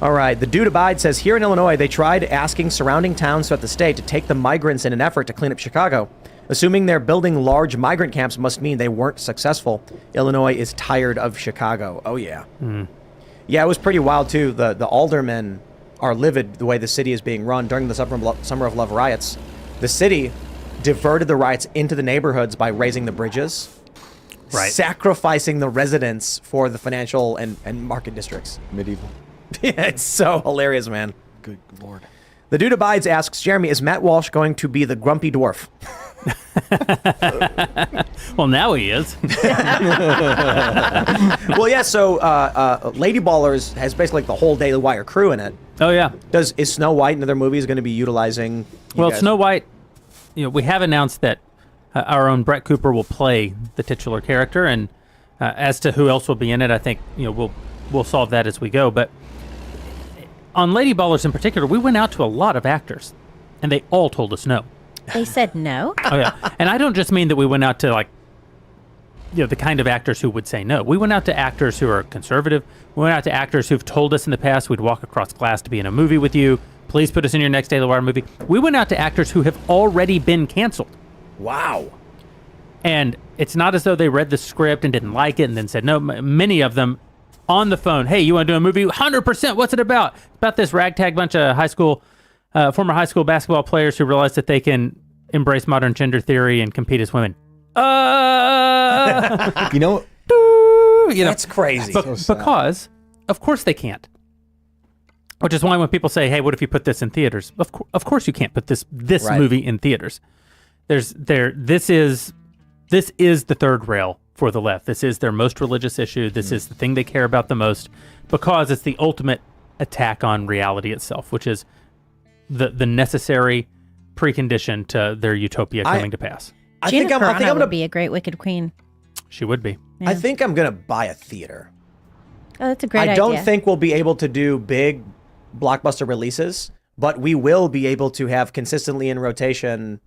All right, the Dude Abide says, here in Illinois, they tried asking surrounding towns throughout the state to take the migrants in an effort to clean up Chicago. Assuming they're building large migrant camps must mean they weren't successful. Illinois is tired of Chicago. Oh, yeah. Yeah, it was pretty wild, too. The aldermen are livid the way the city is being run. During the Summer of Love riots, the city diverted the riots into the neighborhoods by raising the bridges. Right. Sacrificing the residents for the financial and market districts. Medieval. Yeah, it's so hilarious, man. Good Lord. The Dude Abides asks, Jeremy, is Matt Walsh going to be the grumpy dwarf? Well, now he is. Well, yeah. So Lady Ballers has basically like the whole Daily Wire crew in it. Oh yeah. Is Snow White and other movies going to be utilizing? Well, Snow White. We have announced that our own Brett Cooper will play the titular character, and as to who else will be in it, I think we'll solve that as we go. But on Lady Ballers in particular, we went out to a lot of actors, and they all told us no. They said no. Oh yeah, and I don't just mean that we went out to the kind of actors who would say no. We went out to actors who are conservative. We went out to actors who've told us in the past we'd walk across glass to be in a movie with you. Please put us in your next Daily Wire movie. We went out to actors who have already been canceled. Wow. And it's not as though they read the script and didn't like it and then said no. Many of them on the phone, hey, you want to do a movie? 100%. What's it about? It's about this ragtag bunch of former high school basketball players who realize that they can embrace modern gender theory and compete as women. You know, That's crazy. Because, of course, they can't. Which is why when people say, "Hey, what if you put this in theaters?" Of course, you can't put this Right. movie in theaters. This is the third rail for the left. This is their most religious issue. This is the thing they care about the most because it's the ultimate attack on reality itself, which is the necessary precondition to their utopia coming to pass. I Gina think I'm Carano gonna would be a great Wicked Queen. She would be. I think I'm gonna buy a theater. Oh, that's a great idea. I don't think we'll be able to do big blockbuster releases, but we will be able to have consistently in rotation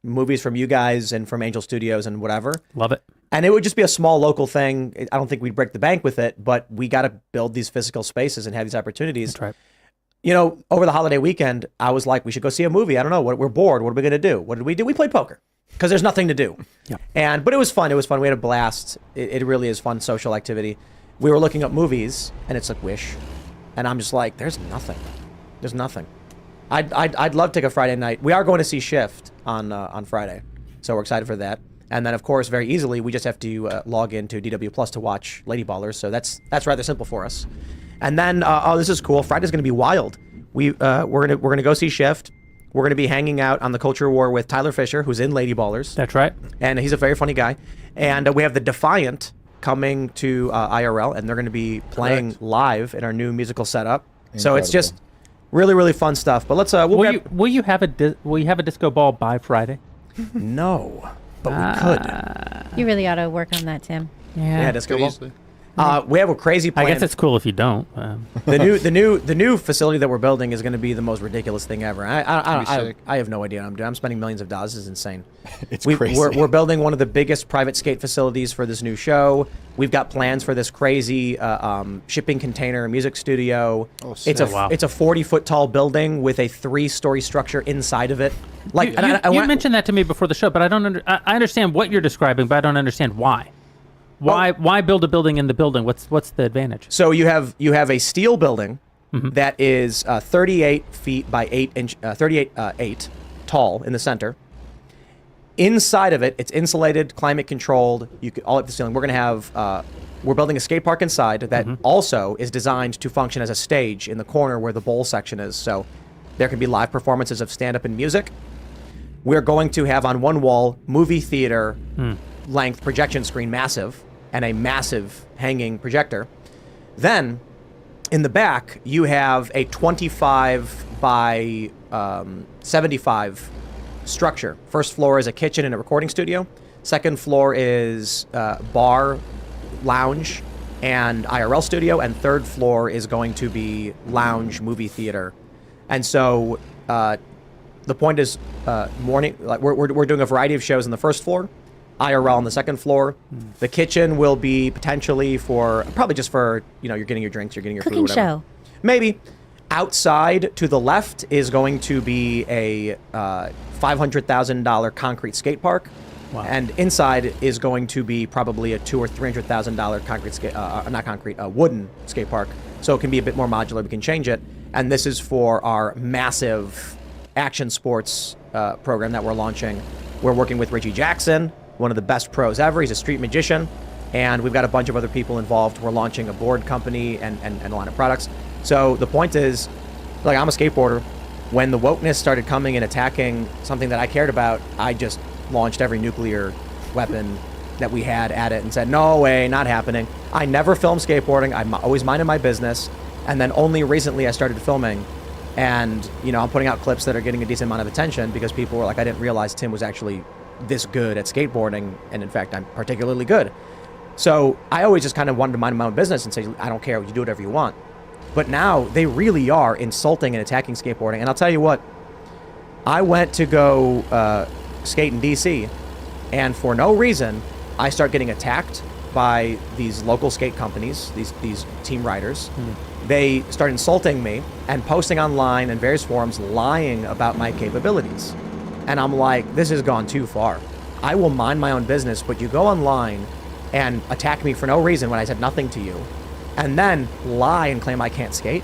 movies from you guys and from Angel Studios and whatever. Love it. And it would just be a small local thing. I don't think we'd break the bank with it, but we got to build these physical spaces and have these opportunities. That's right. Over the holiday weekend, I was like, we should go see a movie. I don't know. We're bored. What are we going to do? What did we do? We played poker because there's nothing to do. Yeah. But it was fun. We had a blast. It really is fun social activity. We were looking up movies, and it's like Wish. And I'm just like, there's nothing. There's nothing. I'd love to take a Friday night. We are going to see Shift on Friday, so we're excited for that. And then, of course, very easily, we just have to log into DW Plus to watch Lady Ballers. So that's rather simple for us. And then, this is cool. Friday's going to be wild. We're gonna go see Shift. We're gonna be hanging out on the Culture War with Tyler Fisher, who's in Lady Ballers. That's right. And he's a very funny guy. And we have the Defiant coming to IRL, and they're going to be playing live in our new musical setup. So it's just really, really fun stuff. But let's Will you have a disco ball by Friday? No, but we could. You really ought to work on that, Tim. Yeah, disco ball. Easily. We have a crazy plan. I guess it's cool if you don't. The new facility that we're building is going to be the most ridiculous thing ever. It's gonna be sick. I have no idea what I'm doing. I'm spending millions of dollars. This is insane. It's crazy. We're building one of the biggest private skate facilities for this new show. We've got plans for this crazy shipping container music studio. Oh, it's sick. a 40-foot tall building with a 3-story structure inside of it. Like you mentioned that to me before the show, but I don't. I understand what you're describing, but I don't understand why. Why build a building in the building? What's the advantage? So you have a steel building that is 38 feet by 8 tall in the center. Inside of it, it's insulated, climate controlled. You could all up the ceiling. We're gonna have we're building a skate park inside that also is designed to function as a stage in the corner where the bowl section is. So there can be live performances of stand-up and music. We're going to have on one wall movie theater length projection screen, massive, and a massive hanging projector. Then, in the back, you have a 25 by 75 structure. First floor is a kitchen and a recording studio. Second floor is bar, lounge, and IRL studio. And third floor is going to be lounge, movie theater. And so the point is morning. Like we're doing a variety of shows on the first floor. IRL on the second floor. The kitchen will be potentially probably just for, you're getting your drinks, you're getting your Cooking food, whatever. show. Maybe. Outside to the left is going to be a $500,000 concrete skate park. Wow. And inside is going to be probably a $200,000 or $300,000 wooden skate park. So it can be a bit more modular. We can change it. And this is for our massive action sports program that we're launching. We're working with Richie Jackson, one of the best pros ever. He's a street magician, and we've got a bunch of other people involved. We're launching a board company and a line of products. So the point is, I'm a skateboarder. When the wokeness started coming and attacking something that I cared about, I just launched every nuclear weapon that we had at it and said, no way, not happening. I never filmed skateboarding. I'm always minding my business. And then only recently I started filming. And, I'm putting out clips that are getting a decent amount of attention because people were like, I didn't realize Tim was actually this good at skateboarding. And in fact, I'm particularly good. So I always just kind of wanted to mind my own business and say, I don't care, you do whatever you want. But now they really are insulting and attacking skateboarding. And I'll tell you what, I went to go skate in DC, and for no reason, I start getting attacked by these local skate companies, these team riders. They start insulting me and posting online in various forums, lying about my capabilities. And I'm like, this has gone too far. I will mind my own business, but you go online and attack me for no reason when I said nothing to you, and then lie and claim I can't skate.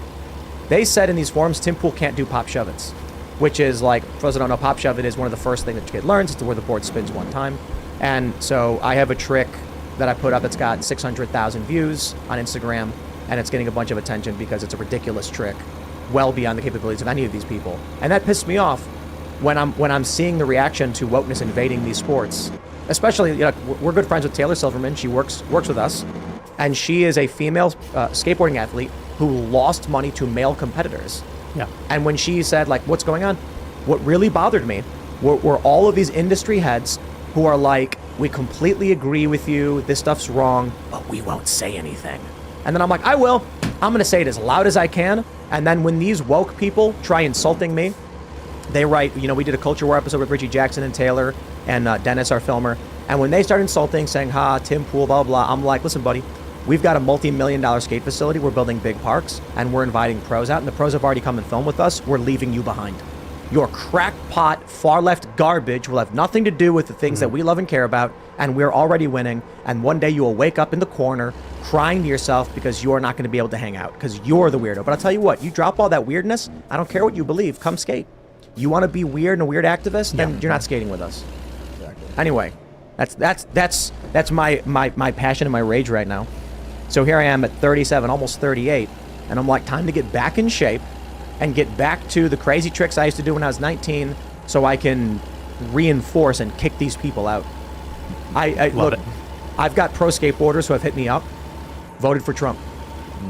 They said in these forums, Tim Pool can't do pop shove-its, which is like, for those who don't know, pop shove-it is one of the first things that your kid learns. It's where the board spins one time. And so I have a trick that I put up that's got 600,000 views on Instagram, and it's getting a bunch of attention because it's a ridiculous trick, well beyond the capabilities of any of these people. And that pissed me off when I'm seeing the reaction to wokeness invading these sports. Especially, we're good friends with Taylor Silverman. She works with us, and she is a female skateboarding athlete who lost money to male competitors. Yeah. And when she said, like, what's going on? What really bothered me were all of these industry heads who are like, we completely agree with you, this stuff's wrong, but we won't say anything. And then I'm like, I will. I'm going to say it as loud as I can. And then when these woke people try insulting me, they write, we did a Culture War episode with Richie Jackson and Taylor and Dennis, our filmer. And when they start insulting, saying, Tim Pool, blah, blah, I'm like, listen, buddy, we've got a multi-million-dollar skate facility. We're building big parks, and we're inviting pros out. And the pros have already come and filmed with us. We're leaving you behind. Your crackpot, far-left garbage will have nothing to do with the things that we love and care about, and we're already winning. And one day you will wake up in the corner crying to yourself because you're not going to be able to hang out because you're the weirdo. But I'll tell you what, you drop all that weirdness, I don't care what you believe, come skate. You want to be weird and a weird activist, then you're not skating with us. Exactly. Anyway, that's my passion and my rage right now. So here I am at 37, almost 38, and I'm like, time to get back in shape and get back to the crazy tricks I used to do when I was 19 so I can reinforce and kick these people out. I Love look, it. I've got pro skateboarders who have hit me up, voted for Trump.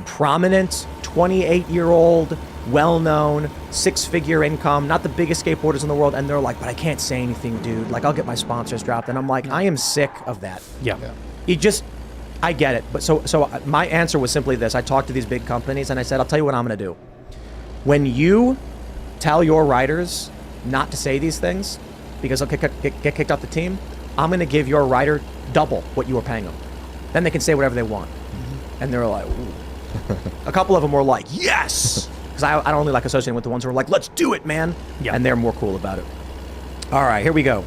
Prominent, 28-year-old, well-known, six-figure income, not the biggest skateboarders in the world, and they're like, but I can't say anything, dude. Like, I'll get my sponsors dropped. And I'm like, I am sick of that. Yeah. I get it. But so my answer was simply this. I talked to these big companies, and I said, I'll tell you what I'm going to do. When you tell your riders not to say these things because they'll get kicked off the team, I'm going to give your rider double what you were paying them. Then they can say whatever they want. And they're like, ooh. A couple of them were like, yes! Because I don't really like associating with the ones who are like, let's do it, man. Yeah. And they're more cool about it. All right, here we go.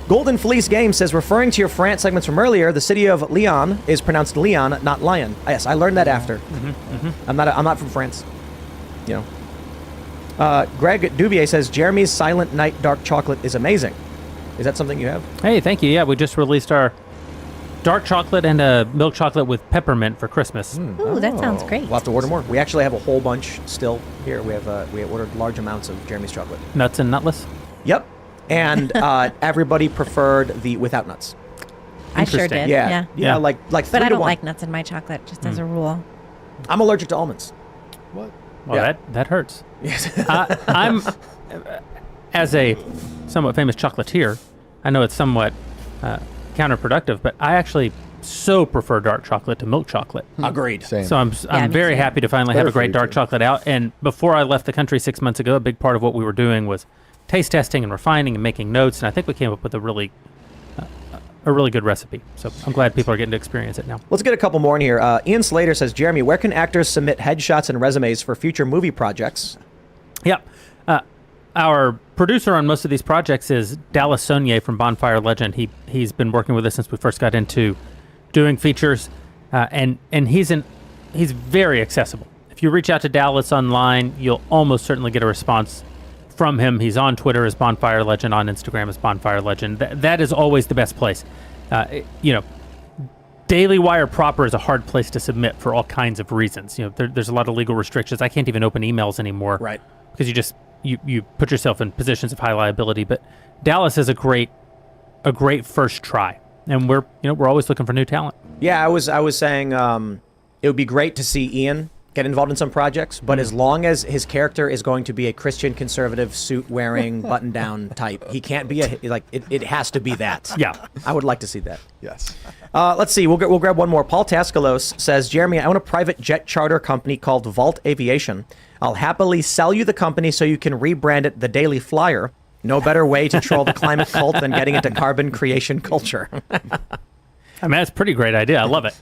Golden Fleece Games says, referring to your France segments from earlier, the city of Lyon is pronounced Leon, not Lion. Yes, I learned that after. I'm not from France. Greg Dubier says, Jeremy's Silent Night Dark Chocolate is amazing. Is that something you have? Hey, thank you. Yeah, we just released our dark chocolate and a milk chocolate with peppermint for Christmas. Ooh, that sounds great. We'll have to order more. We actually have a whole bunch still here. We ordered large amounts of Jeremy's chocolate. Nuts and nutless? Yep. And everybody preferred the without nuts. I sure Interesting. did. Yeah. Yeah. Like But 3 I to don't 1. like nuts in my chocolate, just as a rule. I'm allergic to almonds. What? Well, Yeah. that hurts. Yes. I'm, as a somewhat famous chocolatier, I know it's somewhat counterproductive, but I actually so prefer dark chocolate to milk chocolate. Agreed. Same. So I'm me very too. happy to finally Better have a for great you, dark too. chocolate out. And before I left the country 6 months ago, a big part of what we were doing was taste testing and refining and making notes. And I think we came up with a really good recipe. So I'm glad people are getting to experience it now. Let's get a couple more in here. Ian Slater says, Jeremy, where can actors submit headshots and resumes for future movie projects? Yeah. Our producer on most of these projects is Dallas Saunier from Bonfire Legend. He's been working with us since we first got into doing features, and he's very accessible. If you reach out to Dallas online, you'll almost certainly get a response from him. He's on Twitter as Bonfire Legend, on Instagram as Bonfire Legend. That is always the best place. Daily Wire proper is a hard place to submit for all kinds of reasons. There's a lot of legal restrictions. I can't even open emails anymore. Right. Because you put yourself in positions of high liability. But Dallas is a great a great first try. And we're always looking for new talent. Yeah, I was saying it would be great to see Ian get involved in some projects, but as long as his character is going to be a Christian conservative suit wearing button down type, he can't be it has to be that. Yeah. I would like to see that. Yes. Let's see. We'll grab one more. Paul Tascalos says, Jeremy, I own a private jet charter company called Vault Aviation. I'll happily sell you the company so you can rebrand it the Daily Flyer. No better way to troll the climate cult than getting into carbon creation culture. I mean, that's a pretty great idea. I love it.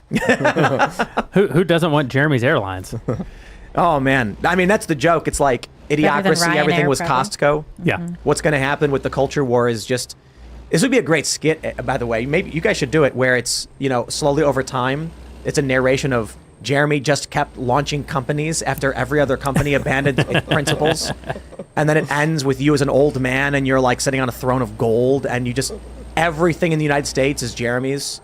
Who doesn't want Jeremy's Airlines? Oh, man. I mean, that's the joke. It's like idiocracy. Ryanair, Everything was probably. Costco. Yeah. What's going to happen with the culture war is just... This would be a great skit, by the way. Maybe you guys should do it where it's, slowly over time, it's a narration of Jeremy just kept launching companies after every other company abandoned its principles. And then it ends with you as an old man and you're like sitting on a throne of gold and you just... Everything in the United States is Jeremy's.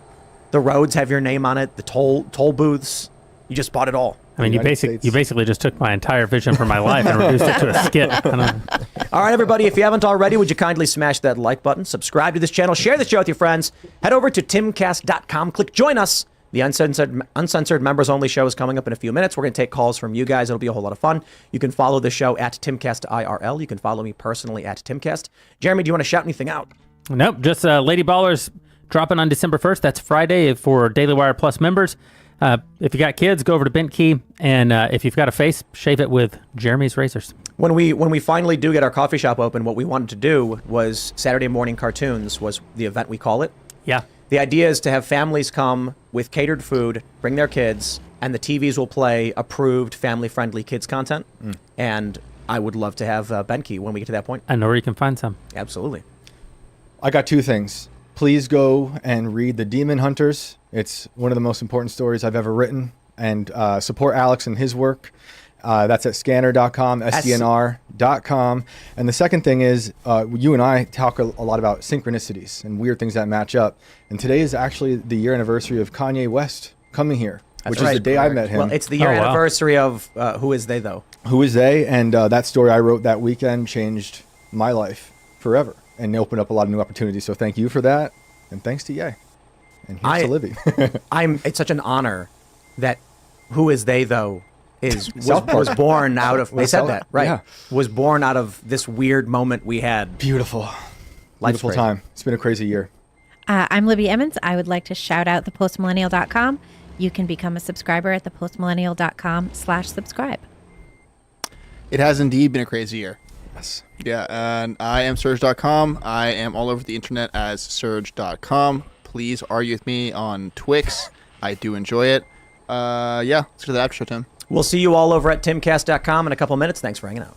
The roads have your name on it. The toll booths. You just bought it all. I mean, you basically just took my entire vision for my life and reduced it to a skit. All right, everybody, if you haven't already, would you kindly smash that like button, subscribe to this channel, share this show with your friends, head over to timcast.com, click join us. The uncensored members only show is coming up in a few minutes. We're going to take calls from you guys. It'll be a whole lot of fun. You can follow the show at Timcast IRL. You can follow me personally at Timcast. Jeremy, do you want to shout anything out? Nope, just Lady Ballers dropping on December 1st. That's Friday for Daily Wire Plus members. If you got kids, go over to Bent Key, and if you've got a face, shave it with Jeremy's razors. When we finally do get our coffee shop open, what we wanted to do was Saturday morning cartoons was the event we call it. Yeah. The idea is to have families come with catered food, bring their kids, and the TVs will play approved family-friendly kids content. And I would love to have Benke when we get to that point. I know where you can find some. Absolutely. I got two things. Please go and read The Demon Hunters. It's one of the most important stories I've ever written. And support Alex and his work. That's at scanner.com, SDNR.com. And the second thing is, you and I talk a lot about synchronicities and weird things that match up. And today is actually the year anniversary of Kanye West coming here, which is the day I met him. Well, it's the year anniversary of Who Is They, though? Who Is They? And that story I wrote that weekend changed my life forever and opened up a lot of new opportunities. So thank you for that. And thanks to Ye. And here's to Libby. It's such an honor that Who Is They, though, was born out of... They said that, right? Yeah. Was born out of this weird moment we had. Beautiful. Life's Beautiful great. time. It's been a crazy year. I'm Libby Emmons. I would like to shout out thepostmillennial.com. You can become a subscriber at thepostmillennial.com/subscribe. It has indeed been a crazy year. Yes. Yeah, and I am Surge.com. I am all over the internet as Surge.com. Please argue with me on Twix. I do enjoy it. Yeah, let's go to the after show, Tim. We'll see you all over at timcast.com in a couple minutes. Thanks for hanging out.